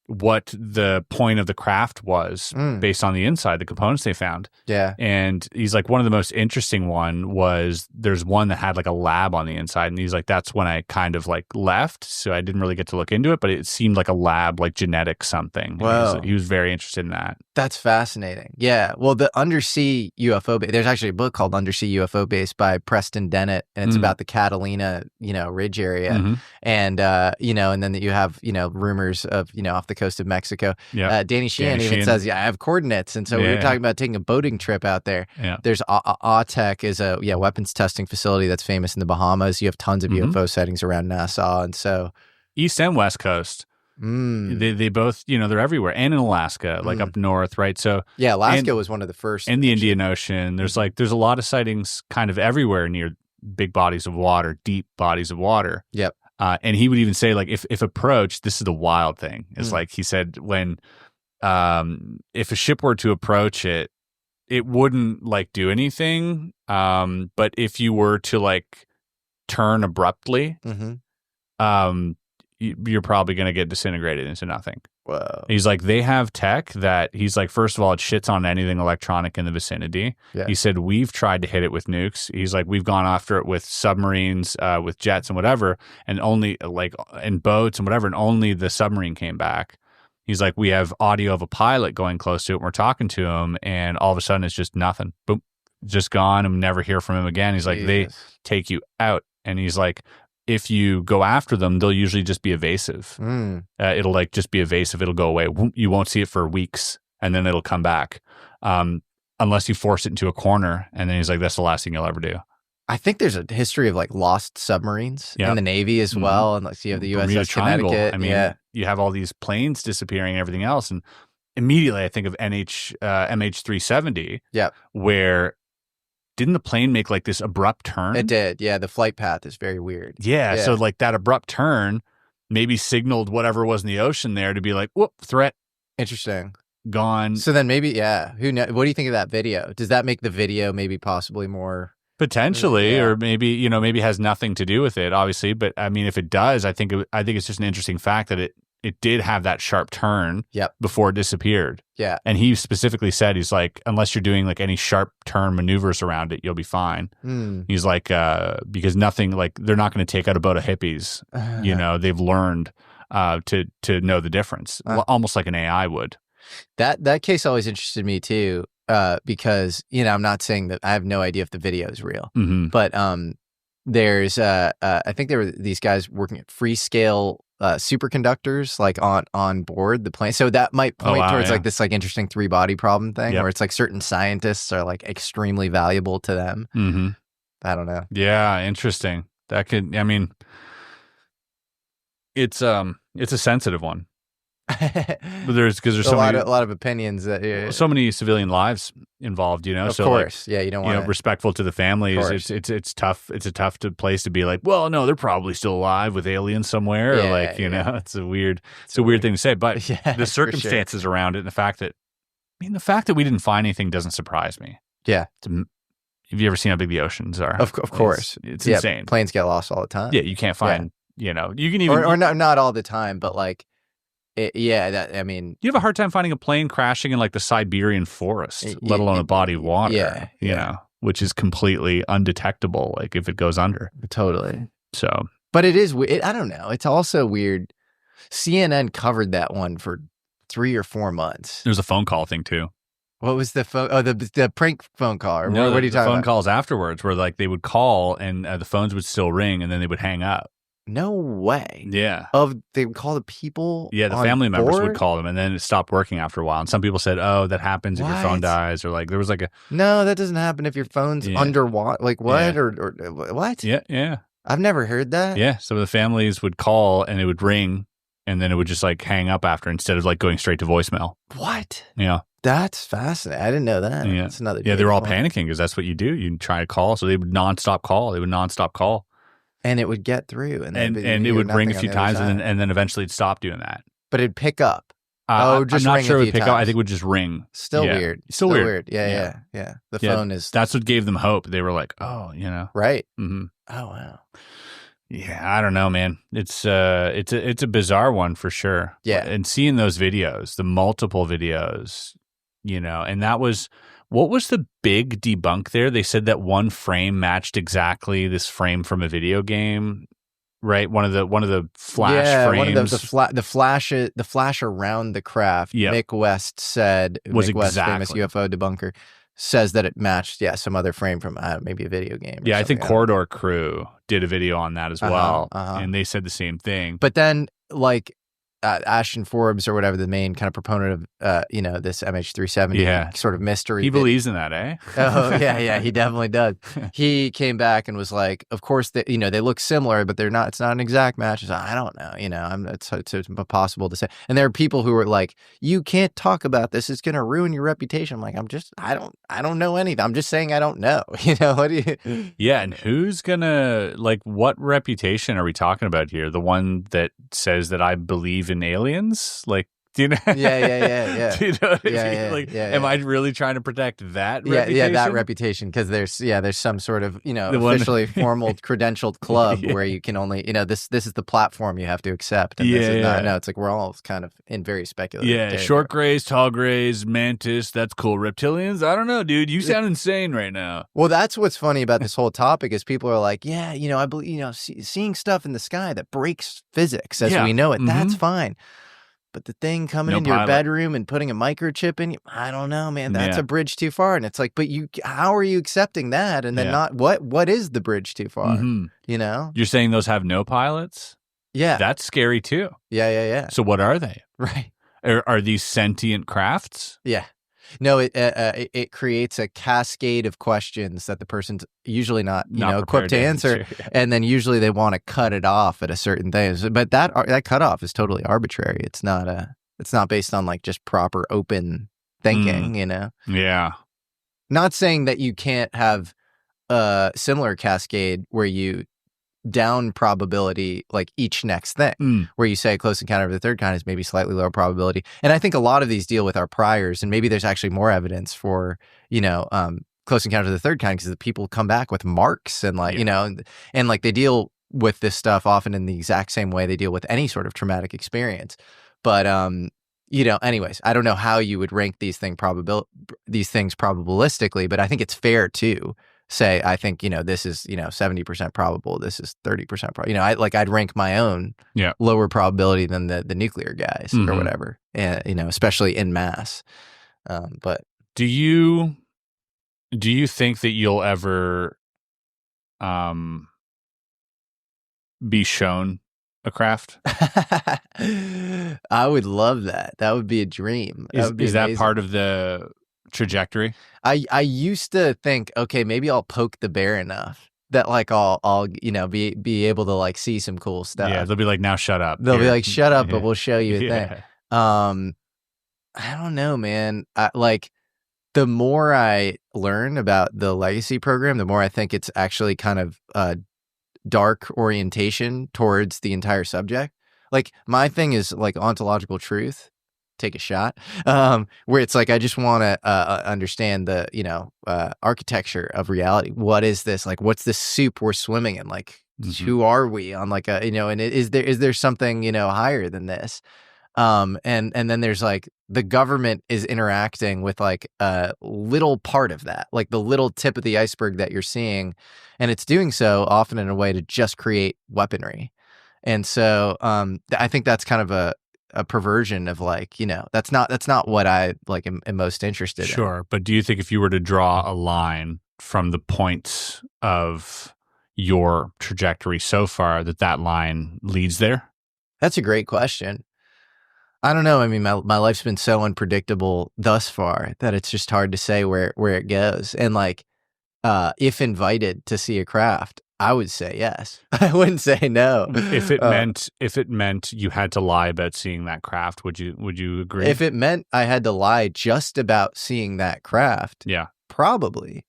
Speaker 1: what the point of the craft was based on the inside, the components they found.
Speaker 2: Yeah.
Speaker 1: And he's like, one of the most interesting one was there's one that had like a lab on the inside. And he's like, that's when I kind of like left. So I didn't really get to look into it, but it seemed like a lab, like genetic something.
Speaker 2: Wow.
Speaker 1: He was very interested in that.
Speaker 2: That's fascinating. Yeah. Well, the undersea UFO there's actually a book called Undersea UFO Base by Preston Dennett, and it's about the Catalina, ridge area. And, and then you have, rumors of, off the coast of Mexico.
Speaker 1: Yeah.
Speaker 2: Danny Sheehan even says, I have coordinates. And so we were talking about taking a boating trip out there.
Speaker 1: Yeah.
Speaker 2: There's AUTEC is a weapons testing facility that's famous in the Bahamas. You have tons of UFO sightings around Nassau. And so
Speaker 1: East and West Coast. They both, they're everywhere, and in Alaska, like up north, right? So
Speaker 2: yeah, Alaska was one of the first,
Speaker 1: and the Indian Ocean. There's a lot of sightings kind of everywhere near big bodies of water, deep bodies of water.
Speaker 2: Yep.
Speaker 1: And he would even say, like, if approached, this is the wild thing. It's like he said, when if a ship were to approach it, it wouldn't like do anything. But if you were to like turn abruptly, you're probably going to get disintegrated into nothing.
Speaker 2: Wow.
Speaker 1: He's like, they have tech that he's like, first of all, it shits on anything electronic in the vicinity. Yeah. He said, we've tried to hit it with nukes. He's like, we've gone after it with submarines, with jets and whatever, and only like in boats and whatever, and only the submarine came back. He's like, we have audio of a pilot going close to it. And we're talking to him, and all of a sudden it's just nothing. Boom, just gone, and never hear from him again. He's like, they take you out. And he's like, if you go after them, they'll usually just be evasive. It'll like just be evasive. It'll go away. You won't see it for weeks. and then it'll come back. Unless you force it into a corner, and then he's like, that's the last thing you'll ever do.
Speaker 2: I think there's a history of like lost submarines in the Navy as well. And like, so you have the
Speaker 1: Bermuda
Speaker 2: USS
Speaker 1: Triangle.
Speaker 2: Connecticut.
Speaker 1: I mean, you have all these planes disappearing and everything else. And immediately I think of MH370, where didn't the plane make like this abrupt turn?
Speaker 2: It did. Yeah. The flight path is very weird.
Speaker 1: Yeah. So like that abrupt turn maybe signaled whatever was in the ocean there to be like, whoop, threat.
Speaker 2: Interesting.
Speaker 1: Gone.
Speaker 2: So then maybe, who knows? What do you think of that video? Does that make the video maybe possibly more...
Speaker 1: Potentially, or maybe, maybe has nothing to do with it, obviously. But I mean, if it does, I think it's just an interesting fact that it did have that sharp turn before it disappeared.
Speaker 2: Yeah.
Speaker 1: And he specifically said, he's like, unless you're doing like any sharp turn maneuvers around it, you'll be fine. He's like, because nothing, like they're not going to take out a boat of hippies. They've learned to know the difference, almost like an AI would.
Speaker 2: That case always interested me too. Because, I'm not saying that I have no idea if the video is real, but there's, I think there were these guys working at Freescale superconductors, like on board the plane. So that might point towards like this like interesting 3-body problem thing where it's like certain scientists are like extremely valuable to them. I don't know.
Speaker 1: Yeah. Interesting. That could, I mean, it's a sensitive one. But there's so
Speaker 2: a lot of opinions that
Speaker 1: so many civilian lives involved,
Speaker 2: Of
Speaker 1: so
Speaker 2: course,
Speaker 1: like,
Speaker 2: you don't want
Speaker 1: respectful to the families. It's tough. It's a tough place to be like, well, no, they're probably still alive with aliens somewhere. Or like it's a weird thing to say. But the circumstances around it, and the fact that we didn't find anything doesn't surprise me.
Speaker 2: Yeah.
Speaker 1: Have you ever seen how big the oceans are?
Speaker 2: Of course,
Speaker 1: it's insane.
Speaker 2: Planes get lost all the time.
Speaker 1: Yeah, you can't find. You can even
Speaker 2: or not all the time, but like. You have
Speaker 1: a hard time finding a plane crashing in like the Siberian forest, let alone a body of water, which is completely undetectable, like if it goes under.
Speaker 2: Totally.
Speaker 1: So,
Speaker 2: but it is, I don't know. It's also weird. CNN covered that one for 3 or 4 months.
Speaker 1: There's a phone call thing too.
Speaker 2: What was the phone? Oh, the prank phone call. Or
Speaker 1: no,
Speaker 2: what are you talking about?
Speaker 1: Phone calls afterwards where like they would call and the phones would still ring and then they would hang up.
Speaker 2: No way.
Speaker 1: Yeah.
Speaker 2: They would call the people.
Speaker 1: Yeah, the family members would call them, and then it stopped working after a while. And some people said, "Oh, that happens if your phone dies," or like there was like a.
Speaker 2: No, that doesn't happen if your phone's underwater. Like what or what?
Speaker 1: Yeah.
Speaker 2: I've never heard that.
Speaker 1: Yeah, so the families would call and it would ring, and then it would just like hang up after instead of like going straight to voicemail.
Speaker 2: What?
Speaker 1: Yeah.
Speaker 2: That's fascinating. I didn't know that.
Speaker 1: Yeah.
Speaker 2: That's another.
Speaker 1: Yeah, they were all panicking because that's what you do. You try to call, so they would nonstop call.
Speaker 2: And it would get through, and
Speaker 1: it would ring a few times, and then eventually it'd stop doing that.
Speaker 2: But it'd pick up.
Speaker 1: I'm not sure it would pick up. I think it would just ring.
Speaker 2: Still weird.
Speaker 1: Still weird.
Speaker 2: Yeah. The phone is.
Speaker 1: That's what gave them hope. They were like, oh,
Speaker 2: right.
Speaker 1: Mm-hmm.
Speaker 2: Oh wow.
Speaker 1: Yeah, I don't know, man. It's a bizarre one for sure.
Speaker 2: Yeah,
Speaker 1: and seeing those videos, the multiple videos, and that was. What was the big debunk there? They said that one frame matched exactly this frame from a video game, right? One of the flash frames.
Speaker 2: One of the flash around the craft.
Speaker 1: Yep.
Speaker 2: Mick West said,
Speaker 1: was
Speaker 2: Mick West, famous UFO debunker, says that it matched, some other frame from maybe a video game.
Speaker 1: Yeah, I think Corridor Crew did a video on that as well, and they said the same thing.
Speaker 2: But then, like, Ashton Forbes or whatever, the main kind of proponent of this MH370 sort of mystery.
Speaker 1: He believes in that, eh?
Speaker 2: Oh yeah, he definitely does. He came back and was like, of course they look similar, but they're not. It's not an exact match. He's like, I don't know. It's impossible to say. And there are people who are like, you can't talk about this. It's going to ruin your reputation. I'm like, I don't know anything. I'm just saying I don't know. What do you?
Speaker 1: Yeah, and who's gonna what reputation are we talking about here? The one that says that I believe in aliens, like, do you know?
Speaker 2: Yeah.
Speaker 1: Do you know what I mean? Am I really trying to protect that reputation?
Speaker 2: Yeah, that reputation, because there's some sort of officially formal credentialed club where you can only this is the platform you have to accept. And this is not, no, it's like we're all kind of in very speculative.
Speaker 1: Yeah, short grays, tall grays, mantis, that's cool. Reptilians, I don't know, dude. You sound insane right now.
Speaker 2: Well, that's what's funny about this whole topic is people are like, I believe seeing stuff in the sky that breaks physics as we know it. That's fine. But the thing coming into your bedroom and putting a microchip in you, I don't know, man. That's a bridge too far. And it's like, but how are you accepting that? And then not what is the bridge too far? Mm-hmm.
Speaker 1: You're saying those have no pilots?
Speaker 2: Yeah.
Speaker 1: That's scary too.
Speaker 2: Yeah.
Speaker 1: So what are they?
Speaker 2: Right.
Speaker 1: Are these sentient crafts?
Speaker 2: Yeah. No, it creates a cascade of questions that the person's usually not equipped to answer,
Speaker 1: Yeah.
Speaker 2: and then usually they want to cut it off at a certain thing. But that cutoff is totally arbitrary. It's not based on like just proper open thinking.
Speaker 1: Yeah.
Speaker 2: Not saying that you can't have a similar cascade where you down probability like each next thing, where you say Close Encounter of the Third Kind is maybe slightly lower probability. And I think a lot of these deal with our priors, and maybe there's actually more evidence for Close Encounter of the Third Kind, because the people come back with marks and like and like they deal with this stuff often in the exact same way they deal with any sort of traumatic experience. But anyways, I don't know how you would rank these things probabilistically, but I think it's fair to say, I think, this is, 70% probable. This is 30% probable. I'd rank my own lower probability than the nuclear guys or whatever, and, especially in mass. But
Speaker 1: do you think that you'll ever be shown a craft?
Speaker 2: I would love that. That would be a dream.
Speaker 1: Is that part of the trajectory?
Speaker 2: I used to think, okay, maybe I'll poke the bear enough that like I'll be able to like see some cool stuff.
Speaker 1: Yeah, they'll be like, now shut up.
Speaker 2: They'll be like, shut up, but we'll show you a thing.
Speaker 1: Yeah.
Speaker 2: I don't know, man. The more I learn about the legacy program, the more I think it's actually kind of dark orientation towards the entire subject. Like my thing is like ontological truth. Take a shot. Where it's like I just want to understand the architecture of reality. What is this? Like, what's the soup we're swimming in? Like, who are we on like a and is there something higher than this? And then there's like the government is interacting with like a little part of that, like the little tip of the iceberg that you're seeing, and it's doing so often in a way to just create weaponry. And so I think that's kind of a perversion of like, that's not what I like am most interested in.
Speaker 1: Sure. But do you think if you were to draw a line from the points of your trajectory so far that line leads there?
Speaker 2: That's a great question. I don't know. I mean, my life's been so unpredictable thus far that it's just hard to say where it goes. And like, if invited to see a craft, I would say yes. I wouldn't say no.
Speaker 1: If it meant you had to lie about seeing that craft, would you agree?
Speaker 2: If it meant I had to lie just about seeing that craft,
Speaker 1: yeah,
Speaker 2: probably.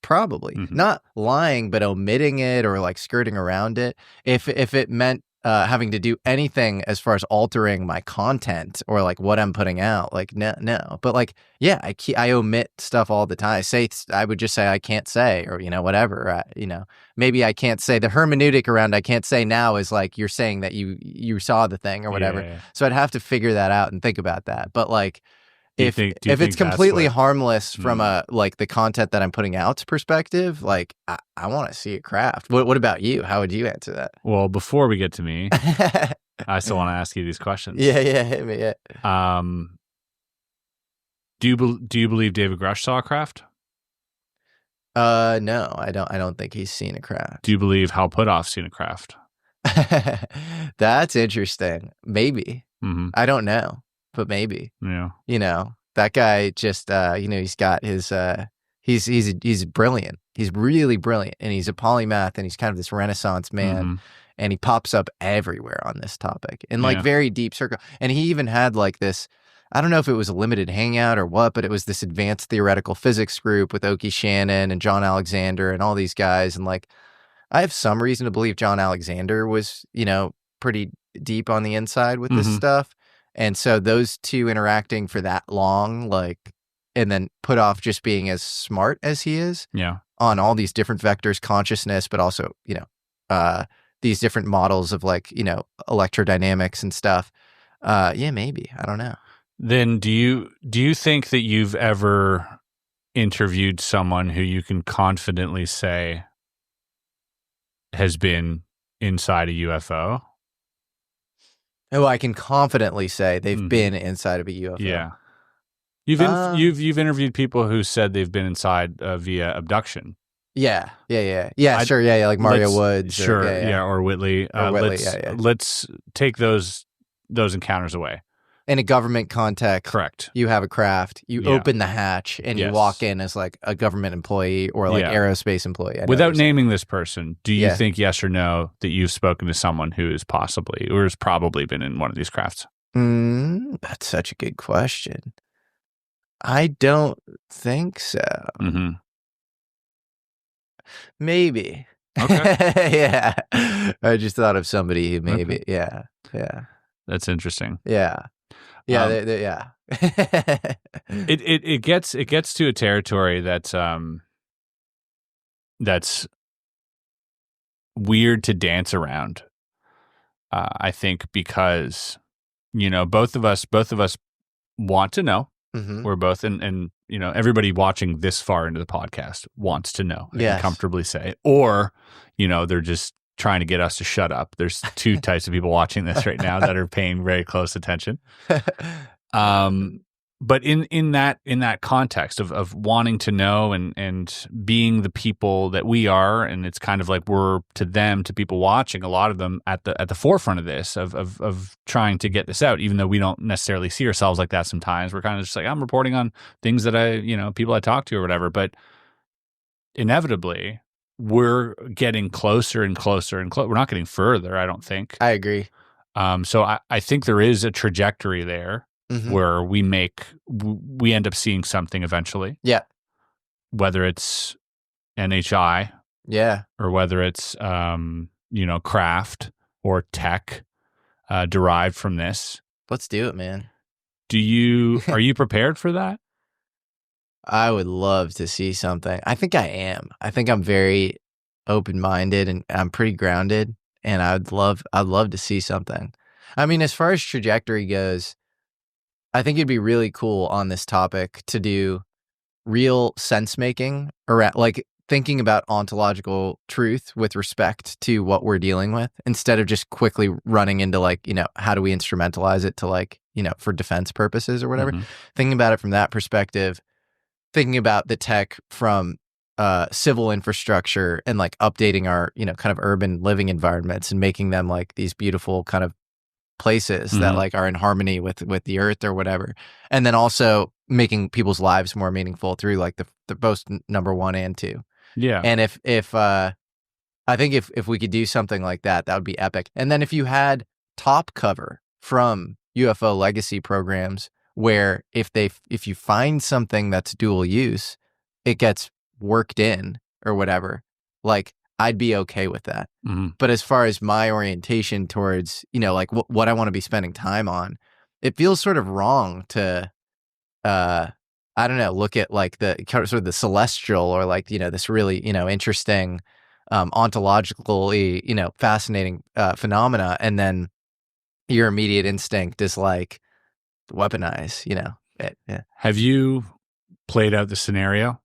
Speaker 2: Not lying, but omitting it or like skirting around it. If it meant having to do anything as far as altering my content or like what I'm putting out, like no. But like, yeah, I omit stuff all the time. I would just say I can't say, or whatever. Maybe I can't say. The hermeneutic around I can't say now is like you're saying that you saw the thing or whatever.
Speaker 1: Yeah. So
Speaker 2: So I'd have to figure that out and think about that. But like, if it's
Speaker 1: think
Speaker 2: completely harmless from a like the content that I'm putting out's perspective, like I want to see a craft. What about you? How would you answer that?
Speaker 1: Well, before we get to me, I still want to ask you these questions.
Speaker 2: Yeah, hit me. Yeah.
Speaker 1: Do you believe David Grush saw a craft?
Speaker 2: No, I don't think he's seen a craft.
Speaker 1: Do you believe Hal Puthoff's seen a craft?
Speaker 2: That's interesting. Maybe. I don't know, but maybe.
Speaker 1: Yeah.
Speaker 2: That guy just he's got his he's brilliant. He's really brilliant, and he's a polymath, and he's kind of this Renaissance man, and he pops up everywhere on this topic in like very deep circle. And he even had like this, I don't know if it was a limited hangout or what, but it was this advanced theoretical physics group with Oki Shannon and John Alexander and all these guys. And like, I have some reason to believe John Alexander was, pretty deep on the inside with this stuff. And so those two interacting for that long, like, and then Puthoff just being as smart as he is on all these different vectors, consciousness, but also, these different models of like, electrodynamics and stuff. Maybe. I don't know.
Speaker 1: Then do you think that you've ever interviewed someone who you can confidently say has been inside a UFO?
Speaker 2: Oh, I can confidently say they've been inside of a UFO.
Speaker 1: Yeah. You've interviewed people who said they've been inside via abduction.
Speaker 2: Yeah, sure, like Mario Woods.
Speaker 1: Sure, or Whitley.
Speaker 2: Or Whitley,
Speaker 1: Let's take those encounters away.
Speaker 2: In a government context,
Speaker 1: Correct.
Speaker 2: you have a craft, you open the hatch, and you walk in as like a government employee or like aerospace employee.
Speaker 1: Without naming this person, do you think, yes or no, that you've spoken to someone who is possibly or has probably been in one of these crafts?
Speaker 2: That's such a good question. I don't think so.
Speaker 1: Mm-hmm.
Speaker 2: Maybe.
Speaker 1: Okay.
Speaker 2: Yeah. I just thought of somebody who maybe. Okay. Yeah. Yeah.
Speaker 1: That's interesting.
Speaker 2: Yeah. Yeah. Yeah.
Speaker 1: It gets to a territory that's weird to dance around. I think because both of us want to know. Mm-hmm. We're both and everybody watching this far into the podcast wants to know. I can comfortably say, or they're just trying to get us to shut up. There's two types of people watching this right now that are paying very close attention. But in that context of wanting to know and being the people that we are, and it's kind of like we're to people watching, a lot of them at the forefront of this of trying to get this out, even though we don't necessarily see ourselves like that. Sometimes we're kind of just like, I'm reporting on things that people I talk to or whatever, but inevitably we're getting closer and closer and we're not getting further, I don't think.
Speaker 2: I agree.
Speaker 1: So I think there is a trajectory there. Mm-hmm. Where we end up seeing something eventually.
Speaker 2: Yeah.
Speaker 1: Whether it's NHI.
Speaker 2: Yeah.
Speaker 1: Or whether it's, craft or tech derived from this.
Speaker 2: Let's do it, man.
Speaker 1: Are you prepared for that?
Speaker 2: I would love to see something. I think I am. I think I'm very open-minded and I'm pretty grounded, and I'd love to see something. I mean, as far as trajectory goes, I think it'd be really cool on this topic to do real sense making around, like thinking about ontological truth with respect to what we're dealing with, instead of just quickly running into like, how do we instrumentalize it to like, for defense purposes or whatever. Mm-hmm. Thinking about it from that perspective, thinking about the tech from civil infrastructure and like updating our, kind of urban living environments and making them like these beautiful kind of places that like are in harmony with the earth or whatever, and then also making people's lives more meaningful through like the both number 1 and 2.
Speaker 1: Yeah.
Speaker 2: And if I think if we could do something like that, that would be epic. And then if you had top cover from UFO legacy programs where if you find something that's dual use, it gets worked in or whatever, like I'd be okay with that. Mm-hmm. But as far as my orientation towards, like what I want to be spending time on, it feels sort of wrong to, I don't know, look at like the sort of the celestial or like, this really, interesting, ontologically, fascinating phenomena. And then your immediate instinct is like weaponize, Yeah.
Speaker 1: Have you played out the scenario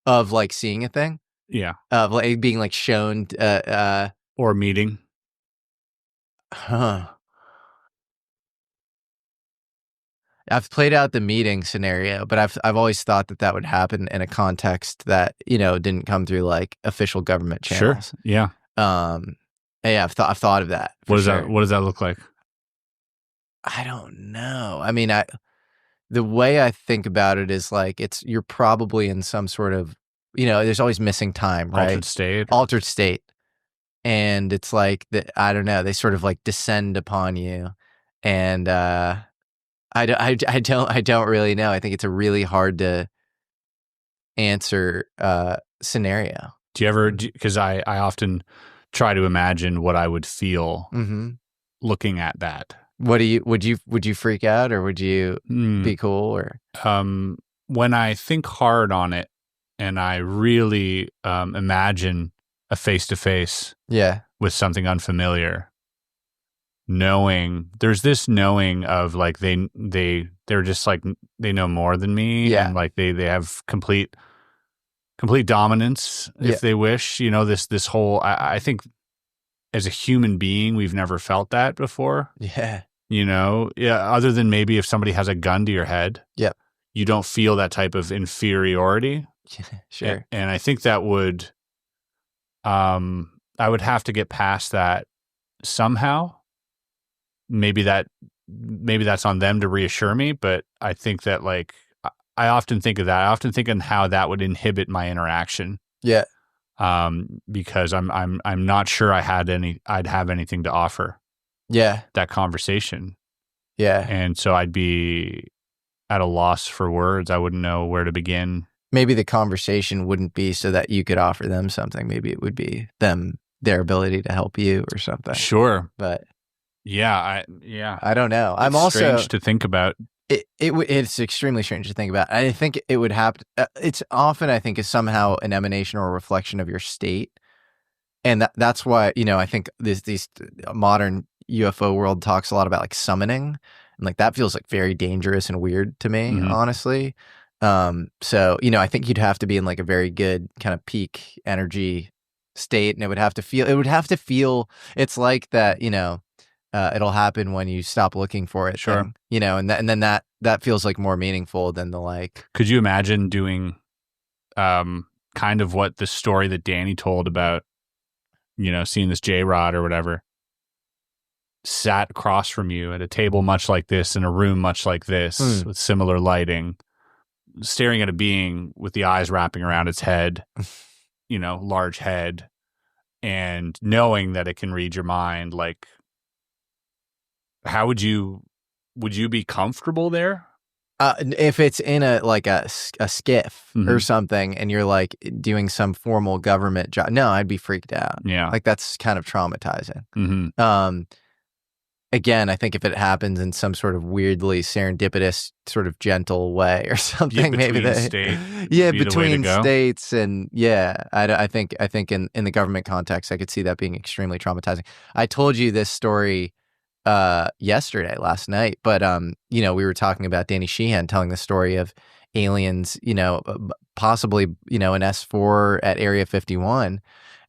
Speaker 2: of like seeing a thing?
Speaker 1: Yeah.
Speaker 2: Of like being like shown
Speaker 1: or a meeting.
Speaker 2: Huh. I've played out the meeting scenario, but I've always thought that would happen in a context that, didn't come through like official government channels.
Speaker 1: Sure. Yeah.
Speaker 2: Yeah, I've thought of that.
Speaker 1: What does that look like?
Speaker 2: I don't know. I mean, the way I think about it is like you're probably in some sort of, there's always missing time, right? Altered state. And it's like, I don't know, they sort of like descend upon you. And I don't really know. I think it's a really hard to answer scenario.
Speaker 1: Do you ever, because I often try to imagine what I would feel looking at that.
Speaker 2: Would you freak out or would you be cool or?
Speaker 1: When I think hard on it, and I really imagine a face-to-face with something unfamiliar, there's this knowing of like they're just like they know more than me, and like they have complete dominance if they wish. This whole I think as a human being we've never felt that before.
Speaker 2: Yeah.
Speaker 1: Other than maybe if somebody has a gun to your head.
Speaker 2: Yep.
Speaker 1: You don't feel that type of inferiority.
Speaker 2: Sure.
Speaker 1: And I think that would, I would have to get past that somehow. Maybe that maybe that's on them to reassure me, but I think that like I often think of that. I often think of how that would inhibit my interaction.
Speaker 2: Yeah.
Speaker 1: Because I'm not sure I'd have anything to offer.
Speaker 2: Yeah.
Speaker 1: That conversation.
Speaker 2: Yeah.
Speaker 1: And so I'd be at a loss for words. I wouldn't know where to begin.
Speaker 2: Maybe the conversation wouldn't be so that you could offer them something. Maybe it would be their ability to help you or something.
Speaker 1: Sure.
Speaker 2: But
Speaker 1: yeah,
Speaker 2: I don't know.
Speaker 1: It's
Speaker 2: I'm also
Speaker 1: strange to think about.
Speaker 2: It's extremely strange to think about. I think it would happen. It's often, I think, is somehow an emanation or a reflection of your state. And that's why, I think these modern UFO world talks a lot about like summoning, and like that feels like very dangerous and weird to me, honestly. So, I think you'd have to be in like a very good kind of peak energy state, and it would have to feel, it's like that, it'll happen when you stop looking for it.
Speaker 1: Sure.
Speaker 2: Thing, and then that feels like more meaningful than the like.
Speaker 1: Could you imagine doing kind of what the story that Danny told about, seeing this J-Rod or whatever, sat across from you at a table much like this, in a room much like this, with similar lighting, staring at a being with the eyes wrapping around its head, large head, and knowing that it can read your mind, like, how would you be comfortable there?
Speaker 2: If it's in a skiff or something, and you're like doing some formal government job, no, I'd be freaked out.
Speaker 1: Yeah,
Speaker 2: like that's kind of traumatizing. Again, I think if it happens in some sort of weirdly serendipitous, sort of gentle way or something, maybe between states, and I think in the government context, I could see that being extremely traumatizing. I told you this story last night, but we were talking about Danny Sheehan telling the story of aliens, possibly, an S4 at Area 51,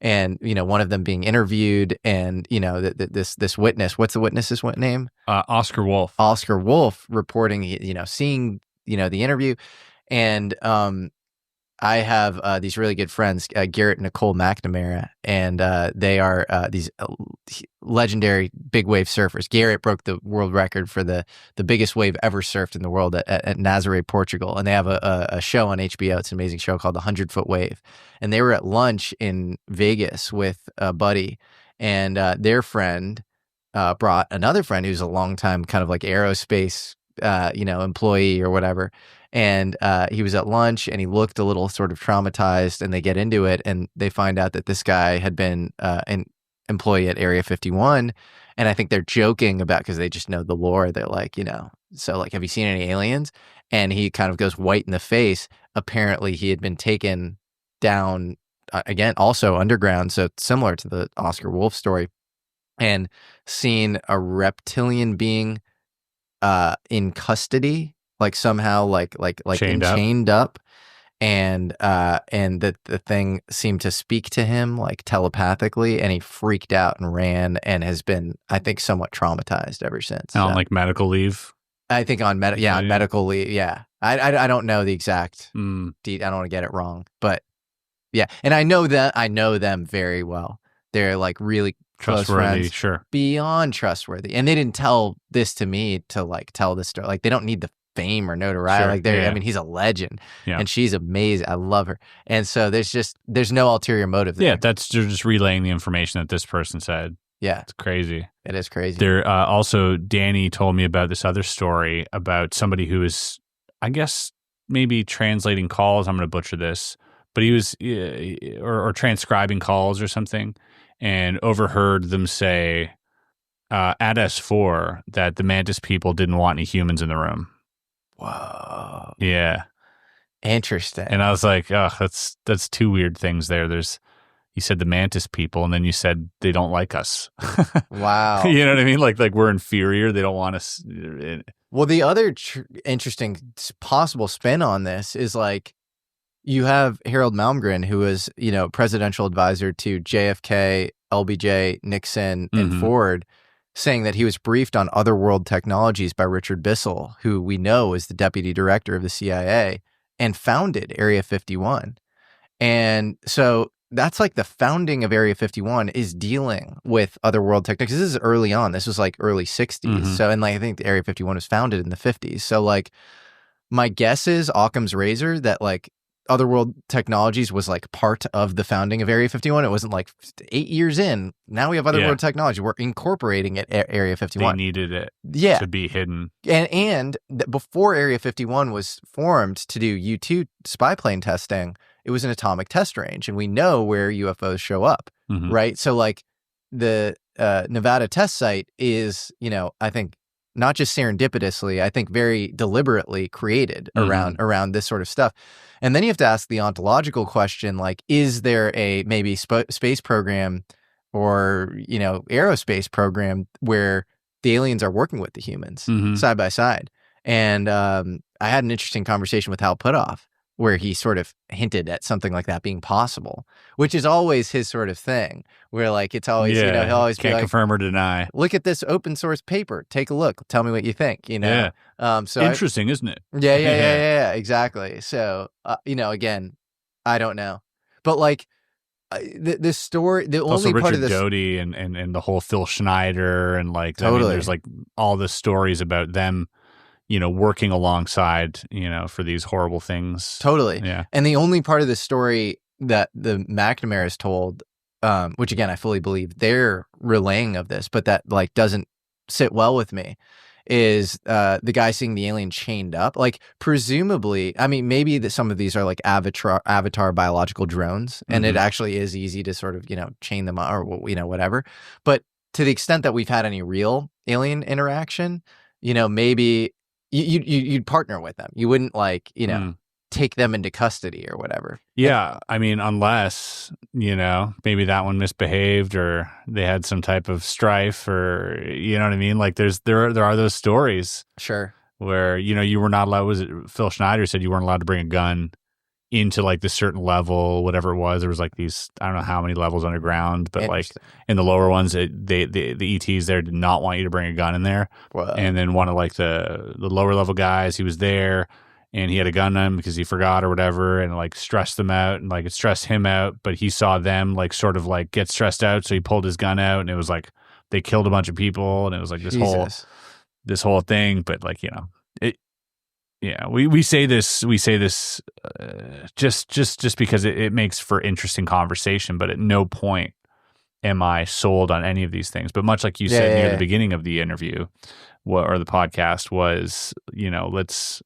Speaker 2: and one of them being interviewed, and this witness, what's the witness's name?
Speaker 1: Oscar
Speaker 2: Wolf reporting, seeing the interview, and I have these really good friends, Garrett and Nicole McNamara, and they are these legendary big wave surfers. Garrett broke the world record for the biggest wave ever surfed in the world at Nazaré, Portugal, and they have a show on HBO. It's an amazing show called The 100-Foot Wave, and they were at lunch in Vegas with a buddy, and their friend brought another friend who's a longtime kind of like aerospace employee or whatever. And he was at lunch, and he looked a little sort of traumatized, and they get into it, and they find out that this guy had been an employee at Area 51. And I think they're joking about, because they just know the lore. They're like, so like, have you seen any aliens? And he kind of goes white in the face. Apparently he had been taken down, again, also underground. So similar to the Oscar Wolf story, and seen a reptilian being in custody, like somehow like chained up, and that the thing seemed to speak to him like telepathically, and he freaked out and ran, and has been, I think, somewhat traumatized ever since.
Speaker 1: On like medical leave?
Speaker 2: I think on medical leave. Yeah. I don't know the exact I don't want to get it wrong, but yeah. And I know them very well. They're like really close friends,
Speaker 1: sure,
Speaker 2: beyond trustworthy. And they didn't tell this to me to like tell this story. Like, they don't need the fame or notoriety.
Speaker 1: Sure,
Speaker 2: like I mean, he's a legend,
Speaker 1: yeah,
Speaker 2: and she's amazing. I love her. And so there's no ulterior motive there.
Speaker 1: Yeah, they're just relaying the information that this person said.
Speaker 2: Yeah,
Speaker 1: it's crazy.
Speaker 2: It is crazy.
Speaker 1: There also, Danny told me about this other story about somebody who is, I guess, maybe translating calls. I'm going to butcher this, but he was or transcribing calls or something, and overheard them say at S4 that the Mantis people didn't want any humans in the room.
Speaker 2: Whoa.
Speaker 1: Yeah.
Speaker 2: Interesting.
Speaker 1: And I was like, oh, that's two weird things there. You said the Mantis people, and then you said they don't like us.
Speaker 2: Wow.
Speaker 1: You know what I mean? Like we're inferior. They don't want us.
Speaker 2: Well, the other interesting possible spin on this is like, you have Harold Malmgren, who was, presidential advisor to JFK, LBJ, Nixon, and Ford, saying that he was briefed on other world technologies by Richard Bissell, who we know is the deputy director of the CIA and founded Area 51. And so that's like the founding of Area 51 is dealing with otherworld technology. This is early on. This was like early 60s.
Speaker 1: Mhm.
Speaker 2: So, and like I think the Area 51 was founded in the 50s. So like my guess is Occam's razor that like otherworld technologies was like part of the founding of Area 51. It wasn't like 8 years in. Now we have otherworld technology. We're incorporating it at Area 51.
Speaker 1: They needed it
Speaker 2: Yeah.
Speaker 1: to be hidden.
Speaker 2: And before Area 51 was formed to do U-2 spy plane testing, it was an atomic test range. And we know where UFOs show up,
Speaker 1: Mhm.
Speaker 2: right? So like the Nevada test site is, you know, I think not just serendipitously, I think very deliberately created around this sort of stuff. And then you have to ask the ontological question, like, is there a maybe space program or, you know, aerospace program where the aliens are working with the humans side by side? And I had an interesting conversation with Hal Puthoff where he sort of hinted at something like that being possible, which is always his sort of thing, where like it's always, you know, he'll always
Speaker 1: can't
Speaker 2: be like,
Speaker 1: confirm or deny.
Speaker 2: look at this open source paper, take a look, tell me what you think, you know? So
Speaker 1: interesting, isn't it?
Speaker 2: Yeah, exactly. So, you know, again, I don't know, but like the story, the
Speaker 1: Also
Speaker 2: only part
Speaker 1: Richard
Speaker 2: of this,
Speaker 1: Doty and the whole Phil Schneider and like, I
Speaker 2: Totally.
Speaker 1: mean, there's like all the stories about them, you know, working alongside, you know, for these horrible things.
Speaker 2: Totally.
Speaker 1: Yeah.
Speaker 2: And the only part of the story that the McNamara is told, which again, I fully believe their relaying of this, but that like doesn't sit well with me, is the guy seeing the alien chained up. Like presumably, I mean, maybe that some of these are like avatar biological drones, and it actually is easy to sort of, you know, chain them up or, you know, whatever. But to the extent that we've had any real alien interaction, you know, maybe you'd partner with them. You wouldn't like, you know, take them into custody or whatever.
Speaker 1: Yeah. I mean, unless, you know, maybe that one misbehaved or they had some type of strife or, you know what I mean? Like there are those stories.
Speaker 2: Sure.
Speaker 1: Where, you know, you were not allowed, was it Phil Schneider said you weren't allowed to bring a gun into like this certain level, whatever it was. There was like these, I don't know how many levels underground, but like in the lower ones, the ETs there did not want you to bring a gun in there.
Speaker 2: Wow.
Speaker 1: And then one of like the lower level guys, he was there and he had a gun on him because he forgot or whatever, and like stressed them out, and like it stressed him out, but he saw them like sort of like get stressed out. So he pulled his gun out and it was like, they killed a bunch of people. And it was like this whole thing. But like, you know, we say this just because it makes for interesting conversation, but at no point am I sold on any of these things. But much like you said near the beginning of the interview or the podcast was, you know, let's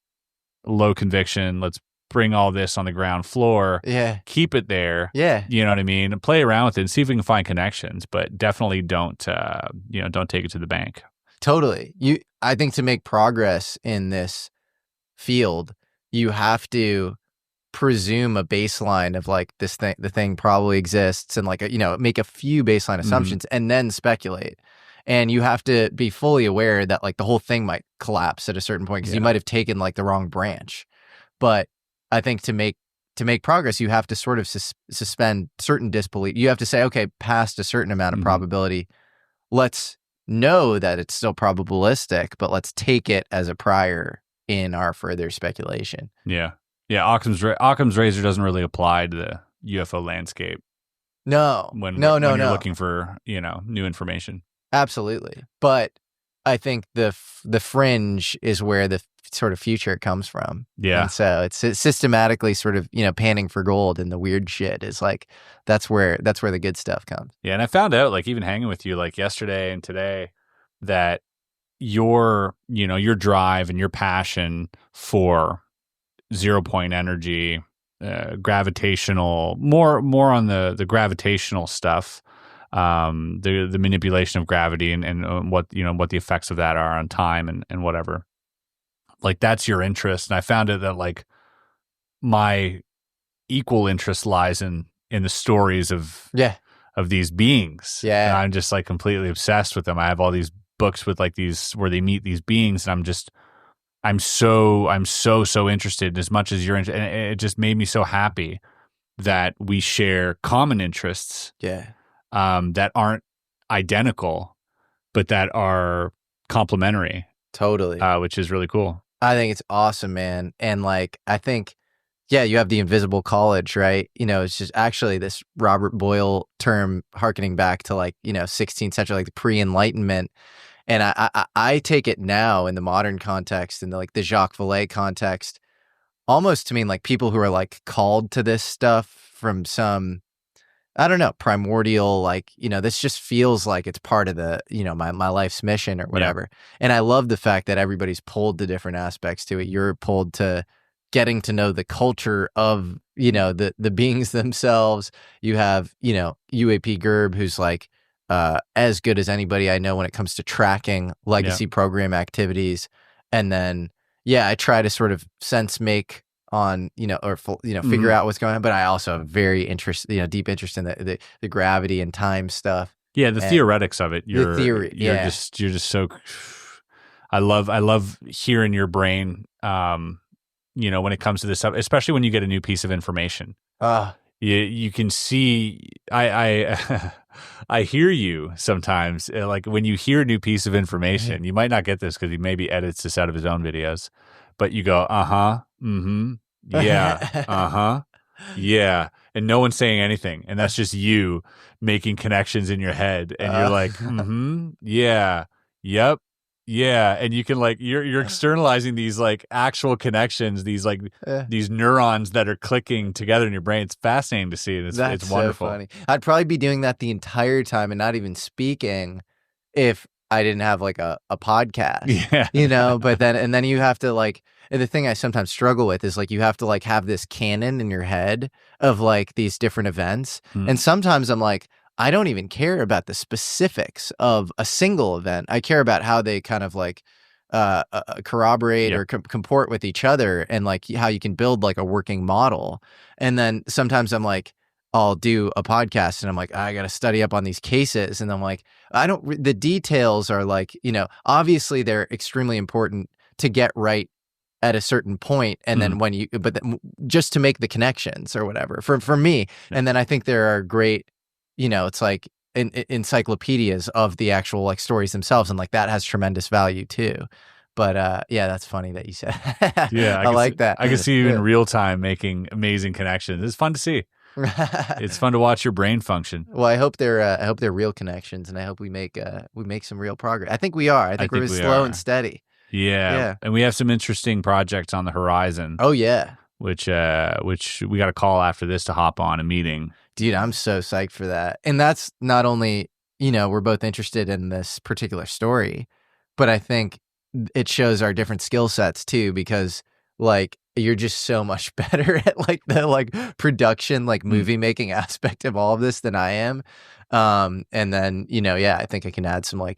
Speaker 1: low conviction, let's bring all this on the ground floor, keep it there, you know what I mean, and play around with it and see if we can find connections, but definitely don't take it to the bank.
Speaker 2: Totally. I think to make progress in this field, you have to presume a baseline of like the thing probably exists, and like, you know, make a few baseline assumptions and then speculate. And you have to be fully aware that like the whole thing might collapse at a certain point because you might have taken like the wrong branch. But I think to make progress, you have to sort of suspend certain disbelief. You have to say, okay, past a certain amount of probability, let's know that it's still probabilistic, but let's take it as a prior in our further speculation.
Speaker 1: Yeah. Occam's razor doesn't really apply to the UFO landscape.
Speaker 2: No.
Speaker 1: When you're looking for, you know, new information.
Speaker 2: Absolutely. But I think the fringe is where the sort of future comes from.
Speaker 1: Yeah.
Speaker 2: And so it's systematically sort of, you know, panning for gold, and the weird shit is like, that's where the good stuff comes. Yeah.
Speaker 1: And I found out, like, even hanging with you like yesterday and today, that your drive and your passion for 0 point energy, gravitational, more on the gravitational stuff, the manipulation of gravity and what the effects of that are on time and whatever. Like, that's your interest. And I found it that like my equal interest lies in the stories of these beings.
Speaker 2: Yeah.
Speaker 1: And I'm just like completely obsessed with them. I have all these books with like these where they meet these beings, and I'm so interested as much as you're interested. And it just made me so happy that we share common interests.
Speaker 2: Yeah.
Speaker 1: That aren't identical, but that are complementary.
Speaker 2: Totally.
Speaker 1: Which is really cool.
Speaker 2: I think it's awesome, man. And like, I think, you have the invisible college, right? It's just actually this Robert Boyle term harkening back to 16th century, like the pre-Enlightenment. And I take it now in the modern context, in the Jacques Vallée context, almost to mean people who are called to this stuff from some, I don't know, primordial, this just feels like it's part of the, my life's mission or whatever. Yeah. And I love the fact that everybody's pulled to different aspects to it. You're pulled to getting to know the culture of, the beings themselves. You have, UAP Gerb, who's as good as anybody I know when it comes to tracking legacy program activities. And then, I try to sort of sense make on, figure out what's going on. But I also have very deep interest in the gravity and time stuff.
Speaker 1: Yeah, the theoretics of it. You're just so. I love hearing your brain. When it comes to this stuff, especially when you get a new piece of information. You can see. I hear you sometimes. When you hear a new piece of information, you might not get this because he maybe edits this out of his own videos, but you go, yeah, yeah, and no one's saying anything, and that's just you making connections in your head, and you're like, yeah, yep, yeah, and you can you're externalizing these actual connections, these these neurons that are clicking together in your brain. It's fascinating to see, and it's wonderful.
Speaker 2: So funny. I'd probably be doing that the entire time and not even speaking if I didn't have a podcast. Yeah, but then you have to and the thing I sometimes struggle with is you have to have this canon in your head of these different events. And sometimes I'm I don't even care about the specifics of a single event. I care about how they kind of corroborate or comport with each other, and how you can build a working model. And then sometimes I'm I'll do a podcast and I'm I got to study up on these cases. And I'm the details are obviously they're extremely important to get right at a certain point. And then just to make the connections or whatever for me. Yeah. And then I think there are great, it's encyclopedias of the actual stories themselves. And that has tremendous value too. But that's funny that you said.
Speaker 1: Yeah,
Speaker 2: I like that.
Speaker 1: I can see you in real time making amazing connections. It's fun to see. It's fun to watch your brain function.
Speaker 2: Well, I hope they're real connections, and I hope we make some real progress. I think we are. I think we're slow and steady.
Speaker 1: Yeah, and we have some interesting projects on the horizon.
Speaker 2: Oh yeah,
Speaker 1: which we got a call after this to hop on a meeting.
Speaker 2: Dude, I'm so psyched for that. And that's not only we're both interested in this particular story, but I think it shows our different skill sets too, because you're just so much better at the production, movie making aspect of all of this than I am. And then, I think I can add some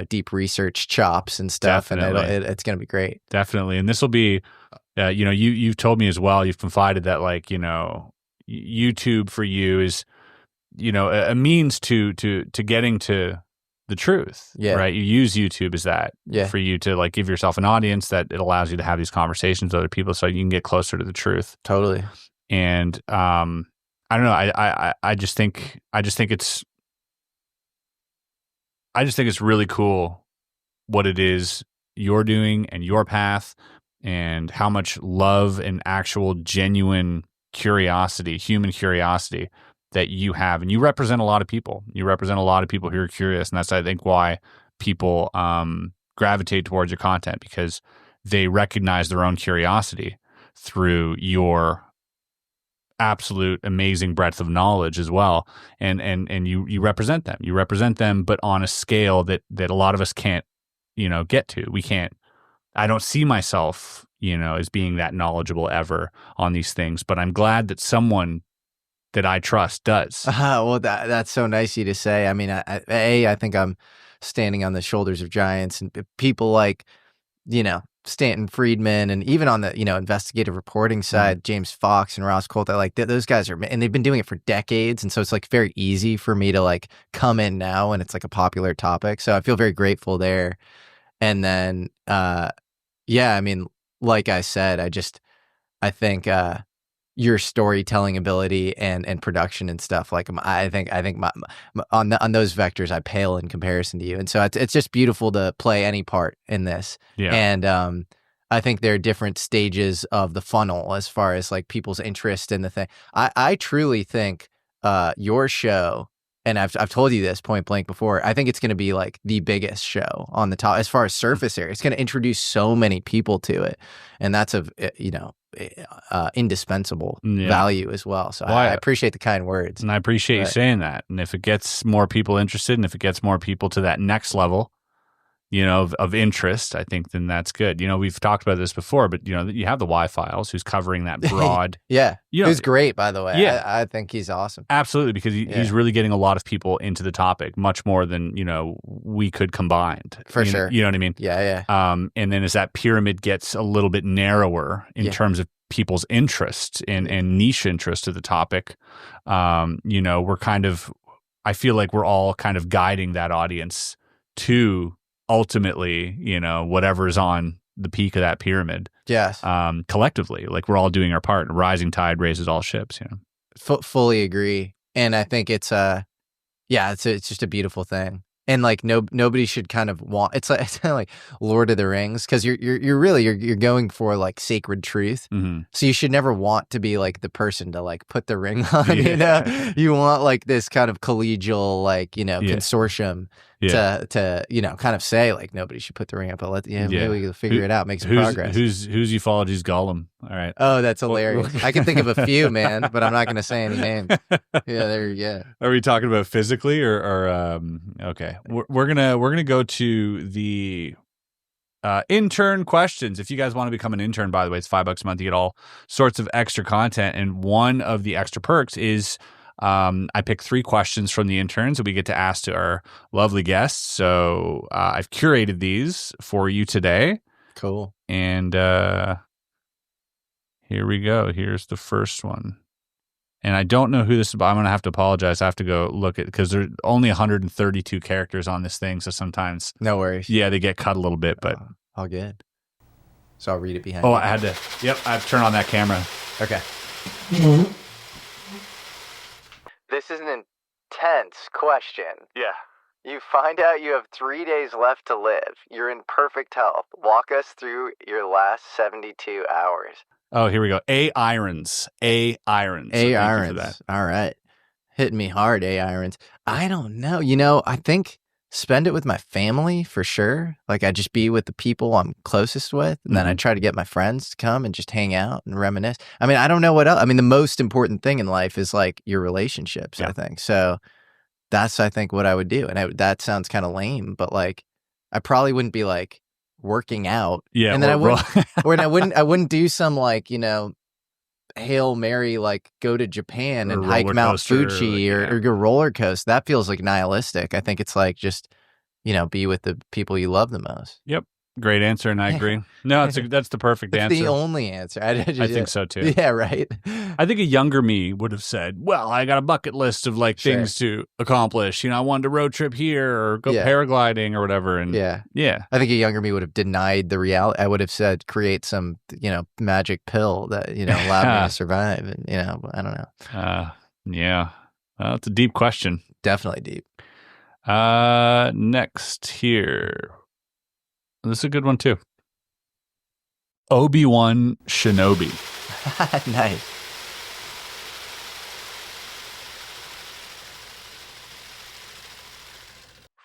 Speaker 2: deep research chops and stuff. Definitely. And it's going to be great.
Speaker 1: Definitely. And this will be, you've told me as well, you've confided that YouTube for you is, a means to getting to the truth, right? You use YouTube as that for you to give yourself an audience, that it allows you to have these conversations with other people so you can get closer to the truth.
Speaker 2: Totally.
Speaker 1: And I don't know, I just think it's really cool what it is you're doing and your path, and how much love and actual genuine curiosity, human curiosity that you have. And you represent a lot of people. You represent a lot of people who are curious. And that's, I think, why people gravitate towards your content, because they recognize their own curiosity through your absolute amazing breadth of knowledge as well. And you represent them. You represent them, but on a scale that a lot of us can't, get to. We can't. I don't see myself, as being that knowledgeable ever on these things, but I'm glad that someone that I trust does.
Speaker 2: Well, that's so nice of you to say. I mean, I think I'm standing on the shoulders of giants, and people Stanton Friedman, and even on the, investigative reporting side, James Fox and Ross Coulter, those guys and they've been doing it for decades. And so it's very easy for me to come in now, and it's a popular topic. So I feel very grateful there. And then, I mean, like I said, I think, your storytelling ability and production and stuff, I think on those vectors I pale in comparison to you, and so it's just beautiful to play any part in this.
Speaker 1: Yeah.
Speaker 2: And I think there are different stages of the funnel as far as like people's interest in the thing. I truly think your show, and I've told you this point blank before, I think it's going to be like the biggest show on the top as far as surface area. It's going to introduce so many people to it, and that's indispensable value as well. So I appreciate the kind words,
Speaker 1: and I appreciate you saying that. And if it gets more people interested, and if it gets more people to that next level, of interest, I think then that's good. We've talked about this before, but you have the Y-Files who's covering that broad.
Speaker 2: Yeah. Who's great, by the way. Yeah. I think he's awesome.
Speaker 1: Absolutely, because he's really getting a lot of people into the topic, much more than, we could combined.
Speaker 2: For sure.
Speaker 1: You know what I mean?
Speaker 2: Yeah.
Speaker 1: And then as that pyramid gets a little bit narrower in terms of people's interest and niche interest to the topic, we're kind of, I feel like we're all kind of guiding that audience to ultimately, whatever's on the peak of that pyramid.
Speaker 2: Yes.
Speaker 1: Collectively, like we're all doing our part. Rising tide raises all ships.
Speaker 2: Fully agree, and I think it's it's just a beautiful thing, and like nobody should kind of want. It's kind of like Lord of the Rings, because you're really going for like sacred truth.
Speaker 1: Mm-hmm.
Speaker 2: So you should never want to be like the person to like put the ring on. You want like this kind of collegial consortium.
Speaker 1: Yeah.
Speaker 2: To kind of say like nobody should put the ring up, but maybe we'll figure it out, make some progress.
Speaker 1: Who's ufology's Gollum? All right.
Speaker 2: Oh, that's hilarious. I can think of a few, man, but I'm not going to say any names. Yeah, there you go.
Speaker 1: Are we talking about physically or okay? We're gonna go to the intern questions. If you guys want to become an intern, by the way, it's $5 a month. You get all sorts of extra content, and one of the extra perks is. I pick 3 questions from the interns that we get to ask to our lovely guests. So I've curated these for you today.
Speaker 2: Cool.
Speaker 1: And here we go. Here's the first one. And I don't know who this is, but I'm going to have to apologize. I have to go look at because there's only 132 characters on this thing. So sometimes.
Speaker 2: No worries.
Speaker 1: Yeah, they get cut a little bit, but.
Speaker 2: All good. So I'll read it behind you.
Speaker 1: I had to. Yep, I have to turn on that camera.
Speaker 2: Okay. Mm-hmm. This is an intense question.
Speaker 1: Yeah.
Speaker 2: You find out you have 3 days left to live. You're in perfect health. Walk us through your last 72 hours.
Speaker 1: Oh, here we go. Irons. Irons.
Speaker 2: All right. Hitting me hard, Irons. I don't know. I think spend it with my family for sure. Like I just be with the people I'm closest with. And then I try to get my friends to come and just hang out and reminisce. I mean, I don't know what else. I mean, the most important thing in life is like your relationships, I think. So that's, I think, what I would do. And that sounds kind of lame, but like, I probably wouldn't be like working out.
Speaker 1: Yeah.
Speaker 2: And then I wouldn't do some like, Hail Mary, like go to Japan and hike Mount Fuji or go roller coaster. That feels like nihilistic. I think it's like just, be with the people you love the most.
Speaker 1: Yep. Great answer, and I agree. No, that's the perfect answer.
Speaker 2: The only answer. I
Speaker 1: think so too.
Speaker 2: Yeah, right.
Speaker 1: I think a younger me would have said, "Well, I got a bucket list of like things to accomplish. I wanted to road trip here or go paragliding or whatever." And
Speaker 2: yeah. I think a younger me would have denied the reality. I would have said, "Create some, magic pill that allowed me to survive." And I don't know.
Speaker 1: Yeah. Well, it's a deep question.
Speaker 2: Definitely deep.
Speaker 1: Next here. This is a good one, too. Obi-Wan Shinobi.
Speaker 2: Nice.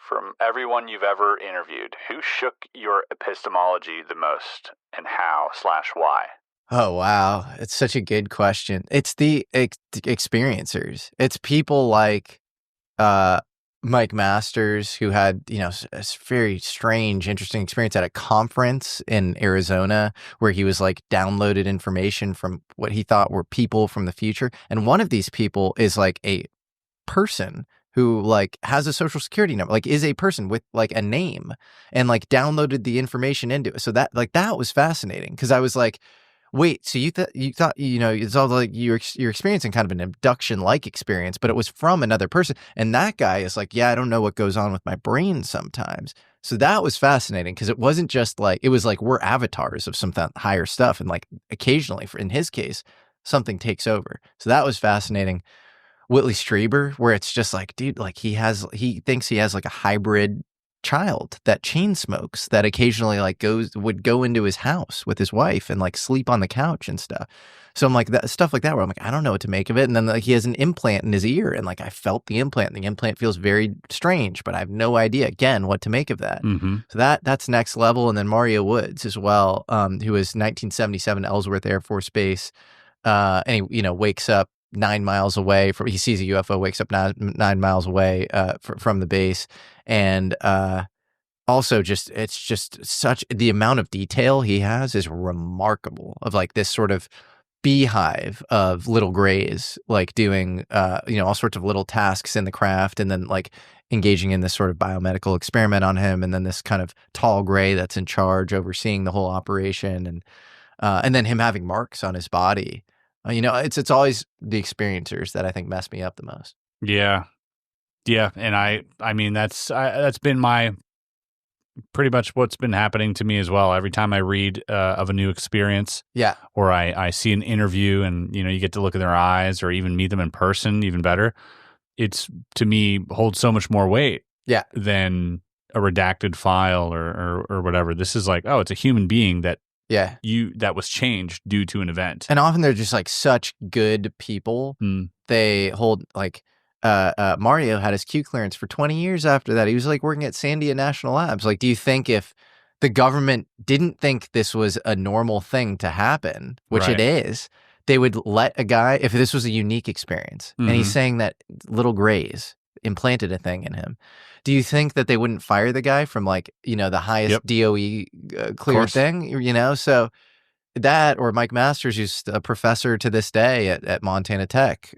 Speaker 1: From everyone you've ever interviewed, who shook your epistemology the most and how/why?
Speaker 2: Oh, wow. It's such a good question. It's the experiencers. It's people like Mike Masters, who had, a very strange, interesting experience at a conference in Arizona where he was like downloaded information from what he thought were people from the future. And one of these people is like a person who like has a social security number, like is a person with like a name and like downloaded the information into it. So that was fascinating because I was like, wait, so you thought, it's all like you're experiencing kind of an abduction-like experience, but it was from another person. And that guy is like, yeah, I don't know what goes on with my brain sometimes. So that was fascinating because it wasn't just like, it was like we're avatars of some higher stuff. And like occasionally, in his case, something takes over. So that was fascinating. Whitley Strieber, where it's just like, dude, like he thinks he has like a hybrid child that chain smokes, that occasionally like would go into his house with his wife and like sleep on the couch and stuff. So I'm like, that stuff like that, where I'm like, I don't know what to make of it. And then like he has an implant in his ear, and like I felt the implant. The implant feels very strange, but I have no idea again what to make of that.
Speaker 1: Mm-hmm.
Speaker 2: So that's next level. And then Mario Woods as well, who was 1977 Ellsworth Air Force Base, and he wakes up 9 miles away from. He sees a UFO, wakes up 9 miles away from the base, and also it's just such the amount of detail he has is remarkable. Of like this sort of beehive of little grays, like doing all sorts of little tasks in the craft, and then like engaging in this sort of biomedical experiment on him, and then this kind of tall gray that's in charge overseeing the whole operation, and then him having marks on his body. It's always the experiencers that I think mess me up the most.
Speaker 1: Yeah, and I mean that's been my pretty much what's been happening to me as well. Every time I read of a new experience, or I see an interview, and you get to look in their eyes, or even meet them in person, even better. It's, to me, holds so much more weight than a redacted file or whatever. This is like, oh, it's a human being that that was changed due to an event.
Speaker 2: And often they're just like such good people. They hold like Mario had his Q clearance for 20 years after that. He was like working at Sandia National Labs. Like, do you think if the government didn't think this was a normal thing to happen, which it is, they would let a guy, if this was a unique experience, and he's saying that little grays implanted a thing in him, do you think that they wouldn't fire the guy from like, the highest DOE cleared thing, So that, or Mike Masters, who's a professor to this day at Montana Tech,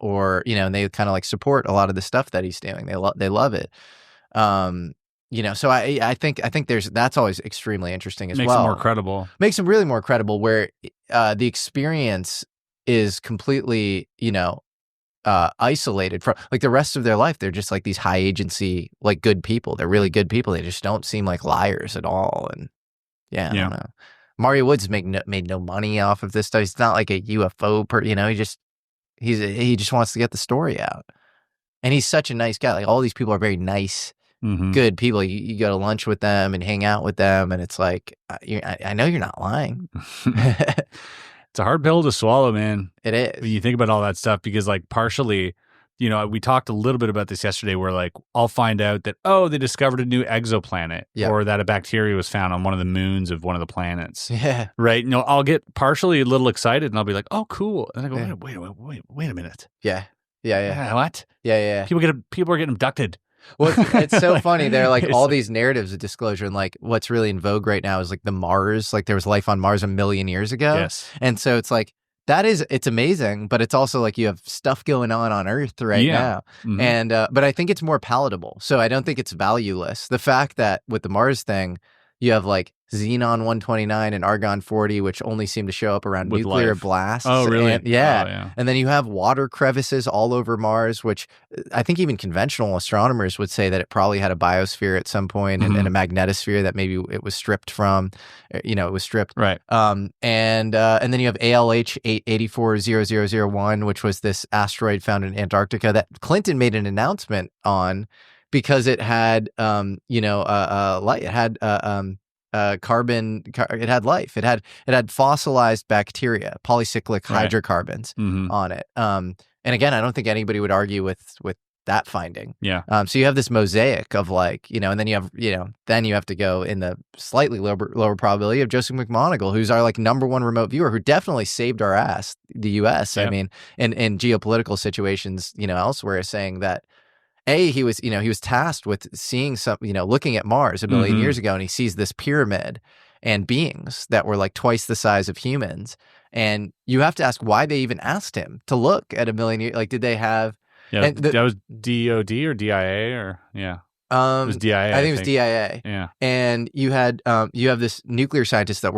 Speaker 2: or, and they kind of like support a lot of the stuff that he's doing. They love it. So I think that's always extremely interesting as well.
Speaker 1: Makes it more credible.
Speaker 2: Makes him really more credible, where the experience is completely, isolated from like the rest of their life. They're just like these high agency, like good people. They're really good people. They just don't seem like liars at all. And I don't know. Mario Woods made no money off of this stuff. He's not like a UFO he just wants to get the story out. And he's such a nice guy. Like all these people are very nice, good people. You go to lunch with them and hang out with them, and it's like, I know you're not lying.
Speaker 1: It's a hard pill to swallow, man.
Speaker 2: It is.
Speaker 1: When you think about all that stuff, because like partially, we talked a little bit about this yesterday, where like I'll find out that, they discovered a new exoplanet, or that a bacteria was found on one of the moons of one of the planets.
Speaker 2: Yeah.
Speaker 1: Right. I'll get partially a little excited, and I'll be like, oh, cool. And I go, wait a minute.
Speaker 2: Yeah.
Speaker 1: What?
Speaker 2: Yeah.
Speaker 1: People are getting abducted.
Speaker 2: Well, it's so funny. There are like all these narratives of disclosure, and like what's really in vogue right now is like the Mars, like there was life on Mars 1 million years ago.
Speaker 1: Yes.
Speaker 2: And so it's like, it's amazing, but it's also like you have stuff going on Earth right now. And, but I think it's more palatable. So I don't think it's valueless. The fact that with the Mars thing, you have like Xenon 129 and Argon 40, which only seem to show up around
Speaker 1: with
Speaker 2: nuclear
Speaker 1: life.
Speaker 2: blasts.
Speaker 1: Oh, really?
Speaker 2: And, And then you have water crevices all over Mars, which I think even conventional astronomers would say that it probably had a biosphere at some point, and a magnetosphere that maybe it was stripped from. It was stripped.
Speaker 1: Right.
Speaker 2: And then you have ALH 8840001, which was this asteroid found in Antarctica that Clinton made an announcement on because it had, light. It had carbon. It had life. It had fossilized bacteria, polycyclic hydrocarbons on it. And again, I don't think anybody would argue with that finding.
Speaker 1: Yeah.
Speaker 2: So you have this mosaic of like, and then you have to go in the slightly lower probability of Joseph McMoneagle, who's our like #1 remote viewer, who definitely saved our ass, the U.S. I mean, in geopolitical situations, elsewhere, saying that. He was tasked with seeing looking at Mars 1 million years ago, and he sees this pyramid and beings that were like twice the size of humans. And you have to ask why they even asked him to look at 1 million years. Like, did they have?
Speaker 1: Yeah, that was DOD or DIA or it was DIA.
Speaker 2: I think it was DIA.
Speaker 1: Yeah,
Speaker 2: and you have this nuclear scientist that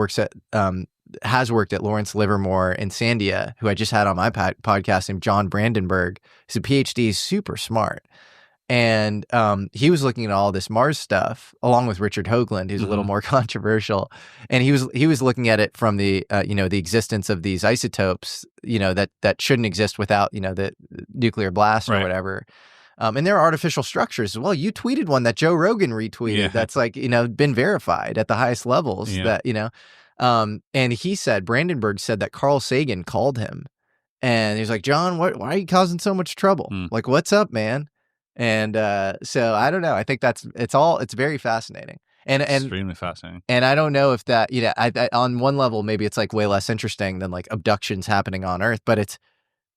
Speaker 2: has worked at Lawrence Livermore in Sandia, who I just had on my podcast, named John Brandenburg. He's a PhD, super smart. And he was looking at all this Mars stuff along with Richard Hoagland, who's a little more controversial. And he was looking at it from the the existence of these isotopes, that shouldn't exist without the nuclear blast or whatever. And there are artificial structures as well. You tweeted one that Joe Rogan retweeted that's like, been verified at the highest levels that, and he said, Brandenburg said that Carl Sagan called him and he was like, John, why are you causing so much trouble? Like, what's up, man? And so I don't know. I think it's very fascinating. And
Speaker 1: extremely fascinating.
Speaker 2: And I don't know if that, I on one level, maybe it's like way less interesting than like abductions happening on Earth, but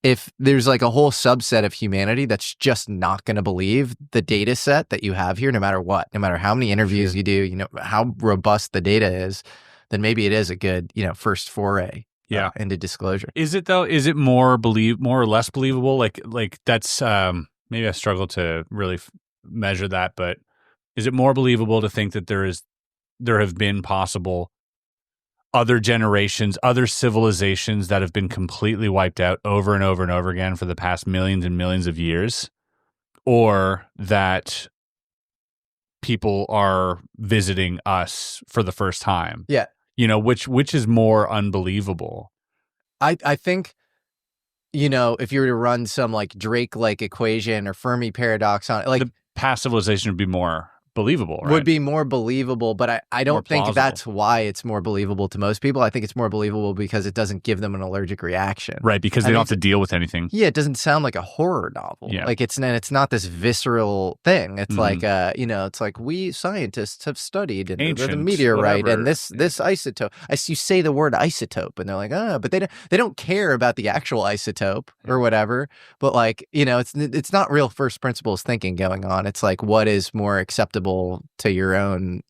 Speaker 2: if there's like a whole subset of humanity that's just not going to believe the data set that you have here, no matter what, no matter how many interviews you do, how robust the data is, then maybe it is a good, first foray into disclosure.
Speaker 1: Is it though? Is it more or less believable? Like that's, maybe I struggle to really measure that, but is it more believable to think that there have been possible other generations, other civilizations that have been completely wiped out over and over and over again for the past millions and millions of years, or that people are visiting us for the first time?
Speaker 2: Yeah.
Speaker 1: Which is more unbelievable?
Speaker 2: I think, if you were to run some like Drake-like equation or Fermi paradox on it, like
Speaker 1: the past civilization would be more believable, right?
Speaker 2: Would be more believable, but I don't think that's why it's more believable to most people. I think it's more believable because it doesn't give them an allergic reaction.
Speaker 1: Right, because they don't have to deal with anything.
Speaker 2: Yeah, it doesn't sound like a horror novel.
Speaker 1: Yeah.
Speaker 2: Like it's not this visceral thing. It's like it's like we scientists have studied the meteorite and this isotope. You say the word isotope and they're like, but they don't care about the actual isotope or whatever. But like, it's not real first principles thinking going on. It's like what is more acceptable to your own,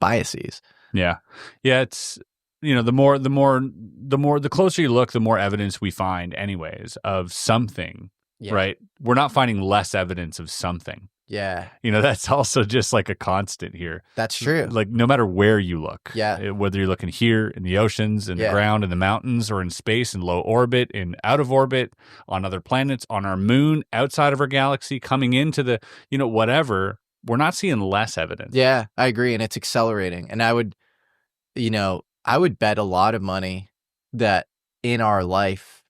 Speaker 2: biases.
Speaker 1: Yeah. It's, the closer you look, the more evidence we find anyways of something, right? We're not finding less evidence of something.
Speaker 2: Yeah.
Speaker 1: That's also just like a constant here.
Speaker 2: That's true.
Speaker 1: Like no matter where you look,
Speaker 2: whether
Speaker 1: you're looking here in the oceans, in the ground, in the mountains, or in space, in low orbit, in out of orbit, on other planets, on our moon, outside of our galaxy, coming into the, whatever, we're not seeing less evidence.
Speaker 2: Yeah, I agree. And it's accelerating. And I would bet a lot of money that in our life,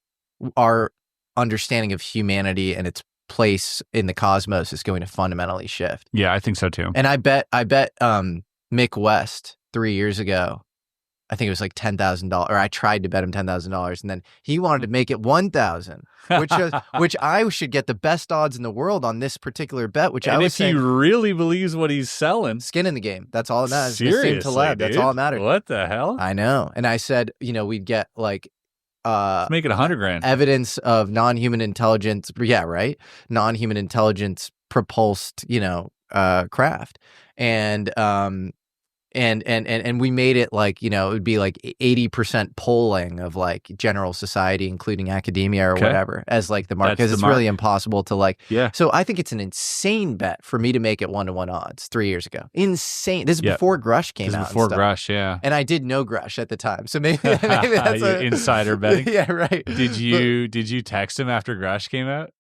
Speaker 2: our understanding of humanity and its place in the cosmos is going to fundamentally shift.
Speaker 1: Yeah, I think so too.
Speaker 2: And I bet Mick West 3 years ago, I think it was like $10,000, or I tried to bet him $10,000, and then he wanted to make it 1,000, which I should get the best odds in the world on this particular bet. Which I was saying,
Speaker 1: if he really believes what he's selling,
Speaker 2: skin in the game. That's all that matters.
Speaker 1: Seriously, dude?
Speaker 2: That's all that matters.
Speaker 1: What the hell?
Speaker 2: I know. And I said, we'd get like
Speaker 1: let's make it $100,000.
Speaker 2: Evidence of non-human intelligence. Yeah, right. Non-human intelligence propulsed, craft, and we made it like, it would be like 80% polling of like general society, including academia or whatever, as like the mark, because it's really impossible to like.
Speaker 1: Yeah.
Speaker 2: So I think it's an insane bet for me to make it 1-to-1 odds 3 years ago. Insane. This is before Grush came out.
Speaker 1: Before Grush, yeah.
Speaker 2: And I did know Grush at the time, so maybe that's
Speaker 1: insider betting.
Speaker 2: Yeah, right.
Speaker 1: Did you text him after Grush came out?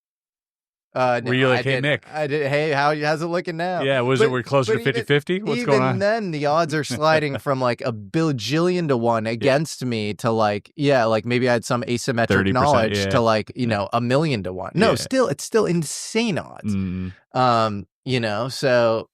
Speaker 1: Were you like, hey, Nick?
Speaker 2: I did. Hey, how's it looking now?
Speaker 1: Yeah, we're closer to 50-50? What's going on?
Speaker 2: Even then, the odds are sliding from like a bajillion to 1 against me to like, like maybe I had some asymmetric knowledge to like, 1,000,000 to 1. No, it's still insane odds. So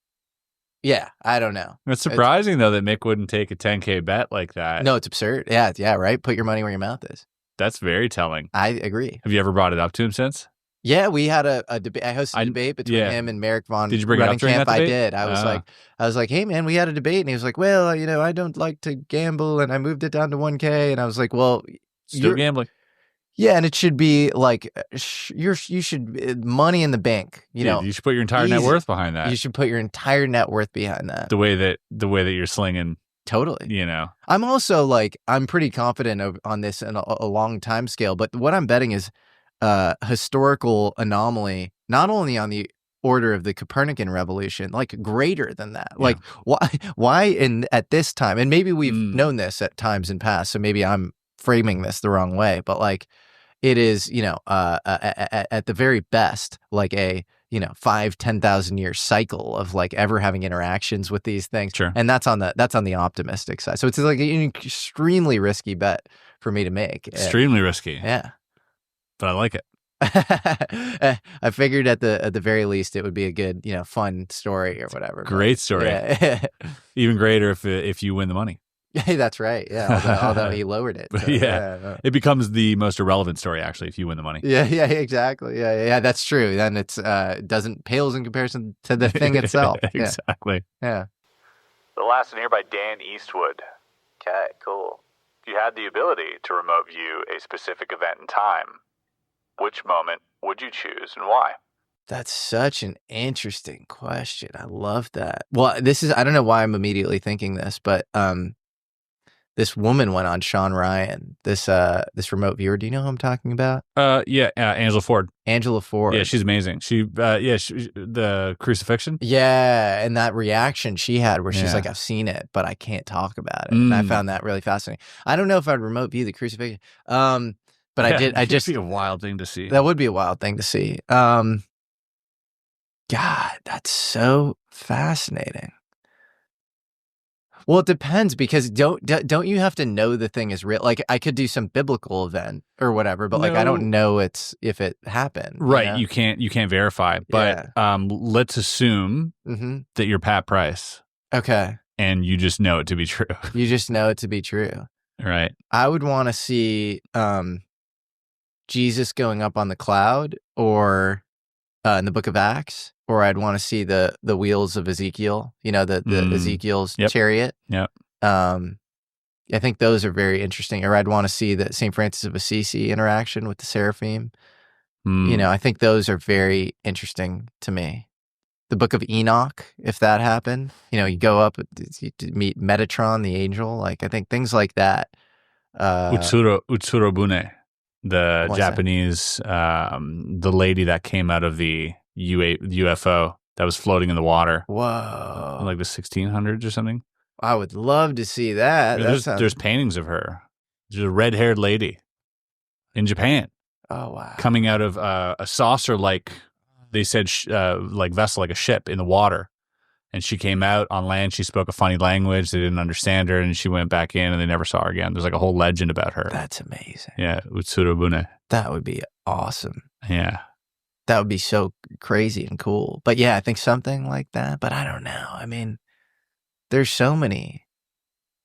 Speaker 2: yeah, I don't know.
Speaker 1: It's surprising though that Mick wouldn't take a 10K bet like that.
Speaker 2: No, it's absurd. Yeah, right. Put your money where your mouth is.
Speaker 1: That's very telling.
Speaker 2: I agree.
Speaker 1: Have you ever brought it up to him since?
Speaker 2: Yeah, we had a debate. I hosted a debate between him and Merrick von.
Speaker 1: Did you bring it up during that debate?
Speaker 2: I did. I was like, hey man, we had a debate, and he was like, well, I don't like to gamble, and I moved it down to 1K, and I was like, well,
Speaker 1: still gambling.
Speaker 2: Yeah, and it should be like you should money in the bank.
Speaker 1: You should put your entire net worth behind that.
Speaker 2: You should put your entire net worth behind that.
Speaker 1: The way that you're slinging.
Speaker 2: Totally. I'm also like, I'm pretty confident on this in a long time scale, but what I'm betting is historical anomaly, not only on the order of the Copernican revolution, like greater than that. Yeah. Like why at this time, and maybe we've known this at times in past, so maybe I'm framing this the wrong way, but like it is, at the very best, like a 5,000-10,000 year cycle of like ever having interactions with these things.
Speaker 1: Sure.
Speaker 2: And that's on the optimistic side. So it's like an extremely risky bet for me to make.
Speaker 1: Extremely risky.
Speaker 2: Yeah.
Speaker 1: But I like it.
Speaker 2: I figured at the very least it would be a good, fun story or whatever.
Speaker 1: Great story.
Speaker 2: Yeah.
Speaker 1: Even greater if you win the money.
Speaker 2: Hey, that's right. Yeah, although he lowered it. So,
Speaker 1: yeah. It becomes the most irrelevant story actually if you win the money.
Speaker 2: Yeah, exactly. Yeah, that's true. Then it's doesn't pales in comparison to the thing itself.
Speaker 1: Exactly.
Speaker 2: Yeah.
Speaker 1: The last one here by Dan Eastwood.
Speaker 2: Okay, cool.
Speaker 1: If you had the ability to remote view a specific event in time, which moment would you choose and why?
Speaker 2: That's such an interesting question. I love that. Well, I don't know why I'm immediately thinking this, but this woman went on Sean Ryan, this remote viewer. Do you know who I'm talking about?
Speaker 1: Yeah, Angela Ford.
Speaker 2: Angela Ford.
Speaker 1: Yeah, she's amazing. The crucifixion.
Speaker 2: Yeah, and that reaction she had where she's like, I've seen it, but I can't talk about it. And I found that really fascinating. I don't know if I'd remote view the crucifixion. But I just
Speaker 1: be a wild thing to see.
Speaker 2: That would be a wild thing to see. God, that's so fascinating. Well, it depends because don't you have to know the thing is real? Like I could do some biblical event or whatever, but I don't know if it happened.
Speaker 1: Right. You can't verify. But let's assume that you're Pat Price.
Speaker 2: Okay.
Speaker 1: And you just know it to be true.
Speaker 2: You just know it to be true.
Speaker 1: Right.
Speaker 2: I would want to see Jesus going up on the cloud or in the book of Acts, or I'd want to see the wheels of Ezekiel, the Ezekiel's chariot.
Speaker 1: Yep.
Speaker 2: I think those are very interesting. Or I'd want to see the St. Francis of Assisi interaction with the seraphim. I think those are very interesting to me. The book of Enoch, if that happened, you go up to meet Metatron, the angel. Like, I think things like that.
Speaker 1: Utsurobune. The Japanese, the lady that came out of the UFO that was floating in the water.
Speaker 2: Whoa.
Speaker 1: In like the 1600s or something.
Speaker 2: I would love to see that.
Speaker 1: There's paintings of her. There's a red-haired lady in Japan.
Speaker 2: Oh, wow.
Speaker 1: Coming out of a saucer, like they said, like vessel, like a ship in the water. And she came out on land. She spoke a funny language. They didn't understand her. And she went back in and they never saw her again. There's like a whole legend about her.
Speaker 2: That's amazing.
Speaker 1: Yeah. Utsurobune.
Speaker 2: That would be awesome.
Speaker 1: Yeah.
Speaker 2: That would be so crazy and cool. But yeah, I think something like that. But I don't know. I mean, there's so many.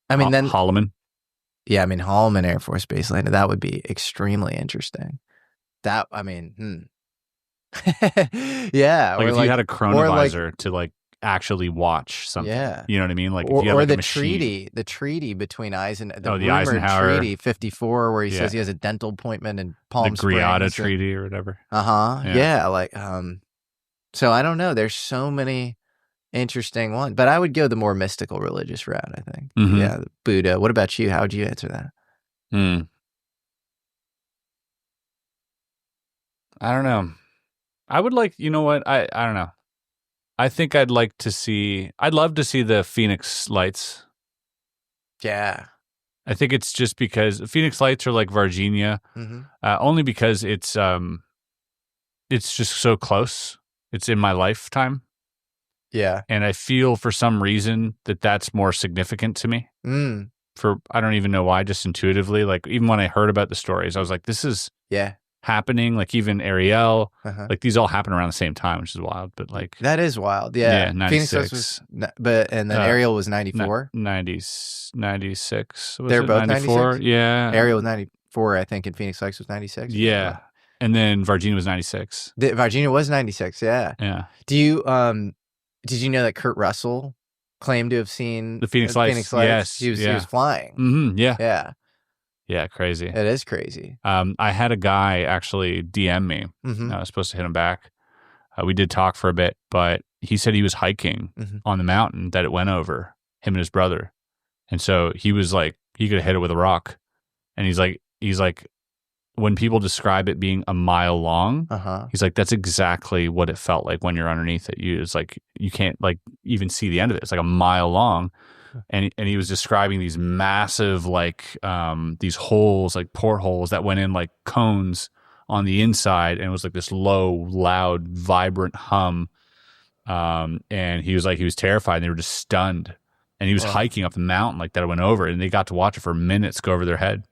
Speaker 2: I mean, then
Speaker 1: Holloman.
Speaker 2: Yeah. I mean, Holloman Air Force Base landed. That would be extremely interesting. Yeah.
Speaker 1: Like if you had a chronovisor to like actually watch something.
Speaker 2: Yeah.
Speaker 1: You know what I mean? Like
Speaker 2: or,
Speaker 1: if you had
Speaker 2: or
Speaker 1: like
Speaker 2: the
Speaker 1: a machine.
Speaker 2: the treaty between the
Speaker 1: rumored Eisenhower
Speaker 2: treaty 54 where he says he has a dental appointment in Palm Springs.
Speaker 1: The Griata Treaty or whatever.
Speaker 2: Yeah, like so I don't know, there's so many interesting ones, but I would go the more mystical religious route, I think. Yeah, the Buddha. What about you? How would you answer that?
Speaker 1: I don't know. I would like, you know what? I don't know. I think I'd love to see the Phoenix Lights.
Speaker 2: Yeah.
Speaker 1: I think it's just because Phoenix Lights are like Virginia, only because it's just so close. It's in my lifetime.
Speaker 2: Yeah.
Speaker 1: And I feel for some reason that's more significant to me. I don't even know why, just intuitively. Like even when I heard about the stories, I was like, this is happening. Like even Ariel, like these all happen around the same time, which is wild. But like
Speaker 2: that is wild. Yeah,
Speaker 1: 96.
Speaker 2: Phoenix and then Ariel was 94.
Speaker 1: 96.
Speaker 2: They're both
Speaker 1: 94.
Speaker 2: 96?
Speaker 1: Yeah,
Speaker 2: Ariel was 94, I think, and Phoenix Lights was 96.
Speaker 1: Yeah, and then Virginia was 96.
Speaker 2: Virginia was 96. Yeah. Do you did you know that Kurt Russell claimed to have seen
Speaker 1: the Phoenix Lights? Yes,
Speaker 2: he was flying.
Speaker 1: Yeah, crazy.
Speaker 2: It is crazy.
Speaker 1: I had a guy actually DM me. I was supposed to hit him back. We did talk for a bit, but he said he was hiking on the mountain that it went over, him and his brother. And so he was like, he could have hit it with a rock. And he's like, when people describe it being a mile long, he's like, that's exactly what it felt like when you're underneath it. It's like, you can't like even see the end of it. It's like a mile long. And he was describing these massive, like, these holes, like portholes that went in like cones on the inside. And it was like this low, loud, vibrant hum. And he was terrified. And they were just stunned. And he was hiking up the mountain like that it went over. And they got to watch it for minutes go over their head.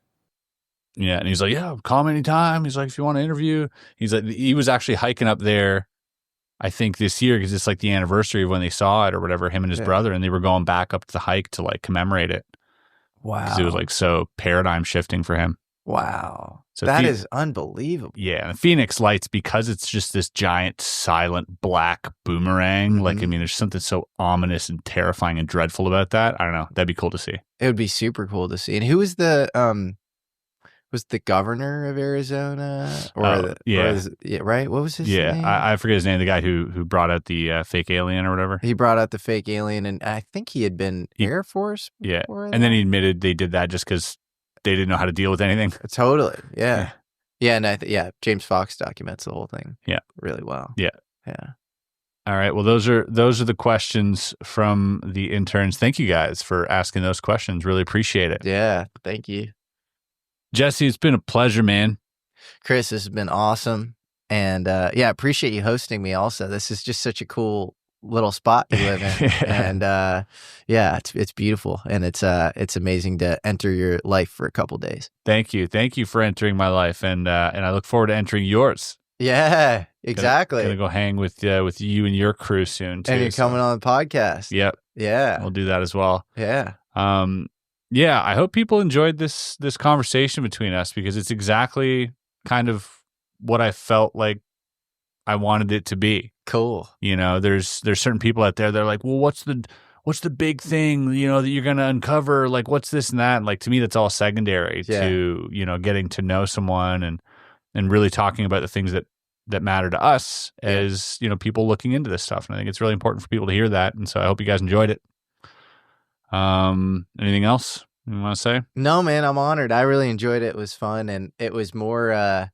Speaker 1: Yeah, and he's like, yeah, call me anytime. He's like, if you want to interview. He's like, he was actually hiking up there, I think this year, because it's like the anniversary of when they saw it or whatever, him and his brother, and they were going back up to the hike to like commemorate it.
Speaker 2: Wow.
Speaker 1: Because it was like so paradigm shifting for him.
Speaker 2: Wow.
Speaker 1: So
Speaker 2: that is unbelievable.
Speaker 1: Yeah. And the Phoenix Lights, because it's just this giant, silent, black boomerang.
Speaker 2: Mm-hmm.
Speaker 1: Like, I mean, there's something so ominous and terrifying and dreadful about that. I don't know. That'd be cool to see.
Speaker 2: It would be super cool to see. And who was the governor of Arizona? Or right? What was his name?
Speaker 1: I forget his name. The guy who brought out the fake alien or whatever.
Speaker 2: He brought out the fake alien, and I think he had been Air Force.
Speaker 1: Yeah, and then he admitted they did that just because they didn't know how to deal with anything.
Speaker 2: Totally. Yeah. And James Fox documents the whole thing.
Speaker 1: Yeah,
Speaker 2: really well.
Speaker 1: Yeah.
Speaker 2: Yeah.
Speaker 1: All right. Well, those are the questions from the interns. Thank you guys for asking those questions. Really appreciate it.
Speaker 2: Yeah. Thank you.
Speaker 1: Jesse, it's been a pleasure, man.
Speaker 2: Chris, this has been awesome. And appreciate you hosting me also. This is just such a cool little spot you live in. And it's beautiful. And it's amazing to enter your life for a couple days.
Speaker 1: Thank you. Thank you for entering my life. And I look forward to entering yours.
Speaker 2: Yeah, exactly.
Speaker 1: Gonna go hang with you and your crew soon too.
Speaker 2: And you're coming on the podcast.
Speaker 1: Yep.
Speaker 2: Yeah.
Speaker 1: We'll do that as well.
Speaker 2: Yeah.
Speaker 1: Yeah, I hope people enjoyed this conversation between us, because it's exactly kind of what I felt like I wanted it to be.
Speaker 2: Cool.
Speaker 1: You know, there's certain people out there that are like, well, what's the big thing, you know, that you're going to uncover? Like, what's this and that? And like, to me, that's all secondary to, you know, getting to know someone and really talking about the things that matter to us as, you know, people looking into this stuff. And I think it's really important for people to hear that. And so I hope you guys enjoyed it. Anything else you want to say?
Speaker 2: No, man, I'm honored. I really enjoyed it. It was fun. And it was more,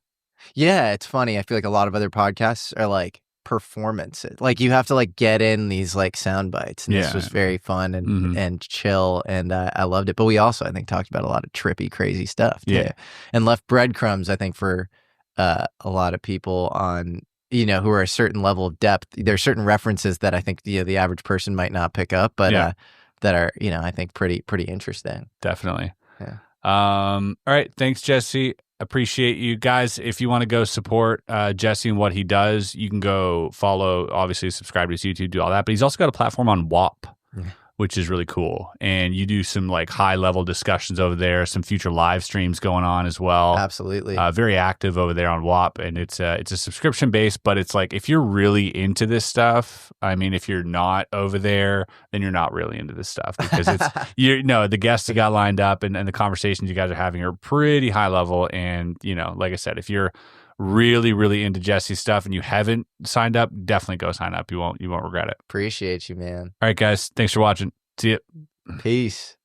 Speaker 2: it's funny. I feel like a lot of other podcasts are like performances. Like you have to like get in these like sound bites. And this was very fun and chill. And I loved it. But we also, I think, talked about a lot of trippy, crazy stuff too. Yeah. And left breadcrumbs, I think, for a lot of people on, you know, who are a certain level of depth. There's certain references that I think the average person might not pick up, but that are, you know, I think pretty interesting.
Speaker 1: Definitely.
Speaker 2: Yeah.
Speaker 1: All right. Thanks, Jesse. Appreciate you guys. If you want to go support Jesse and what he does, you can go follow, obviously subscribe to his YouTube, do all that. But he's also got a platform on WAP, which is really cool. And you do some like high level discussions over there, some future live streams going on as well.
Speaker 2: Absolutely.
Speaker 1: Very active over there on WAP. And it's a subscription based, but it's like, if you're really into this stuff, I mean, if you're not over there, then you're not really into this stuff, because it's, the guests you got lined up and the conversations you guys are having are pretty high level. And, you know, like I said, if you're really, really into Jesse's stuff and you haven't signed up, definitely go sign up. You won't regret it.
Speaker 2: Appreciate you, man.
Speaker 1: All right, guys. Thanks for watching. See you.
Speaker 2: Peace.